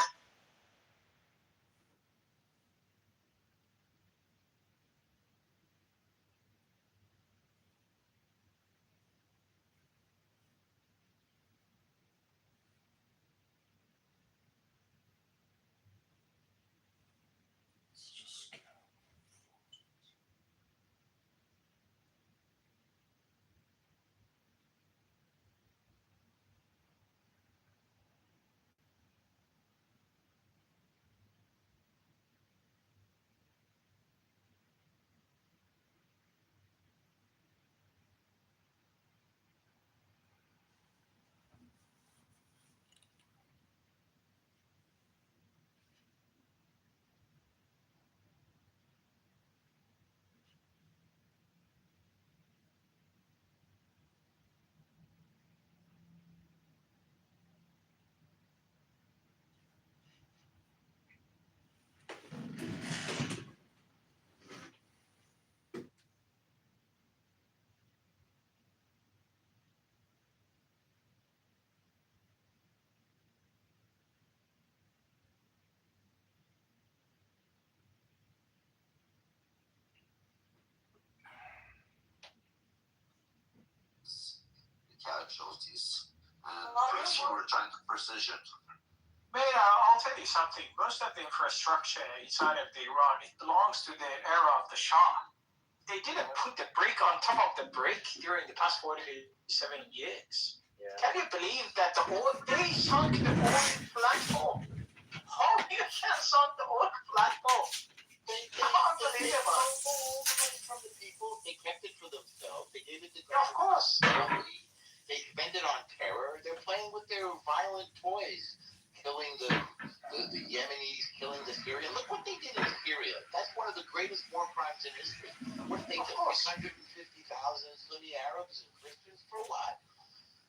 It's just a scam. capabilities and fewer tank precision. I'll tell you something. Most of the infrastructure inside of Iran, it belongs to the era of the Shah. They didn't put the brick on top of the brick during the past 47 years. Yeah. Can you believe that they sunk the oil platform? How you can sunk the oil platform? Unbelievable. All the money from the people, they kept it for themselves. They gave it to of course. They spend it on terror. They're playing with their violent toys, killing the Yemenis, killing the Syrians. Look what they did in Syria. That's one of the greatest war crimes in history. What did they do? 150,000 Sunni Arabs and Christians for what?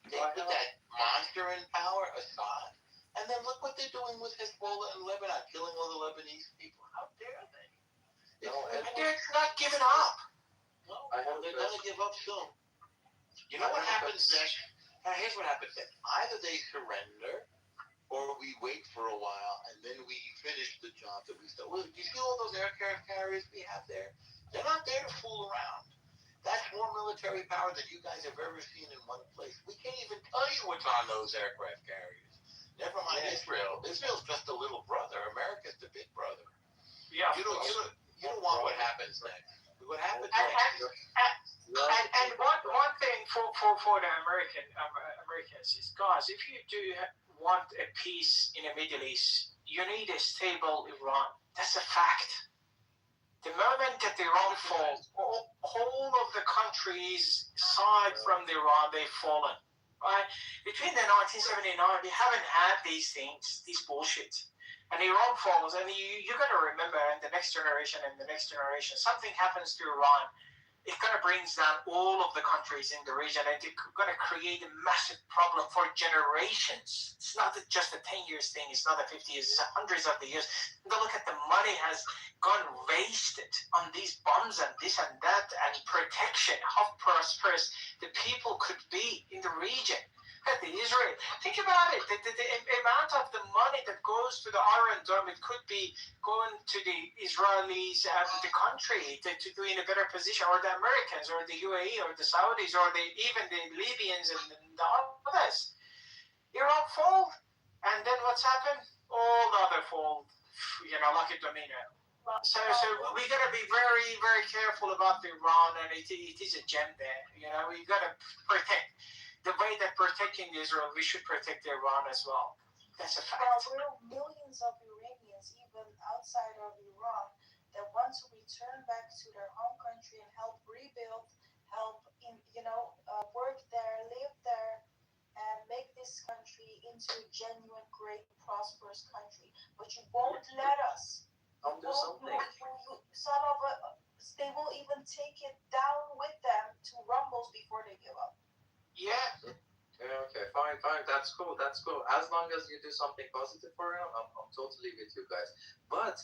They put that monster in power, Assad. And then look what they're doing with Hezbollah in Lebanon, killing all the Lebanese people. How dare they? And they're not giving up. No, they're going to give up soon. You know what happens next? Now, here's what happens next. Either they surrender, or we wait for a while, and then we finish the job that we started. Well, do you see all those aircraft carriers we have there? They're not there to fool around. That's more military power than you guys have ever seen in one place. We can't even tell you what's on those aircraft carriers. Never mind Israel. Israel's just a little brother. America's the big brother. Yeah. You don't want what happens next. What happens next? And one thing for the Americans is, guys, if you do want a peace in the Middle East, you need a stable Iran. That's a fact. The moment that Iran falls, all of the countries aside from Iran, they've fallen. Right? Between the 1979, we haven't had these things, these bullshit. And Iran falls, and you got to remember, in the next generation, something happens to Iran. It kind of brings down all of the countries in the region, and it's going to create a massive problem for generations. It's not just a 10 years thing. It's not a 50 years. It's hundreds of the years. And look at the money has gone wasted on these bombs and this and that and protection. How prosperous the people could be in the region. The Israel. Think about it. The amount of the money that goes to the Iron Dome, it could be going to the Israelis and the country to be in a better position, or the Americans, or the UAE, or the Saudis, or even the Libyans and the others. Iran fall, and then what's happened? All the other fall, like a domino. So we got to be very, very careful about Iran, and it is a gem there. We got to protect. The way that protecting Israel, we should protect Iran as well. That's a fact. There are millions of Iranians, even outside of Iran, that want to return back to their home country and help rebuild, work there, live there, and make this country into a genuine, great, prosperous country. But you won't let us. Do something. They will even take it down with them to rumbles before they give up. Yeah. Okay, fine. That's cool. As long as you do something positive for him, I'm totally with you guys. But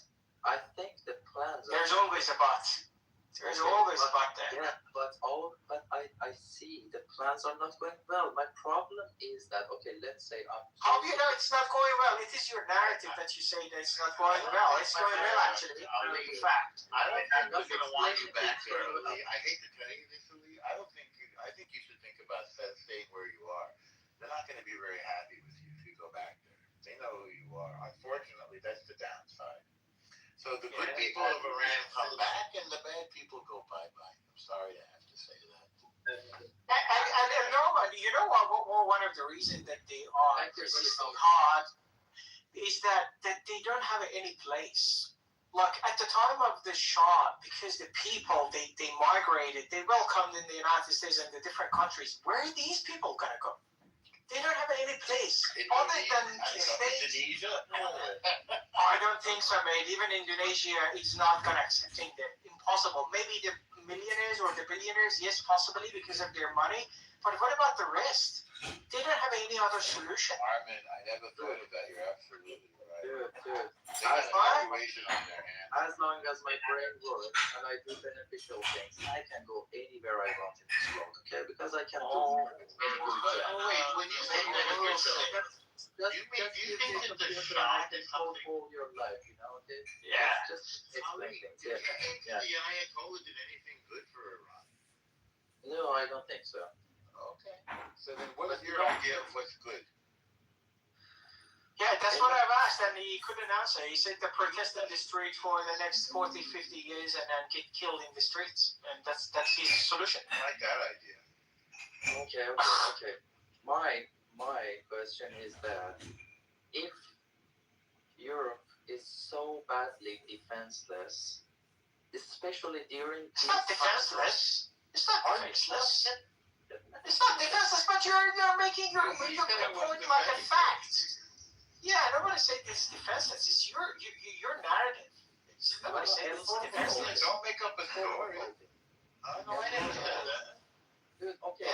I think the plans. There's always a but. There's always a but there. Yeah, but I see the plans are not going well. My problem is that, okay, let's say how do you know it's not going well? It is your narrative that you say that it's not going well. It's going well, actually. In fact, I don't think they're going to want you back there. I hate to tell you this, Lee. I think you should think about staying where you are. They're not going to be very happy with you if you go back there. They know who you are. Unfortunately, that's the downside. So the good people of Iran come back, and the bad people go bye-bye. I'm sorry to have to say that. And Norman, you know what? One of the reasons that they are resisting hard is that they don't have any place. Like at the time of the Shah, because the people they migrated, they welcomed in the United States and the different countries. Where are these people gonna go? They don't have any place other than Indonesia. I don't think so, mate. Even Indonesia is not gonna accept them. Impossible. Maybe the millionaires or the billionaires, yes, possibly because of their money. But what about the rest? They don't have any other solution. Armin, I never thought of that. You're absolutely right. Dude. They got a situation on their hands. As long as my brain works and I do beneficial things, I can go anywhere I want in this world, okay? Because I can do any good job. Wait, when you say beneficial, do you think that the Shah is something for your life, okay? Yeah. Just explain things. Do you think the Ayatollah did anything good for Iran? No, I don't think so. Okay. So then, what is your idea of what's good? Yeah, that's what I've asked, and he couldn't answer. He said they protest in the street for the next 40, 50 years and then get killed in the streets. And that's his solution. I like that idea. Okay. My question is that if Europe is so badly defenseless, especially during It's not defenseless. It's not defenseless. It's not defenseless, but you're making your point like a fact. Yeah, nobody said it's defenseless. It's your narrative. Nobody said it's defenseless. Don't make up a story. I didn't say that. Dude, okay,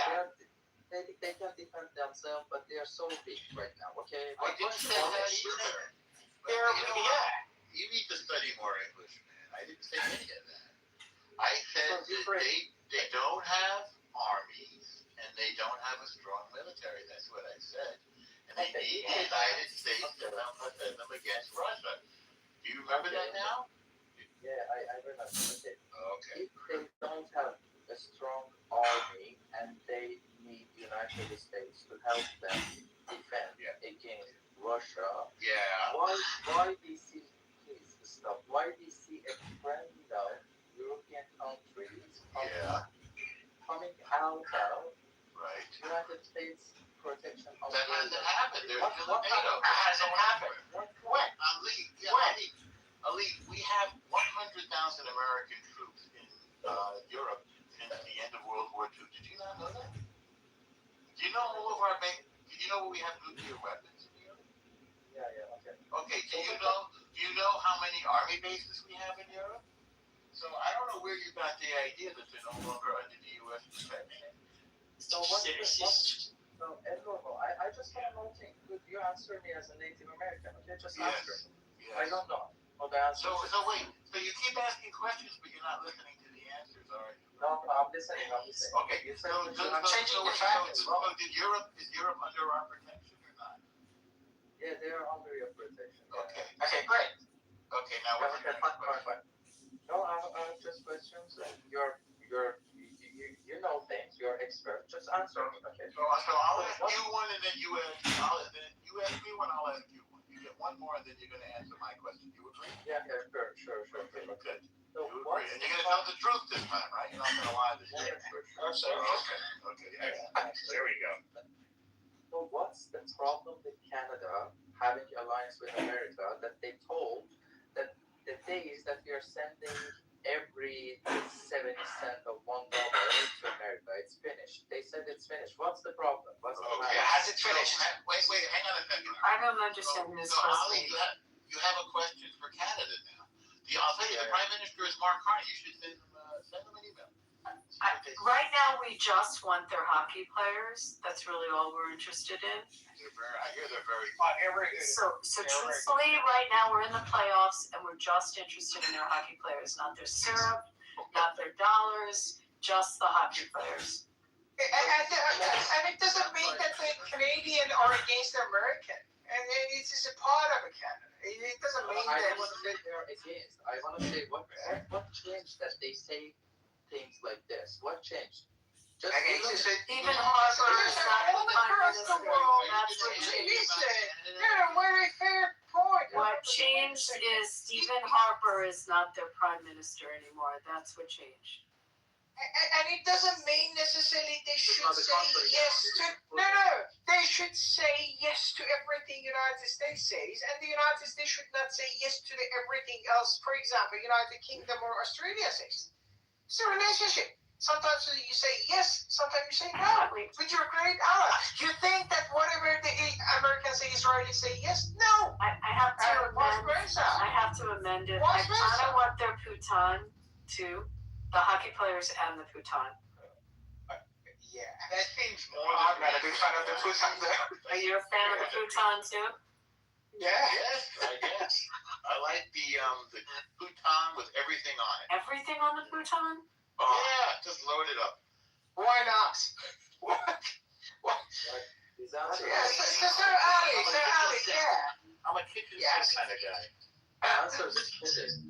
they can defend themselves, but they are so weak right now, okay? I didn't say that either. You need to study more English, man. I didn't say any of that. I said that they don't have armies and they don't have a strong military. That's what I said. And they need the United States to help defend them against Russia. Do you remember that now? Yeah, I remember. Okay. If they don't have a strong army and they need the United States to help them defend against Russia, why we see, please stop, why we see a criminal European countries coming out of United States protection of that hasn't happened. There's what hasn't happened? When? Ali, we have 100,000 American troops in Europe since the end of World War II. Did you not know that? Do you know did you know we have nuclear weapons in Europe? Yeah, okay. Okay, do you know how many army bases we have in Europe? So I don't know where you got the idea that they're no longer under the U.S. protection. So Eduardo, I just want to know thing. Could you answer me as a Native American? Okay, just answer me. Yes. I don't know. So wait. So you keep asking questions, but you're not listening to the answers, are you? No, I'm listening. Okay. You So changing the facts. Is Europe under our protection or not? Yeah, they are under your protection. Okay. Okay, great. Okay, now what's your next question? No, I have just questions. You know things. You're expert. Just answer me. Okay. So I'll ask you one, and then you ask me one. I'll ask you one. You get one more, and then you're going to answer my question. You agree? Yeah, sure. Okay. So you agree, and you're going to tell the truth this time, right? You're not going to lie this time. Okay. Excellent. There we go. So what's the problem with Canada having alliance with America that they told that the days that we are sending every 70 cents of $1 to America, it's finished. They said it's finished. What's the problem? What's the matter? Has it finished? Wait, hang on a second. I don't understand this question. You have a question for Canada now. I'll tell you, the Prime Minister is Mark Carney. You should send them an email. Right now, we just want their hockey players. That's really all we're interested in. I hear they're very good. So truthfully, right now we're in the playoffs, and we're just interested in their hockey players, not their syrup, not their dollars, just the hockey players. And it doesn't mean that the Canadian are against the American. And it is a part of Canada. It doesn't mean I that. don't want to say they're against. I want to say what changed that they say things like this? What changed? Just Even Harper is not the prime minister. That's what changed. They're a very fair point. What changed is Stephen Harper is not their prime minister anymore. That's what changed. And it doesn't mean necessarily they should say yes to. No. They should say yes to everything United States says, and the United States should not say yes to everything else. For example, United Kingdom or Australia says. It's a relationship. Sometimes you say yes, sometimes you say no. But you're a great ally. You think that whatever the Americans say, Israelis say yes? No. I have to amend it. I kind of want their Putin too. The hockey players and the Putin. Yeah, that seems more. I'm not a big fan of the Putin there. Are you a fan of the Putin too? Yeah. Yes, I guess. I like the Putin with everything on it. Everything on the Putin? Oh, yeah, just load it up. Why not? What? Sir Ali, I'm a kitchen kind of guy. Answer is finished.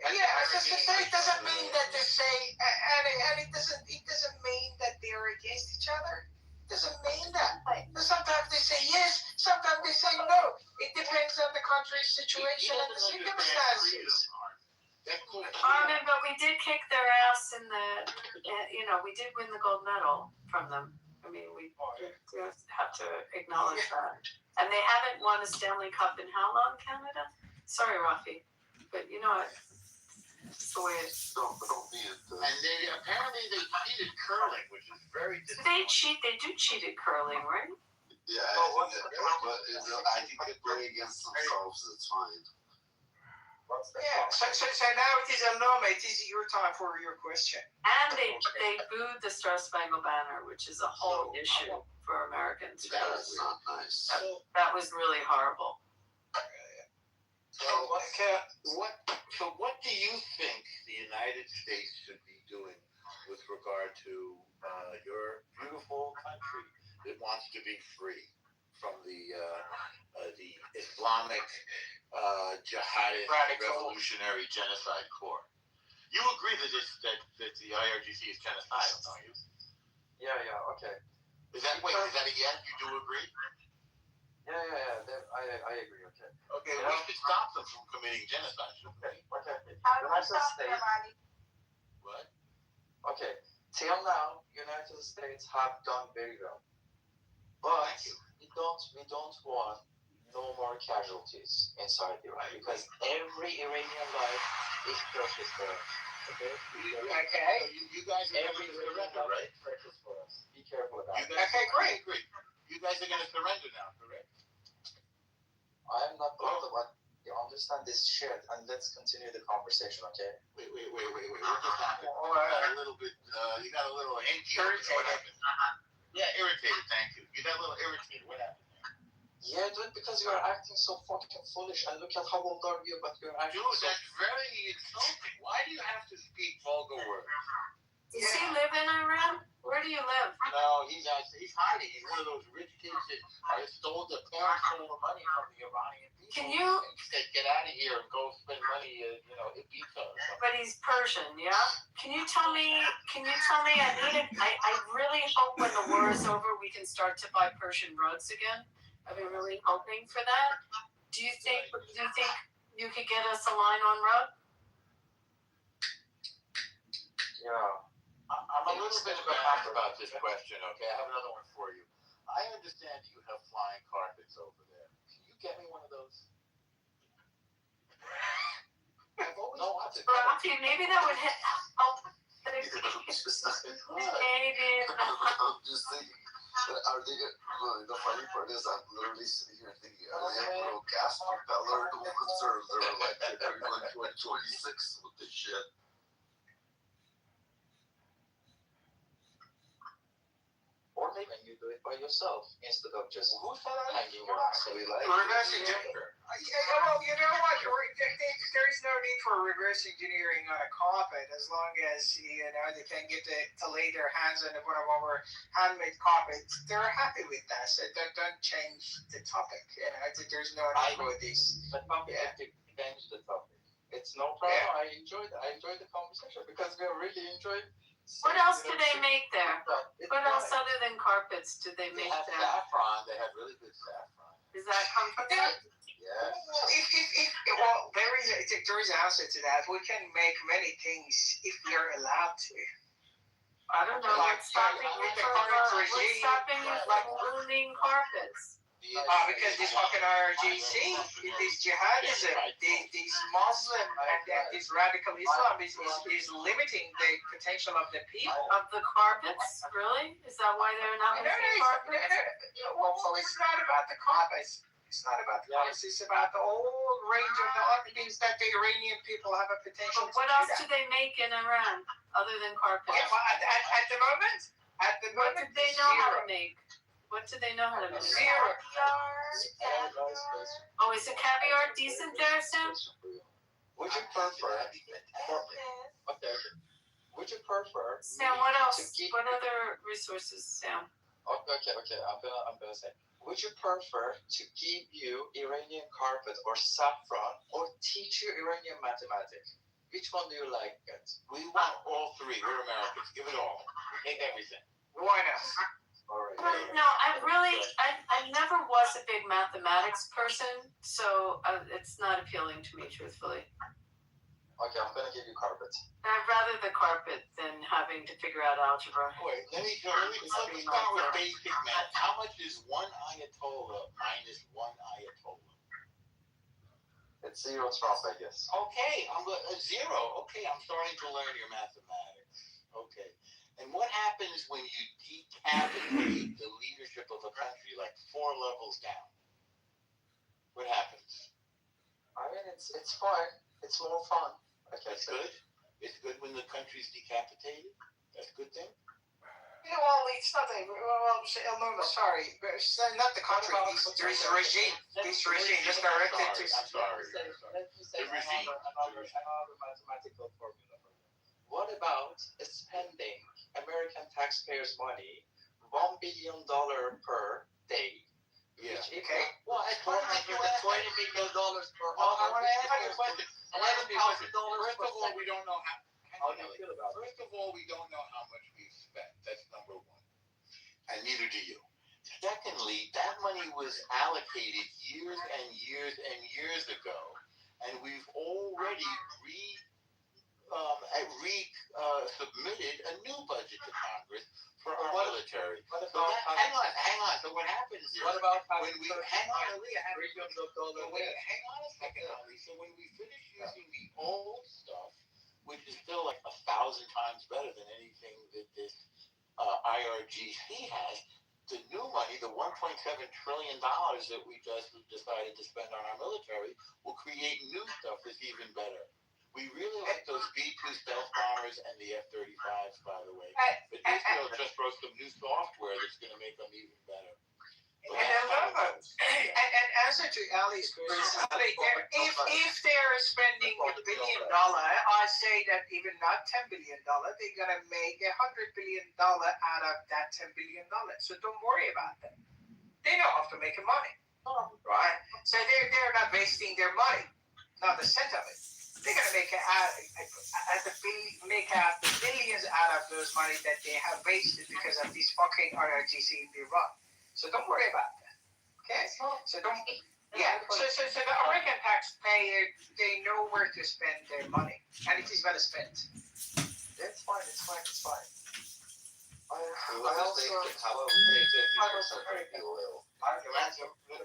Yeah, it's just it doesn't mean that they say, and it doesn't mean that they're against each other. It doesn't mean that. Sometimes they say yes, sometimes they say no. It depends on the country's situation and the circumstances. Armin, but we did kick their ass in the, we did win the gold medal from them. I mean, we just have to acknowledge that. And they haven't won a Stanley Cup in how long, Canada? Sorry, Rafi, but you know what? It's the way it's. Don't be it. And they apparently cheated curling, which is very They do cheat at curling, right? Yeah, I think they play against themselves. It's fine. Yeah, so now it is Aloma. It is your time for your question. And they booed the Star Spangled Banner, which is a whole issue for Americans. That's not nice. That was really horrible. So what do you think the United States should be doing with regard to your beautiful country that wants to be free from the Islamic jihadist revolutionary genocide corps? You agree that the IRGC is genocidal, don't you? Yeah, okay. Is that a yes? You do agree? Yeah. I agree. Okay. Okay, we should stop them from committing genocide, shouldn't we? Okay. United States. What? Okay. Till now, United States have done very well, but we don't want no more casualties inside Iran because every Iranian life is precious for us. Okay. Okay. You guys are going to surrender, right? Precious for us. Be careful about it. Okay, great. You guys are going to surrender now, correct? I'm not going to let you understand this shit, and let's continue the conversation, okay? Wait. What just happened? You got a little bit, you got a little hinky. What happened? Yeah, irritated, thank you. You got a little irritated. What happened? Yeah, dude, because you're acting so fucking foolish, and look at how old are you, but you're acting Dude, that's very insulting. Why do you have to speak vulgar words? Does he live in Iran? Where do you live? No, he's hiding. He's one of those rich kids that stole the parents stole the money from the Iranian people. Can you? Said, get out of here and go spend money, Ibiza or something. But he's Persian, yeah. Can you tell me? I really hope when the war is over, we can start to buy Persian rugs again. I've been really hoping for that. Do you think you could get us a line on rug? Yeah. I'm a little bit back about this question, okay? I have another one for you. I understand you have flying carpets over there. Can you get me one of those? I've always wanted. Rafi, maybe that would help. Maybe. I'm just thinking, are they the funny part is I'm literally sitting here thinking, are they a little gas propeller ones or they're electric? Are you going 26 with this shit? Or maybe you do it by yourself instead of just hanging Well, around. So we like reverse engineering. Well, you know what? There is no need for reverse engineering on a carpet as long as they can get to lay their hands on one of our handmade carpets. They're happy with that, so don't change the topic. There's no need for this. But change the topic. It's no problem. Yeah. I enjoyed the conversation because we really enjoyed. What else do they make there? What else other than carpets do they make there? They have saffron. They have really good saffron. Does that come from there? Yes. Well, there is an answer to that. We can make many things if we are allowed to. I don't know. What's stopping you from ruining carpets? Because this fucking IRGC, this jihadism, this Muslim and this radical Islam is limiting the potential of the people. Of the carpets? Really? Is that why they're not making carpets? Well, it's not about the carpets. It's not about the carpets. It's about the whole range of the other things that the Iranian people have a potential to do. But what else do they make in Iran other than carpets? Yeah, well, at the moment, what do they know how to make? What do they know how to make? Zero. Oh, is the caviar decent there, Sam? Would you prefer? Okay. Would you prefer? Sam, what else? What other resources, Sam? Okay. I'm gonna say. Would you prefer to give you Iranian carpet or saffron, or teach you Iranian mathematics? Which one do you like? We want all three. We're Americans. Give it all. We take everything. Why not? No, I never was a big mathematics person, so it's not appealing to me, truthfully. Okay, I'm gonna give you carpet. I'd rather the carpet than having to figure out algebra. Wait, let me start with basic math. How much is 1 Ayatollah minus 1 Ayatollah? It's 0 Trump, I guess. Okay, I'm zero. Okay, I'm starting to learn your mathematics. Okay. And what happens when you decapitate the leadership of a country like 4 levels down? What happens? I mean, it's fine. It's more fun. That's good. It's good when the country's decapitated. That's a good thing. Yeah, well, it's not sorry, not the country. It's the regime. This regime just directed to. I'm sorry. The regime. Another mathematical formula. What about spending American taxpayers' money, $1 billion per day? Yeah. Okay. Well, at $20 million per hour. I want to ask you a question. $11,000 First per of all, we don't know How do you feel about it? First of all, we don't know how much we've spent. That's number one. And neither do you. Secondly, that money was allocated years and years and years ago, and we've already submitted a new budget to Congress for our military. Hang on. So what happens is What about when we hang on, Aaliyah, hang on a second, Ali. So when we finish using the old stuff, which is still like 1,000 times better than anything that this IRGC has, the new money, the $1.7 trillion that we just decided to spend on our military, will create new stuff that's even better. We really like those B-2 stealth bombers and the F-35s, by the way. But Israel just wrote some new software that's going to make them even better. And answer to Ali's question, if they're spending $1 billion, I say that even not $10 billion, they're gonna make $100 billion out of that $10 billion. So don't worry about that. They know how to make money, right? So they're not wasting their money, not a cent of it. They're gonna make out the billions out of those money that they have wasted because of this fucking IRGC in Iran. So don't worry about that. Okay? So don't. Yeah. So the American taxpayer, they know where to spend their money, and it is well spent. It's fine. No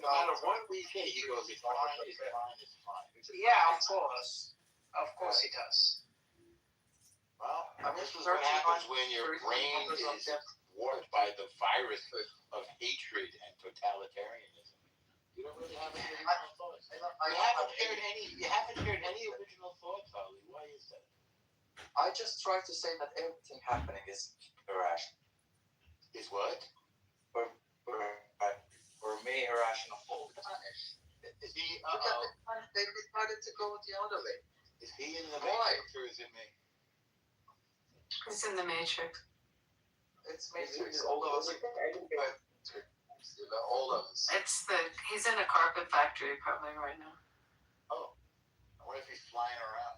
matter what we say, he goes, it's fine. Yeah, of course he does. Well, this is what happens when your brain is warped by the virus of hatred and totalitarianism. You don't really have any original thoughts. You haven't shared any original thoughts, Ali. Why is that? I just try to say that everything happening is irrational. Is what? For me, irrational. Is he? They decided to go the other way. Is he in the Matrix or is it me? He's in the Matrix. It's Matrix. All of us. He's in a carpet factory probably right now. Oh, I wonder if he's flying around.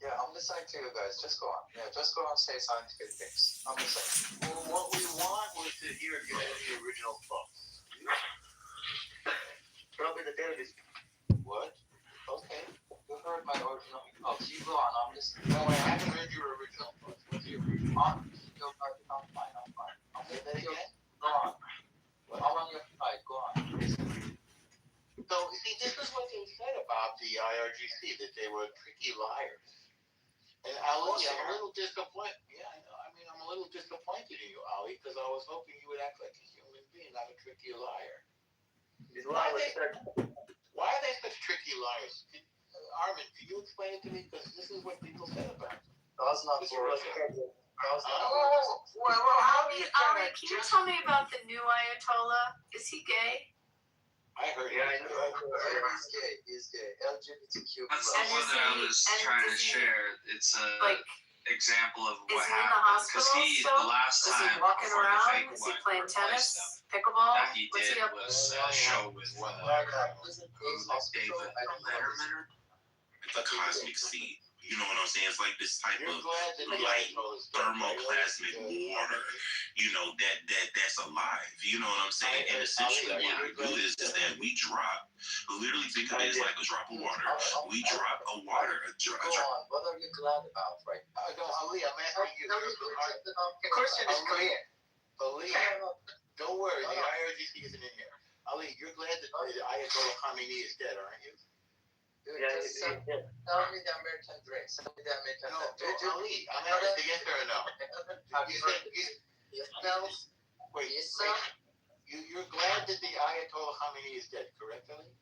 Yeah, I'm listening to you guys. Just go on. Yeah, just go on and say scientific things. I'm listening. Well, what we want was to hear if you had any original thoughts. Probably the Davis. What? Okay. You heard my original thoughts. You go on. I'm listening. No, I haven't heard your original thoughts. What's your original? I'm fine. I'll say that again. Go on. I'm on your side. Go on. So, you see, this is what they said about the IRGC, that they were tricky liars. And Ali, I'm a little disappointed. Yeah, I know. I mean, I'm a little disappointed in you, Ali, because I was hoping you would act like a human being, not a tricky liar. Why are they such tricky liars? Armin, can you explain it to me? Because this is what people said about it. Does not work. Ali, can you tell me about the new Ayatollah? Is he gay? I heard He's gay. LGBTQ+. That's the one that I was trying to share. It's a example of what happened. Because the last time, is he walking around? Is he playing tennis? Pickleball? that he did was a show with David Letterman. The Cosmic Seed. You know what I'm saying? It's like this type You're of glad that the light Ayatollah is dead, thermoplasmic right? water, you know, that's alive. You know what I'm saying? And essentially what we do is that we drop, literally think of it as like a drop of water. We drop a water, Go on. What are you glad about right now? No, Ali, I'm asking you. The question is clear. Ali, don't worry, the IRGC isn't in here. Ali, you're glad that the Ayatollah Khamenei is dead, aren't you? Dude, just tell me the American dream. Tell me the American dream. Ali, I'm asking yes or no. You're glad that the Ayatollah Khamenei is dead, correct, Ali?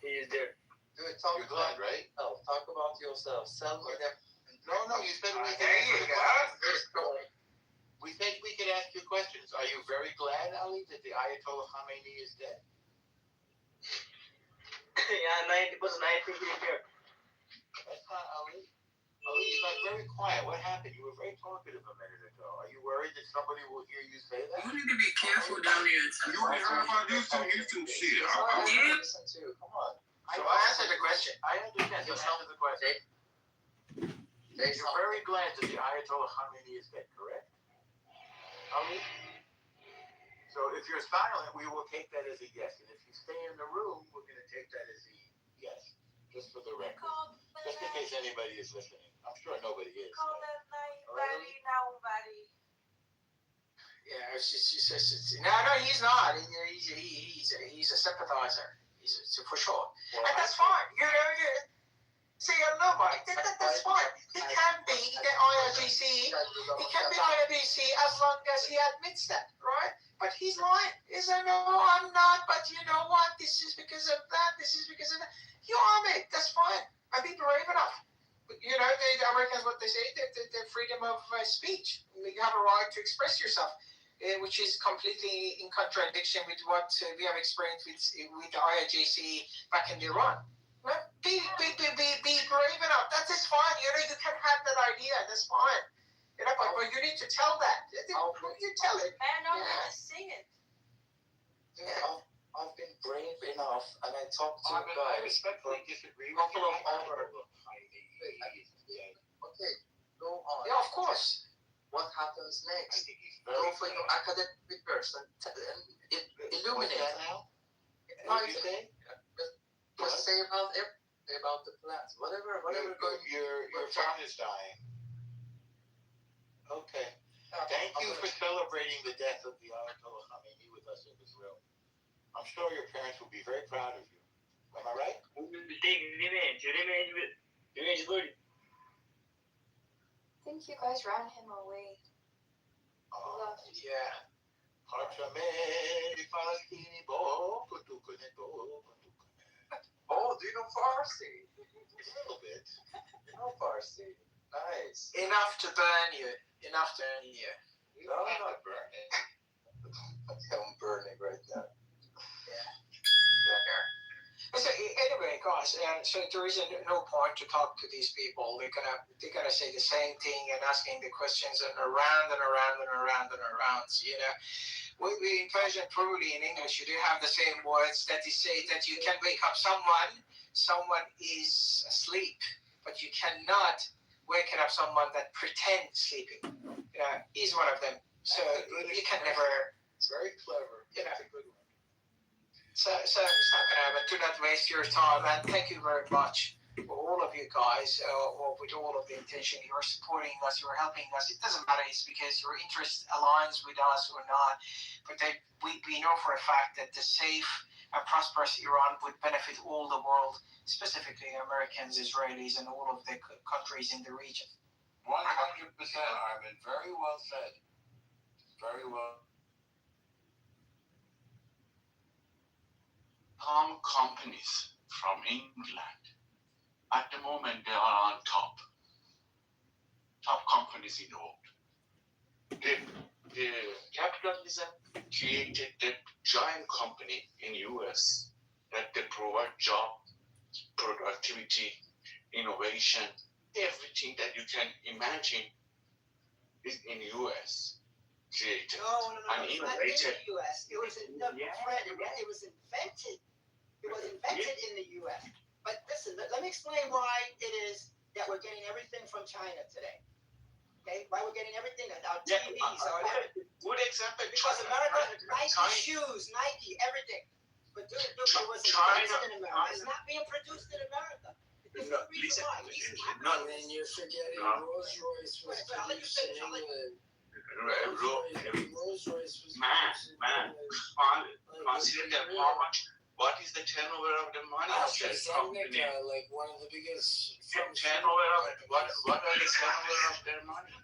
He is there. Dude, You're glad, right? No, talk about yourself. Tell me that. No, you said we could There you go. We said we could ask you questions. Are you very glad, Ali, that the Ayatollah Khamenei is dead? Yeah, 90% here. That's not Ali. Ali, you got very quiet. What happened? You were very talkative a minute ago. Are you worried that somebody will hear you say that? You need to be careful down here. You heard about this YouTube shit. Listen to. Come on. So I answered the question. I understand. You answered the question. You're very glad that the Ayatollah Khamenei is dead, correct? Ali? So if you're silent, we will take that as a yes. And if you stay in the room, we're going to take that as a yes. Just for the record. Just in case anybody is listening. I'm sure nobody is. Yeah, she says no, he's not. He's a sympathizer. For sure, and that's fine. You see, nobody. That's fine. He can be the IRGC. He can be IRGC as long as he admits that, right? But he's lying. He said, no, I'm not. But you know what? This is because of that. This is because of that. You are, mate. That's fine. I'd be brave enough. You know, the Americans, what they say, the freedom of speech. You have a right to express yourself. Which is completely in contradiction with what we have experienced with the IRGC back in Iran. Well, be brave enough. That is fine. You know, you can have that idea. That's fine. You know, but you need to tell that. You tell it. Man, no, you just sing it. Yeah, I've been brave enough, and I talked to guys. I respectfully disagree with you. Okay, go on. Yeah, of course. What happens next? Go for your academic person. Illuminate. What did you say? Just say about everything, about the plans, whatever going. Your phone is dying. Okay. Thank you for celebrating the death of the Ayatollah Khamenei with us in this room. I'm sure your parents will be very proud of you. Am I right? I think you guys ran him away. Yeah. Oh, do you know Farsi? A little bit. You know Farsi. Nice. Enough to burn you. Enough to burn you. No, I'm not burning. I'm burning right now. Yeah. So anyway, guys, so there is no point to talk to these people. They're gonna say the same thing and asking the questions and around and around and around and around. You know, we in Persian, probably in English, you do have the same words that you say that you can wake up someone. Someone is asleep, but you cannot wake up someone that pretends sleeping. He's one of them. So you can never. Very clever. You know. That's a good one. So it's not going to happen. Do not waste your time, and thank you very much for all of you guys, or with all of the intention. You're supporting us, you're helping us. It doesn't matter, it's because your interest aligns with us or not. But we know for a fact that the safe and prosperous Iran would benefit all the world, specifically Americans, Israelis, and all of the countries in the region. 100%, Armin. Very well said. Very well. Palm companies from England, at the moment they are on top companies in the world. The capitalism created the giant company in US that they provide job, productivity, innovation, everything that you can imagine is in US. Created. No, and it's not in innovated. the US. It was invented. It was invented in the US. But listen, let me explain why it is that we're getting everything from China today. Okay, why we're getting everything, our TVs, our everything. Good example. Because America, Nike shoes, Nike, everything. But dude, it was invented in America. It's not being produced in America. There's no reason why. And then you're forgetting Rolls Royce was produced in England. Rolls Royce was Consider that how much, what is the turnover of the money of that company? Like one of the biggest Turnover of, what are the turnover of their money?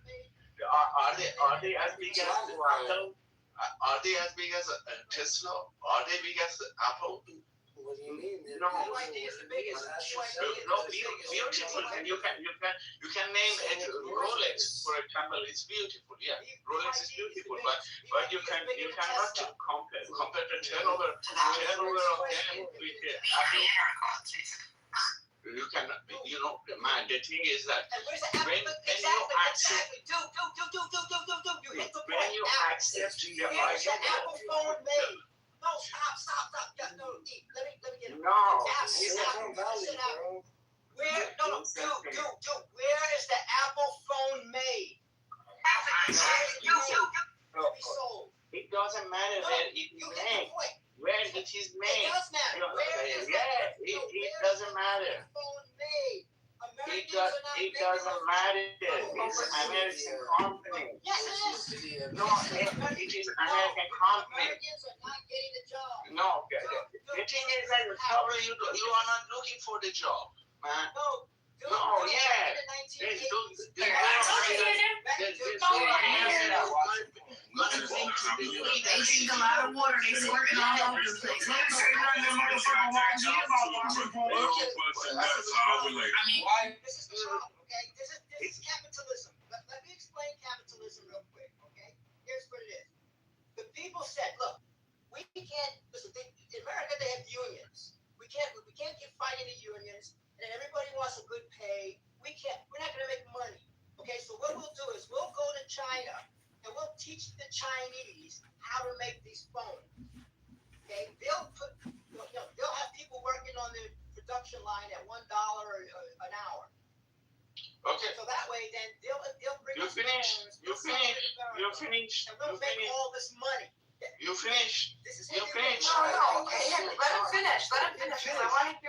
Are they as big as Apple? Are they as big as Tesla? Are they big as Apple? What do you mean? No, beautiful. And you can name it Rolex, for example. It's beautiful. Yeah, Rolex is beautiful, but you cannot compare the turnover of them with Apple. You cannot, man. The thing is that when you accept the Apple phone made. No, stop. No, let me get it. No. Dude, where is the Apple phone made? It doesn't matter where it is made. Where it is made. It does matter. It doesn't matter. It doesn't matter. It's an American company. Yes, it is. No, it is American company. Americans are not getting the job. No, the thing is that probably you are not looking for the job, man. They drink a lot of water. They squirting all over the place. They're straight on their motherfucking wall. This is the problem, okay? This is capitalism. Let me explain capitalism real quick, okay? Here's what it is. The people said, look, we can't listen. In America, they have unions. We can't keep fighting the unions, and everybody wants a good pay. We're not going to make money, okay? So what we'll do is we'll go to China and we'll teach the Chinese how to make these phones. Okay, they'll have people working on the production line at $1 an hour. Okay. So that way, then they'll bring. You finished. And we'll make all this money. You finished. No, okay, let him finish, because I want to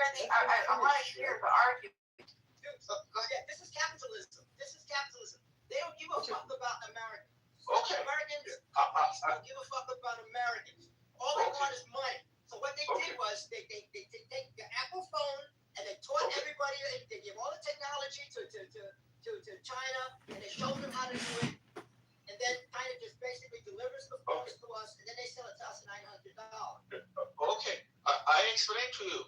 hear the argument. This is capitalism. They don't give a fuck about Americans. Okay. Americans don't give a fuck about Americans. All they want is money. So what they did was they take the Apple phone and they taught everybody. They give all the technology to China and they showed them how to do it. And then China just basically delivers the phones to us, and then they sell it to us at $900. Okay, I explained to you.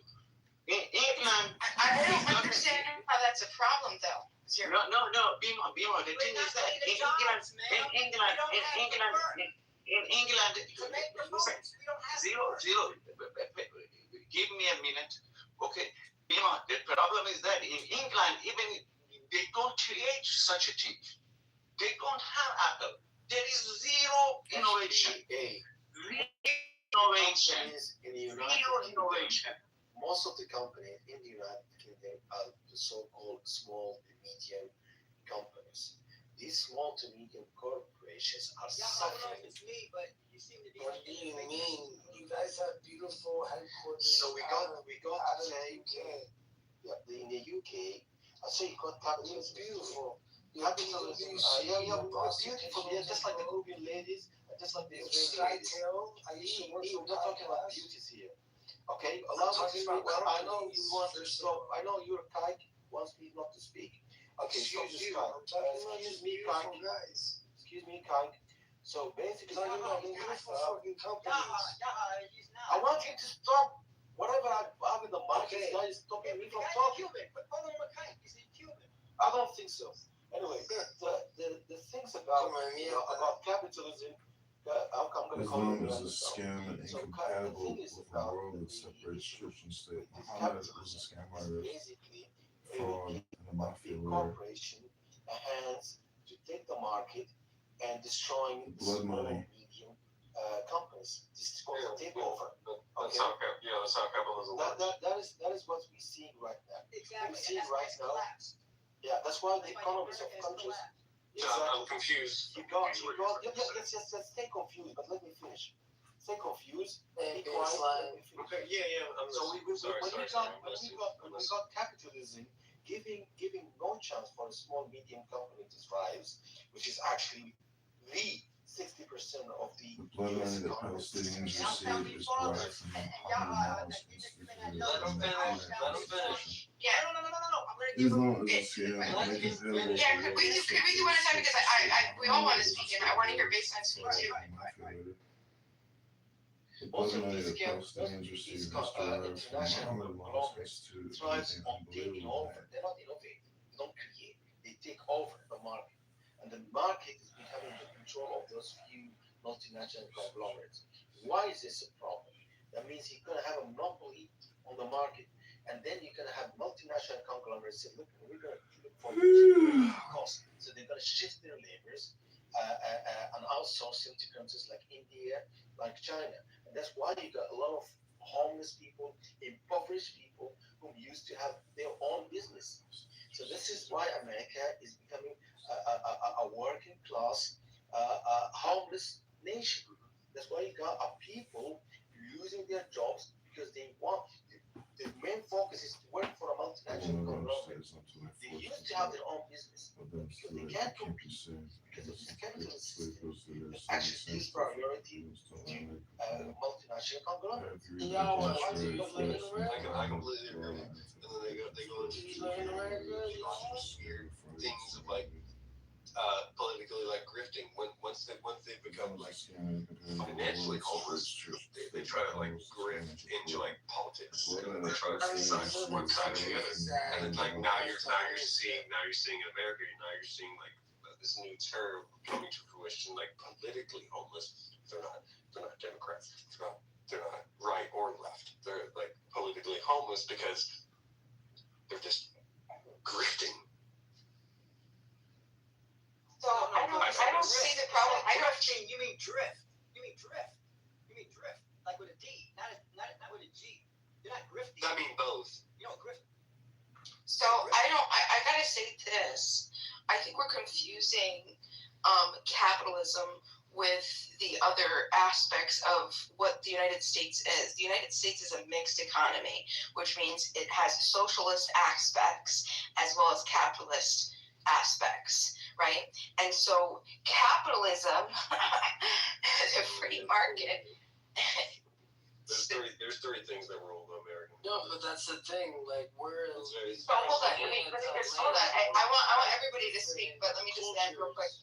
In England, I don't understand how that's a problem, though. No, Bima. The thing is that in England, zero. Give me a minute, okay? Bima, the problem is that in England, even they don't create such a thing. They don't have Apple. There is zero innovation. Innovation. Most of the companies in the United Kingdom are the so-called small and medium companies. These small to medium corporations are suffering. It's me, but you seem to be. What do you mean? You guys have beautiful headquarters. So we got to say, in the UK, I say you got capitalism. Beautiful. Capitalism, beautiful. Yeah, just like the Nubian ladies, just like the Israeli ladies. We're not talking about beauties here. Okay, allow me to speak. I know you want to stop. I know your kike wants me not to speak. Okay, excuse me, kike. So basically, I want you to stop whatever I have in the mic. This guy is stopping me from talking. I don't think so. Anyway, the things about capitalism, I'm going to As call long it as it's scam and incompatible with a world that separates church and state. Muhammad was a scam artist, fraud, and a mafia lord. Corporation hands to take the market and destroying Blood small, money. medium companies. This is called a takeover. That's how capitalism works. That is what we're seeing right now. Exactly. We're seeing right now. Yeah, that's why the economies of countries. I'm confused. Let's stay confused, but let me finish. Stay confused. And Be quiet. baseline. Let me finish. Okay, yeah. So when we got capitalism giving no chance for a small medium company to thrive, which is actually the 60% of the blood US money that economy. Palestinians receive is derived from $100 specifically. Let them finish. Yeah. No. I'm gonna As long as it's, yeah, make it edible. Yeah, could we do one at a time because we all want to speak and I want to hear baseline speak too. The blood money that Palestinians receive is derived from Muhammad laws instituted Thrives anything on taking unbelievable. over. They're not innovative. They don't create. They take over the market, and the market is becoming the control of those few multinational conglomerates. Why is this a problem? That means you're going to have a monopoly on the market, and then you're going to have multinational conglomerates say, "Look, we're going to look for cost." So they're going to shift their labors and outsource them to countries like India, like China. And that's why you got a lot of homeless people, impoverished people who used to have their own business. So this is why America is becoming a working class, homeless nation. That's why you got people losing their jobs because they want. The main focus is to work for a multinational conglomerate. They used to have their own business, but because they can't compete because of this capitalist system, they actually gives priority to multinational conglomerates. I completely agree. And then they go into things of like politically like grifting. Once they become like financially homeless, they try to like grift into like politics. And they try to decide one side or the other. And then like now you're seeing in America, now you're seeing like this new term coming to fruition, like politically homeless. They're not Democrats. They're not right or left. They're like politically homeless because they're just grifting. So I don't see the problem. You mean drift. Like with a D, not with a G. You're not grifting. I mean both. You don't grift. So I gotta say this. I think we're confusing capitalism with the other aspects of what the United States is. The United States is a mixed economy, which means it has socialist aspects as well as capitalist aspects, right? And so capitalism, the free market. There's three things that rule the American. No, but that's the thing. Like we're. So hold on. Let me just hold on. I want everybody to speak, but let me just end real quick.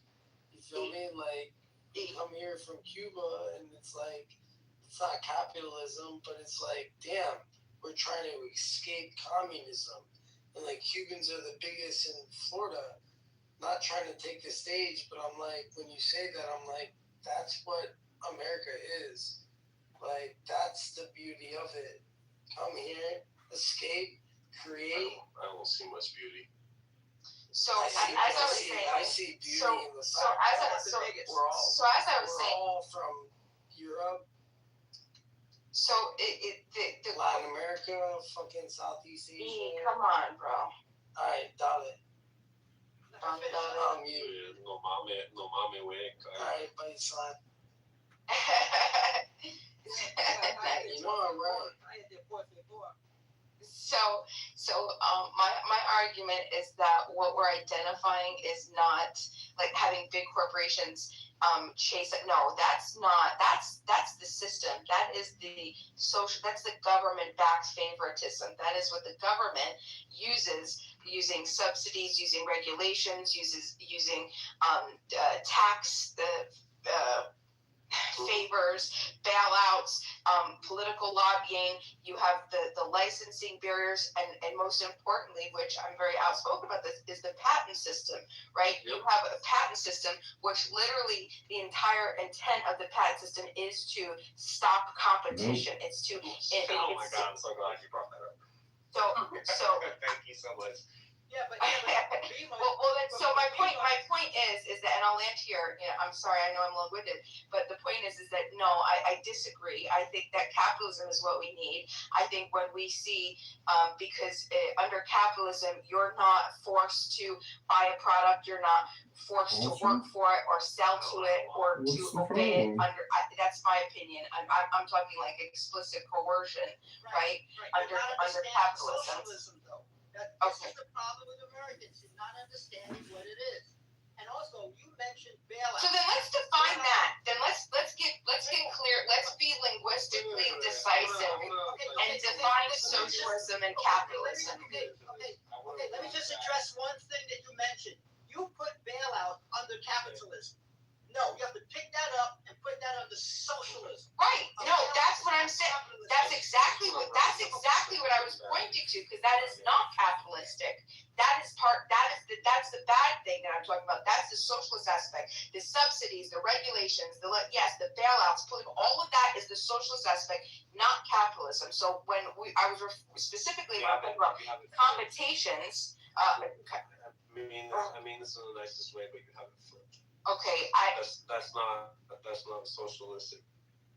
You feel me? Like you come here from Cuba, and it's like it's not capitalism, but it's like, damn, we're trying to escape communism, and like Cubans are the biggest in Florida. Not trying to take the stage, but I'm like, when you say that, I'm like, that's what America is. Like, that's the beauty of it. Come here, escape, create. I don't see much beauty. So as I was saying, I see beauty in the so fact as I that was saying, we're all from Europe, so the Latin America, fucking Southeast Asia. come on, bro. All right, dale. No mame, güey. All right, paisano. You know I'm right. So my argument is that what we're identifying is not like having big corporations chase it. No, that's the system. That is the social. That's the government-backed favoritism. That is what the government uses, using subsidies, using regulations, using tax favors, bailouts, political lobbying. You have the licensing barriers, and most importantly, which I'm very outspoken about this, is the patent system, right? Yep. You have a patent system, which literally the entire intent of the patent system is to stop competition. It's to. Oh my God! I'm so glad you brought that up. So. Thank you so much. Yeah, but well, so my point is that, and I'll I'll land here. I'm sorry, I know I'm long-winded, but the point is that no, I disagree. I think that capitalism is what we need. I think when we see, because under capitalism, you're not forced to buy a product, you're not forced to work for it or sell to it or to obey it. That's my opinion. I'm talking like explicit coercion, right? Under capitalism. Socialism, though. This Okay. is the problem with Americans, is not understanding what it is. And also, you mentioned bailout. So then let's define that. Then let's get clear. Let's be linguistically decisive and define socialism and capitalism. Okay. Let me just address one thing that you mentioned. You put bailout under capitalism. No, you have to pick that up and put that under socialism. Right. No, that's what I'm saying. That's exactly what I was pointing to, because that is not capitalistic. That's the bad thing that I'm talking about. That's the socialist aspect. The subsidies, the regulations, the bailouts, all of that is the socialist aspect, not capitalism. So when I was specifically talking about computations. I mean this in the nicest way, but you have it flipped. Okay, that's not socialistic.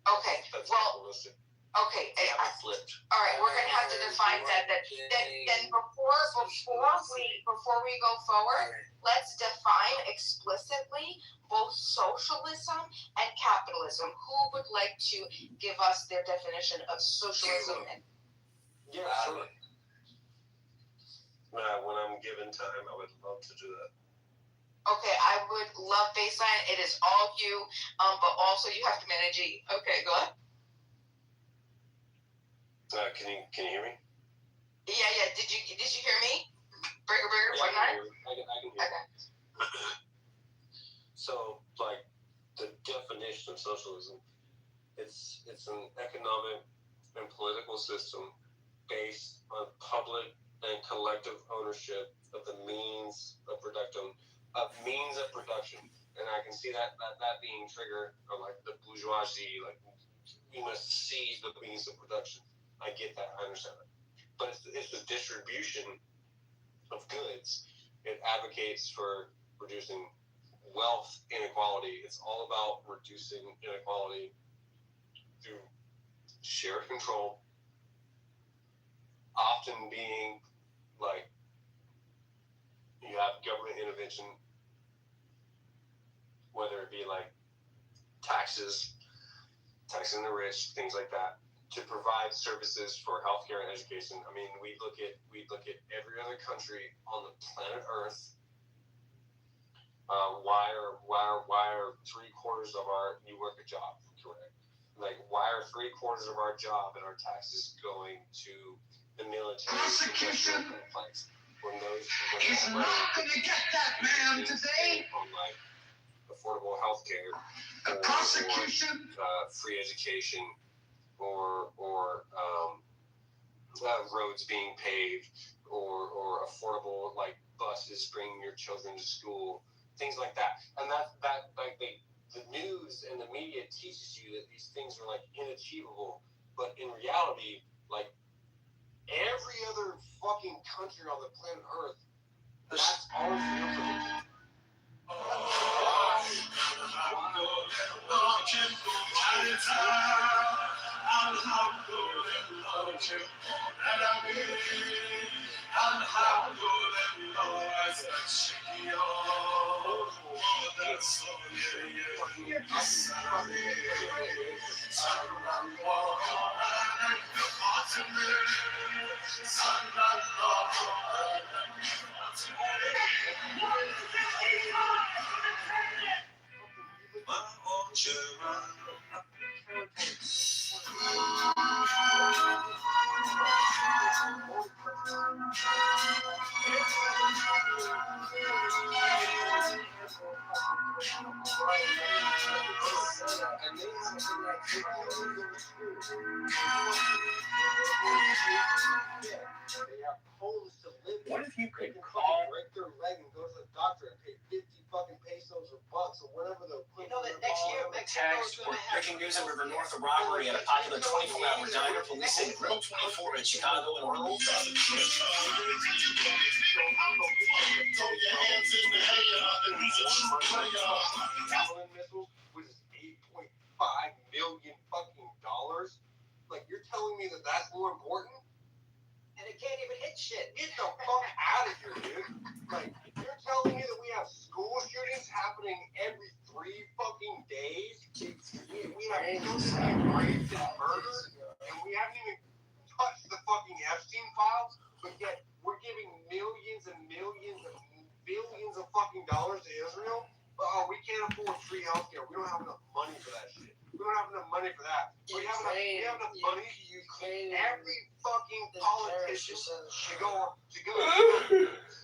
Okay, that's well, capitalistic. Okay, flipped. All right, we're gonna have to define that. Then before we go forward, let's define explicitly both socialism and capitalism. Who would like to give us their definition of socialism? Yeah, sure. When I'm given time, I would love to do that. Okay, I would love baseline. It is all you, but also you have to manage it. Okay, go ahead. Can you hear me? Yeah. Did you hear me? Burger, yeah, 1 9. I can hear. Okay. So, like, the definition of socialism, it's an economic and political system based on public and collective ownership of the means of production, and I can see that being triggered, or like the bourgeoisie, like we must seize the means of production. I get that, I understand that, but it's the distribution of goods. It advocates for reducing wealth inequality. It's all about reducing inequality through shared control, often being like you have government intervention, whether it be like taxing the rich, things like that, to provide services for healthcare and education. I mean, we look at every other country on the planet Earth. Why are 3/4 of our, you work a job, correct? Like, why are 3/4 of our job and our taxes going to the military industrial complex? When He's not going to get that man today. On like affordable healthcare, free education, or roads being paved, or affordable like buses bringing your children to school, things like that. And that like the news and the media teaches you that these things are like inachievable, but in reality, like every other fucking country on the planet Earth, that's all real. What if you could break their leg and go to the doctor and pay 50 fucking pesos or bucks or whatever the that next year Mexico is going to have breaking news in River North, a robbery at a popular 24-hour diner. Police say Grill 24 in Chicago and Orlando. happening every 3 fucking days. We have so many rapes and murders, and we haven't even touched the fucking Epstein files, but yet we're giving millions and millions and billions of fucking dollars to Israel. Oh, we can't afford free healthcare. We don't have enough money for that shit. We don't have enough money for that. We have enough money. Ukraine, every fucking politician to go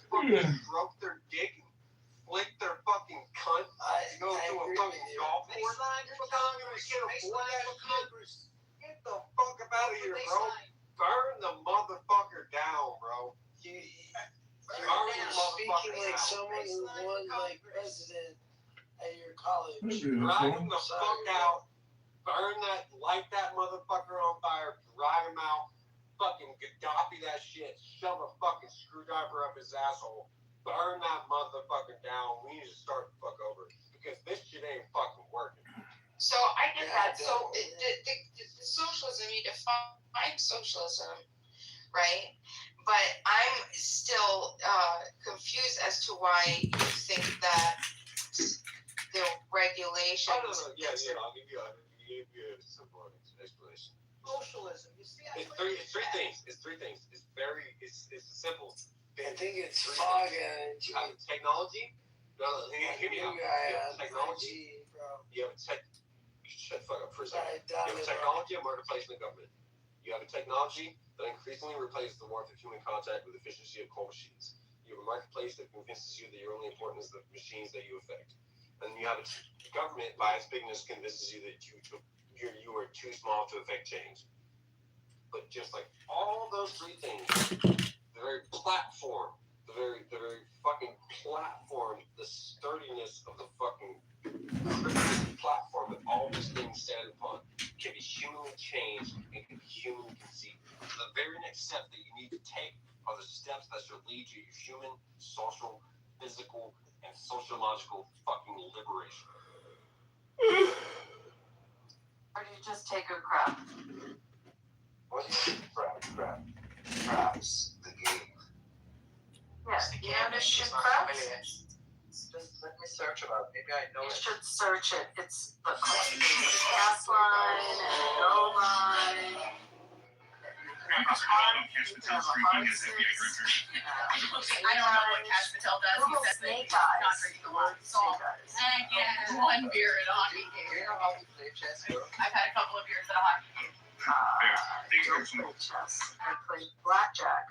fucking stroke their dick and flick their fucking cunt. To go to a fucking golf course. Get the fuck up out of here, bro. Burn the motherfucker down, bro. Speaking like someone who won like president at your college. Drag him the fuck out. Burn that, light that motherfucker on fire. Drag him out. Fucking Gaddafi that shit. Shove a fucking screwdriver up his asshole. Burn that motherfucker down. We need to start the fuck over because this shit ain't fucking working. So I get that. So the socialism, you define socialism, right? But I'm still confused as to why you think that the regulations. Oh, no. Yeah. I'll give you a simple explanation. Socialism. You see, it's three things. It's simple. I think it's fog and you have technology. No, hear me out. You have technology. You have shut the fuck up for a second. You have technology and market placement government. You have a technology that increasingly replaces the warmth of human contact with the efficiency of coal machines. You have a marketplace that convinces you that your only importance is the machines that you affect. And you have a government by its bigness convinces you that you are too small to affect change. But just like all those three things, the very platform, the very fucking platform, the sturdiness of the fucking platform that all these things stand upon can be humanly changed and can be humanly conceived. The very next step that you need to take are the steps that should lead you to your human, social, physical, and sociological fucking liberation. Or do you just take a crap? What do you mean crap? Craps, the game. Yes, you understand craps? Just let me search about it. Maybe I know You it. should search it. It's the gas line and the go line. You can have a hard six. I don't know what Cash Patel does. He says that he's not drinking a lot of salt. And yeah, one beer at a hockey game. Do you know how to play chess, bro? I've had a couple of beers at a hockey game. I don't play chess. I play blackjack.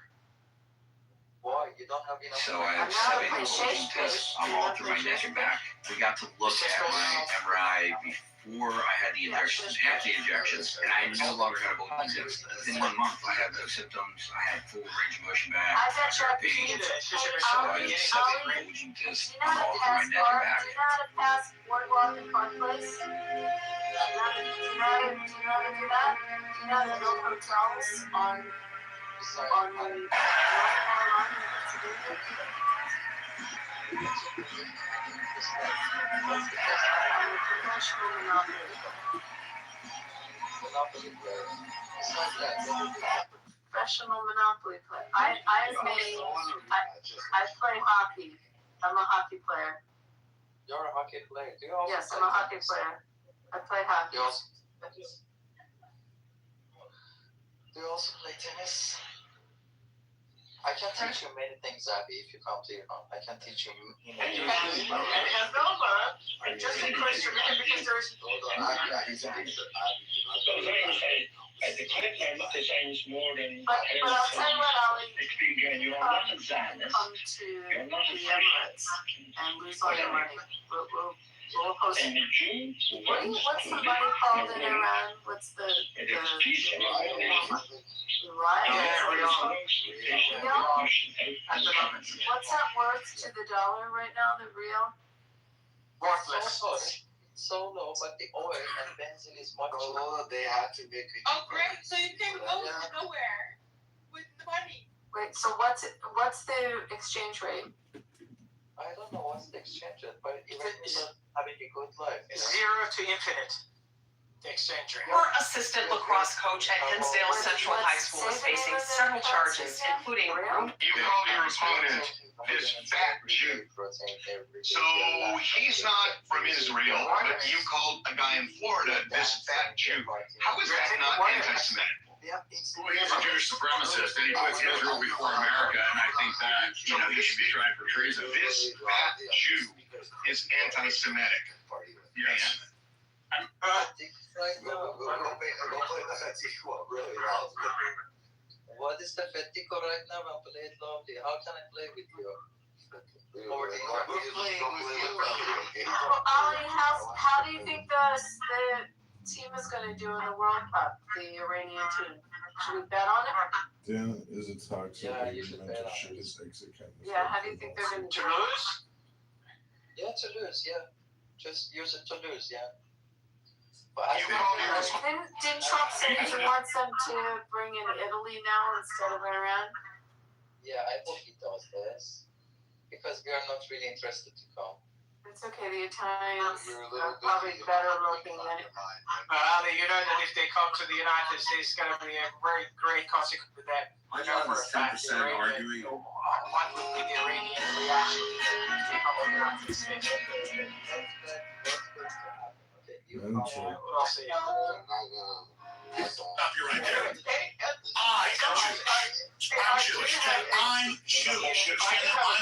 Boy, you don't have enough. So I was having because I'm all through my neck and back. We got to look at my MRI before I had the injections, after the injections, and I no longer had a bulging disc. Within 1 month, I had no symptoms. I had full range of motion back. I bet you Pain. So I had 7 bulging discs all through my neck and back. Do you know how to pass boardwalk in Park Place? Do you know how to do that? Do you know how to build hotels on the North Carolina? Professional monopoly. Professional monopoly player. I play hockey. I'm a hockey player. You're a hockey player. Do you also Yes, play I'm a hockey tennis? player. I play hockey. Do you also play tennis? I can teach you many things, Abby, if you come here. I can teach you many things. And Nova, just in case you're because there's. The clinical designs more than But I'll tell you what, Ali, you're not a Zionist. come to the Emirates and lose all your money. We'll post it. What's the money called in Iran? What's the What's that worth to the dollar right now, the real? Worthless. So low, but the oil and benzene is much lower. They had to make it. Oh, great. So you can go nowhere with the money. Wait, so what's the exchange rate? I don't know what's the exchange rate, but even having a good life. Zero to infinite. The exchange rate. Your assistant lacrosse coach at Hinsdale Central High School is facing several charges, including You called your opponent this fat Jew. So he's not from Israel, but you called a guy in Florida this fat Jew. How is that not anti-Semitic? Well, he's a Jewish supremacist, and he puts Israel before America, and I think that, he should be tried for treason. This fat Jew is anti-Semitic. Yes. What is the fetico right now? I'm playing lovely. How can I play with you? Ali, How do you think the team is going to do in the World Cup, the Iranian team? Should we bet on it? Dan is a toxic Yeah, you should agreement bet to on shoot it. his exit chemist. Yeah, how do you think they're going to do? To lose? Yeah, to lose, yeah. Just use it to lose, yeah. But I Didn't Trump say he wants them to bring in Italy now instead of Iran? Yeah, I hope he does this. Because we are not really interested to come. It's okay, the Italians are probably better looking than Ali, you know that if they come to the United States, it's going to be a very great consequence for them. My job is 10% arguing. What would be the Iranian reaction if they come to the United States? We'll see. Stop you right there. I'm Jewish. I'm Jewish. I'm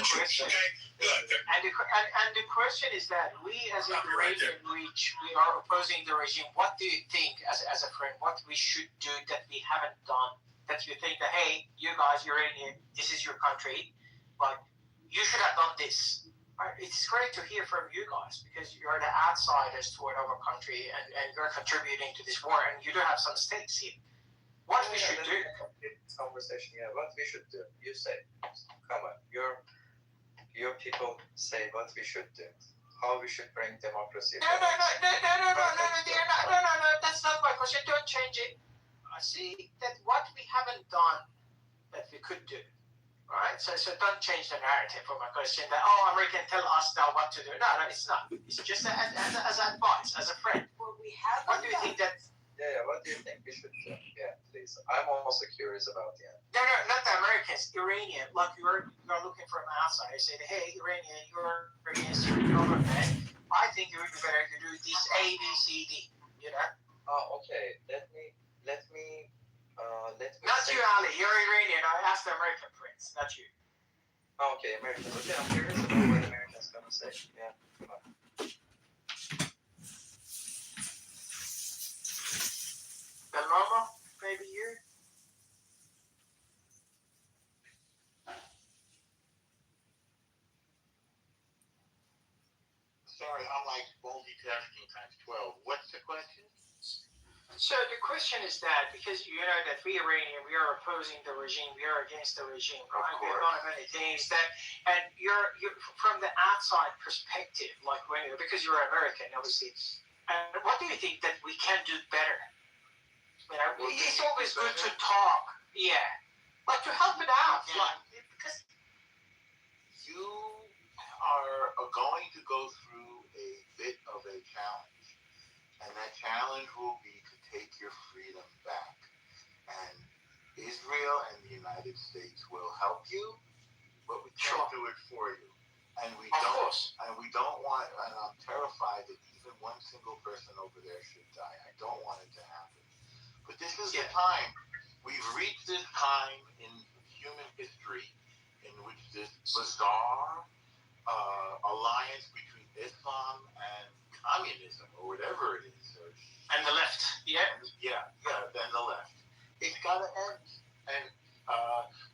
Jewish. Okay? Good. And the question is that we as a Iranian, we are opposing the regime. What do you think, as a friend, what we should do that we haven't done? That you think that, hey, you guys, Iranian, this is your country, but you should have done this. It's great to hear from you guys because you're the outsiders toward our country and you're contributing to this war and you do have some stakes here. What we should do? Conversation, yeah. What we should do? You say, come on, your people say what we should do. How we should bring democracy. No. That's not my question. Don't change it. I see that what we haven't done that we could do. Right? So don't change the narrative for my question that, American tell us now what to do. No, it's not. It's just as advice, as a friend. Well, we have. What do you think that? Yeah, what do you think we should do? Yeah, please. I'm also curious about the end. No, not the Americans, Iranian. Like you're looking for an outsider. Say, hey, Iranian, you're against your government. I think it would be better to do this A, B, C, D. You know? Okay. Let me. Not you, Ali. You're Iranian. I asked the American prince, not you. Okay, American. Okay, I'm curious about what Americans gonna say. Yeah, come on. Belmondo, maybe you. Sorry, I'm like multitasking times 12. What's the question? So the question is that because you know that we Iranian, we are opposing the regime, we are against the regime, right? We've done many things that, and you're from the outside perspective, like because you're American, obviously. And what do you think that we can do better? You know, it's always good to talk, like to help it out, because you are going to go through a bit of a challenge, and that challenge will be to take your freedom back. And Israel and the United States will help you, but we can't do it for you. And we don't want, and I'm terrified that even one single person over there should die. I don't want it to happen. But this is the time. We've reached this time in human history in which this bizarre alliance between Islam and communism, or whatever it is, and the left, then the left. It's got to end. And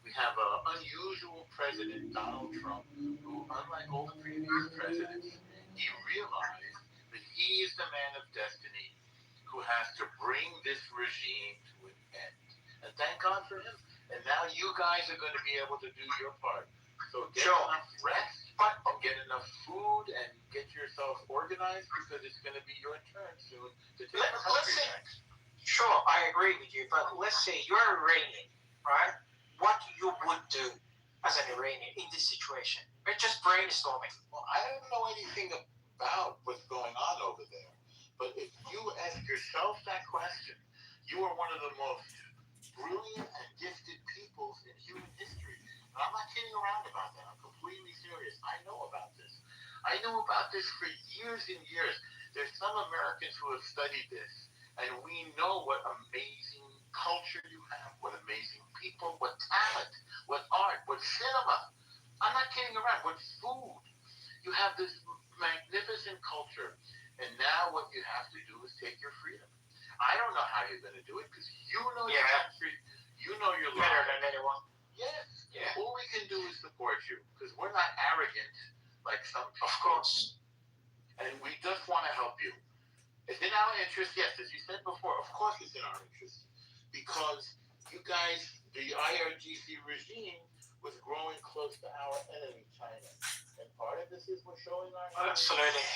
we have an unusual president, Donald Trump, who, unlike all the previous presidents, he realized that he is the man of destiny who has to bring this regime to an end. And thank God for him. And now you guys are going to be able to do your part. So get enough rest, and get enough food, and get yourself organized, because it's going to be your turn soon to take the country back. Sure, I agree with you, but let's say you're Iranian, right? What you would do as an Iranian in this situation? We're just brainstorming. Well, I don't know anything about what's going on over there. But if you ask yourself that question, you are one of the most brilliant and gifted peoples in human history. And I'm not kidding around about that. I'm completely serious. I know about this. I know about this for years and years. There's some Americans who have studied this, and we know what amazing culture you have, what amazing people, what talent, what art, what cinema. I'm not kidding around. What food. You have this magnificent culture, and now what you have to do is take your freedom. I don't know how you're going to do it because you know your country, you know your Better life. than anyone. Yes. Yeah. All we can do is support you because we're not arrogant like some people. Of course. And we just want to help you. It's in our interest, yes, as you said before, of course it's in our interest. Because you guys, the IRGC regime was growing close to our enemy, China. And part of this is we're showing our enemy. Absolutely.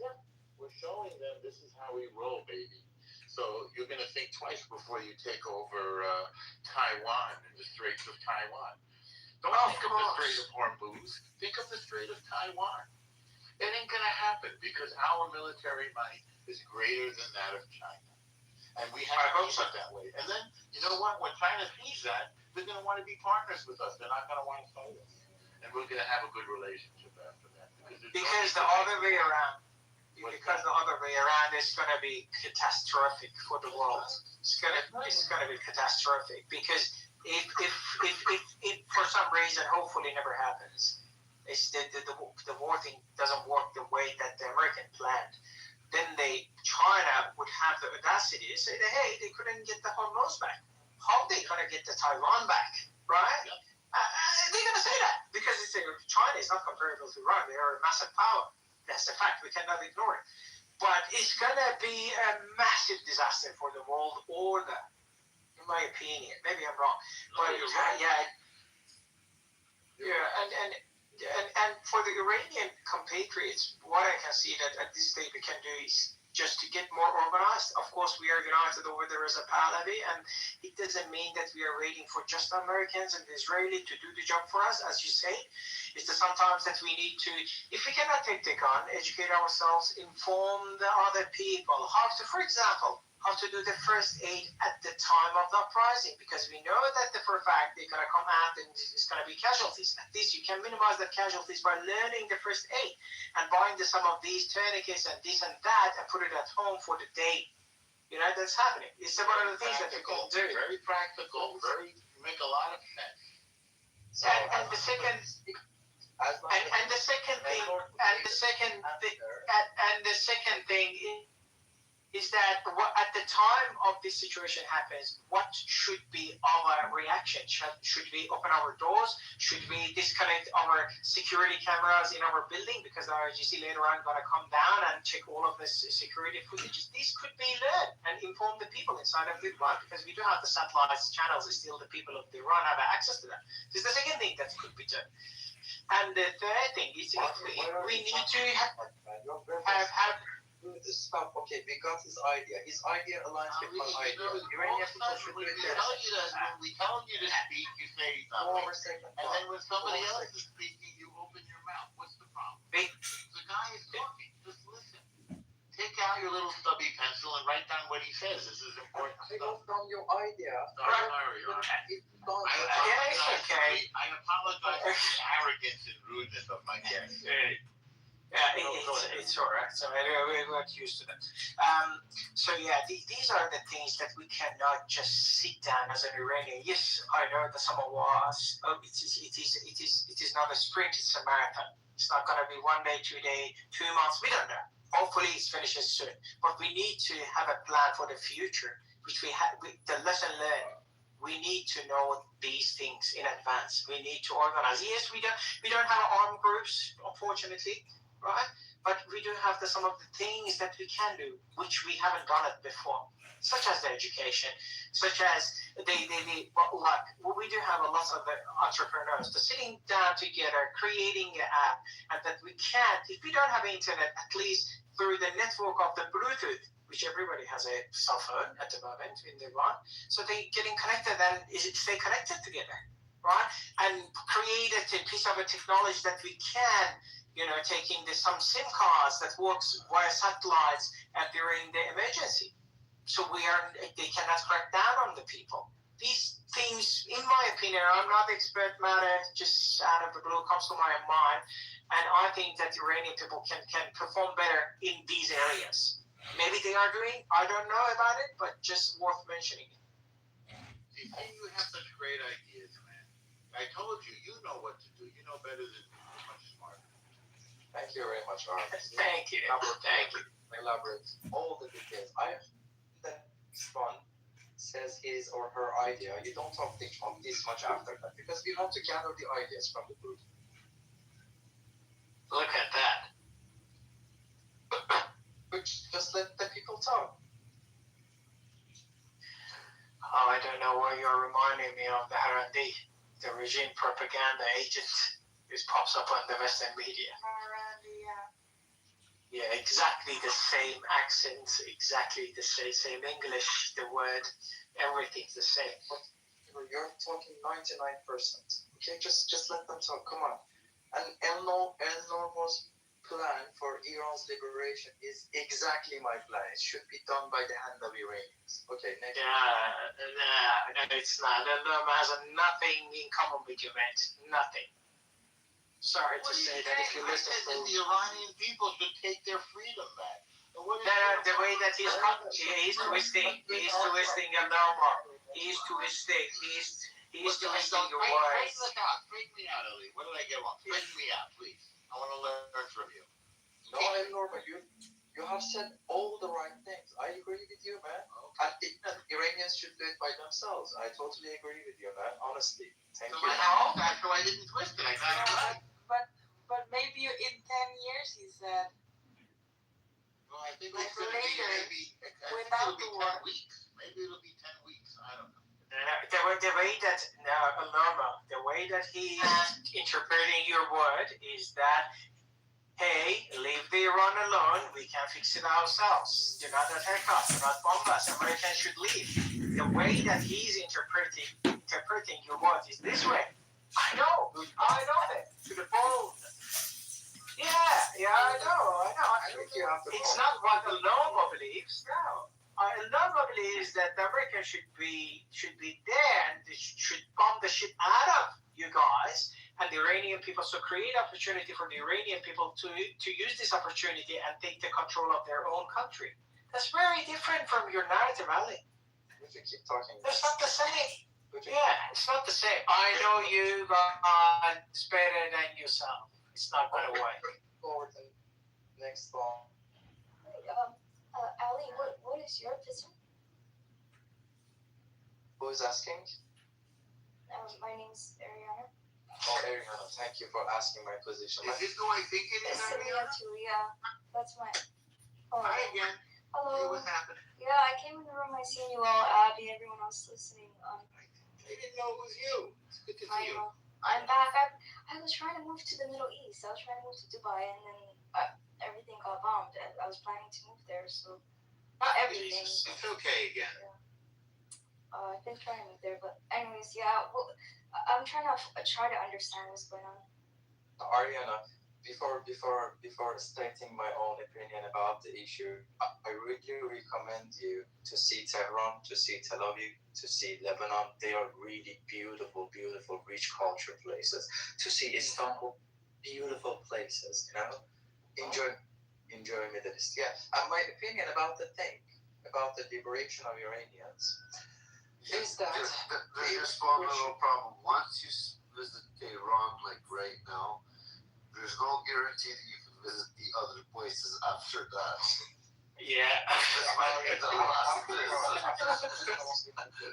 Yeah, we're showing them this is how we roll, baby. So you're going to think twice before you take over Taiwan and the Straits of Taiwan. Don't think of the Strait of Hormuz. Think of the Strait of Taiwan. It ain't going to happen because our military might is greater than that of China. And we have to keep it that way. And then, you know what? When China sees that, they're going to want to be partners with us. They're not going to want to fight us. And we're going to have a good relationship after that. Because the other way around. Because the other way around is going to be catastrophic for the world. It's going to be catastrophic because if for some reason, hopefully never happens, it's the war thing doesn't work the way that the American planned, then China would have the audacity to say that, hey, they couldn't get the Hormuz back. How are they going to get the Taiwan back, right? Yep. They're going to say that because China is not comparable to Iran. They are a massive power. That's the fact. We cannot ignore it. But it's going to be a massive disaster for the world order, in my opinion. Maybe I'm wrong. But you're right. And for the Iranian compatriots, what I can see that at this stage we can do is just to get more organized. Of course, we are united over there as a Pahlavi, and it doesn't mean that we are waiting for just Americans and the Israeli to do the job for us, as you say. It's that sometimes that we need to, if we cannot take the gun, educate ourselves, inform the other people how to, for example, how to do the first aid at the time of the uprising, because we know that for a fact they're going to come out and it's going to be casualties. At least you can minimize the casualties by learning the first aid and buying some of these tourniquets and this and that and put it at home for the day. You know, that's happening. It's one of the things that you can do. Very practical, make a lot of sense. So, and the second thing is that at the time of this situation happens, what should be our reaction? Should we open our doors? Should we disconnect our security cameras in our building because the IRGC later on going to come down and check all of this security footage? This could be learned and inform the people inside of Iran because we do have the satellite channels. Still, the people of Iran have access to them. This is the second thing that could be done. And the third thing is we need to have Stop. Okay, we got his idea. His idea aligns with my idea. Iranian people should do it. When we tell you to speak, you say something. And then when somebody else is speaking, you open your mouth. What's the problem? The guy is talking. Just listen. Take out your little stubby pencil and write down what he says. This is important stuff. From your idea. Sorry. I apologize for the arrogance and rudeness of my guests. It's all right. So we're not used to that. These are the things that we cannot just sit down as an Iranian. Yes, I know that some of us. It is not a sprint. It's a marathon. It's not going to be 1 day, 2 days, 2 months. We don't know. Hopefully, it finishes soon. But we need to have a plan for the future, which we have. The lesson learned. We need to know these things in advance. We need to organize. Yes, we don't have armed groups, unfortunately. Right? But we do have some of the things that we can do, which we haven't done it before, such as the education, such as we do have a lot of the entrepreneurs sitting down together, creating an app, and that we can't, if we don't have internet, at least through the network of the Bluetooth, which everybody has a cell phone at the moment in Iran, so they getting connected and stay connected together, right? And create a piece of a technology that we can, taking some SIM cards that works via satellites and during the emergency. So they cannot crack down on the people. these things, in my opinion, I'm not expert matter, just out of the blue comes to my mind, and I think that Iranian people can perform better in these areas. Maybe they are doing, I don't know about it, but just worth mentioning. You think you have such great ideas, man. I told you, you know what to do. You know better than me. You're much smarter. Thank you very much, Art. Thank you. Thank you. Elaborate all the details. I that one says his or her idea. You don't talk this much after that because we want to gather the ideas from the group. Look at that. Just let the people talk. Oh, I don't know why you're reminding me of the Harandi, the regime propaganda agent who pops up on the Western media. Harandi, yeah. Yeah, exactly the same accents, exactly the same English, the word, everything's the same. You're talking 99%. Okay, just let them talk. Come on. And Elnor's plan for Iran's liberation is exactly my plan. It should be done by the hand of Iranians. Okay, next. No, it's not. Elnorm has nothing in common with you, man. Nothing. Sorry to say that if you listen to the Iranian people should take their freedom back. the way that he's twisting Elnorm. He's twisting your words. Straighten me out, Ellie. What did I get wrong? Straighten me out, please. I want to learn from you. No, Elnorm, you have said all the right things. I agree with you, man. I think that Iranians should do it by themselves. I totally agree with you, man. Honestly. Thank you. No, that's why I didn't twist it. I got it right. But maybe in 10 years, he said. Well, I think Like it's going to later, be without maybe the war. 10 weeks. Maybe it'll be 10 weeks. I don't know. The way that Elnorm, the way that he's interpreting your word is that, hey, leave the Iran alone. We can fix it ourselves. Do not attack us. Do not bomb us. Americans should leave. The way that he's interpreting your word is this way. I know that. To the bone. Yeah, I know. It's not what Elnorm believes. No. Elnorm believes that the Americans should be there and they should bomb the shit out of you guys and the Iranian people. So create opportunity for the Iranian people to use this opportunity and take the control of their own country. That's very different from your narrative, Ali. If you keep talking, that's not the same. Yeah, it's not the same. I know you guys better than yourself. It's not going to work. Forward to next one. Ali, what is your position? Who is asking? My name's Ariana. Oh, Ariana, thank you for asking my position. Is this who I think it is, Ariana? Yeah, that's my. Oh. Hi again. Hello. Hey, what happened? Yeah, I came in the room. I seen you all, Abby, everyone else listening. They didn't know it was you. It's good to see you. I'm back. I was trying to move to the Middle East. I was trying to move to Dubai, and then everything got bombed. I was planning to move there, so not everything. Jesus. It's okay again. Yeah. I've been trying to move there, but anyways, yeah. Well, I'm trying to understand what's going on. Ariana, before stating my own opinion about the issue, I really recommend you to see Tehran, to see Tel Aviv, to see Lebanon. They are really beautiful, rich culture places. To see Istanbul, beautiful places. Enjoy Middle East. Yeah, and my opinion about the liberation of Iranians is that there's just one little problem. Once you visit Tehran, like right now, there's no guarantee that you can visit the other places after that. Yeah.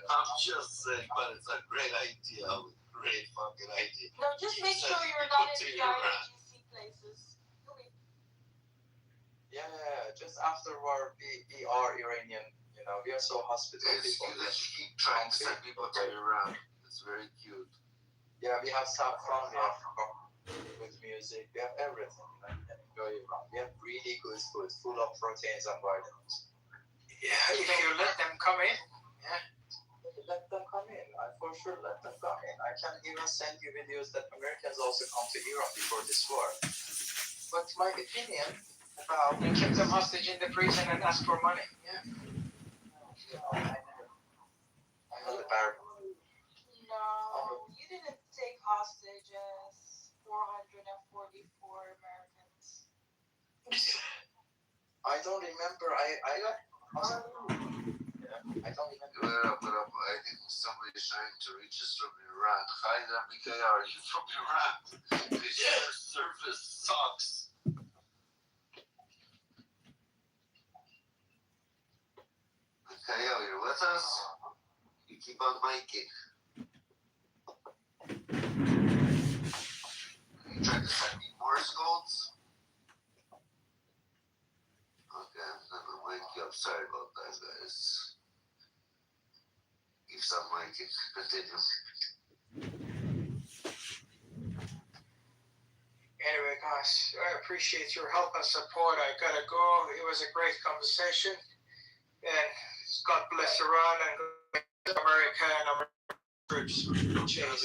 I'm just saying, but it's a great idea. Great fucking idea. No, just make sure you're not in the IRGC places. Yeah, just after war, we are Iranian. We are so hospitable people. It's you keep trying to send people to Iran. It's very cute. Yeah, we have saffron, we have good music, we have everything. Enjoy Iran. We have really good food, full of proteins and vitamins. Yeah, if you let them come in. Yeah. Let them come in. I for sure let them come in. I can even send you videos that Americans also come to Iran before this war. But my opinion about... And keep them hostage in the prison and ask for money. Yeah. I'm not a didn't take hostages 444 Americans. I don't remember. I don't remember. But I think somebody's trying to reach us from Iran. Hi, Mikhail, are you from Iran? Your service sucks. Mikhail, you're with us? You keep on miking. You trying to send me Morse codes? Okay, I'm gonna wake you up. Sorry about that, guys. Keep on miking. Continue. Anyway, guys, I appreciate your help and support. I gotta go. It was a great conversation. And God bless Iran and God bless America and our troops. Cheers.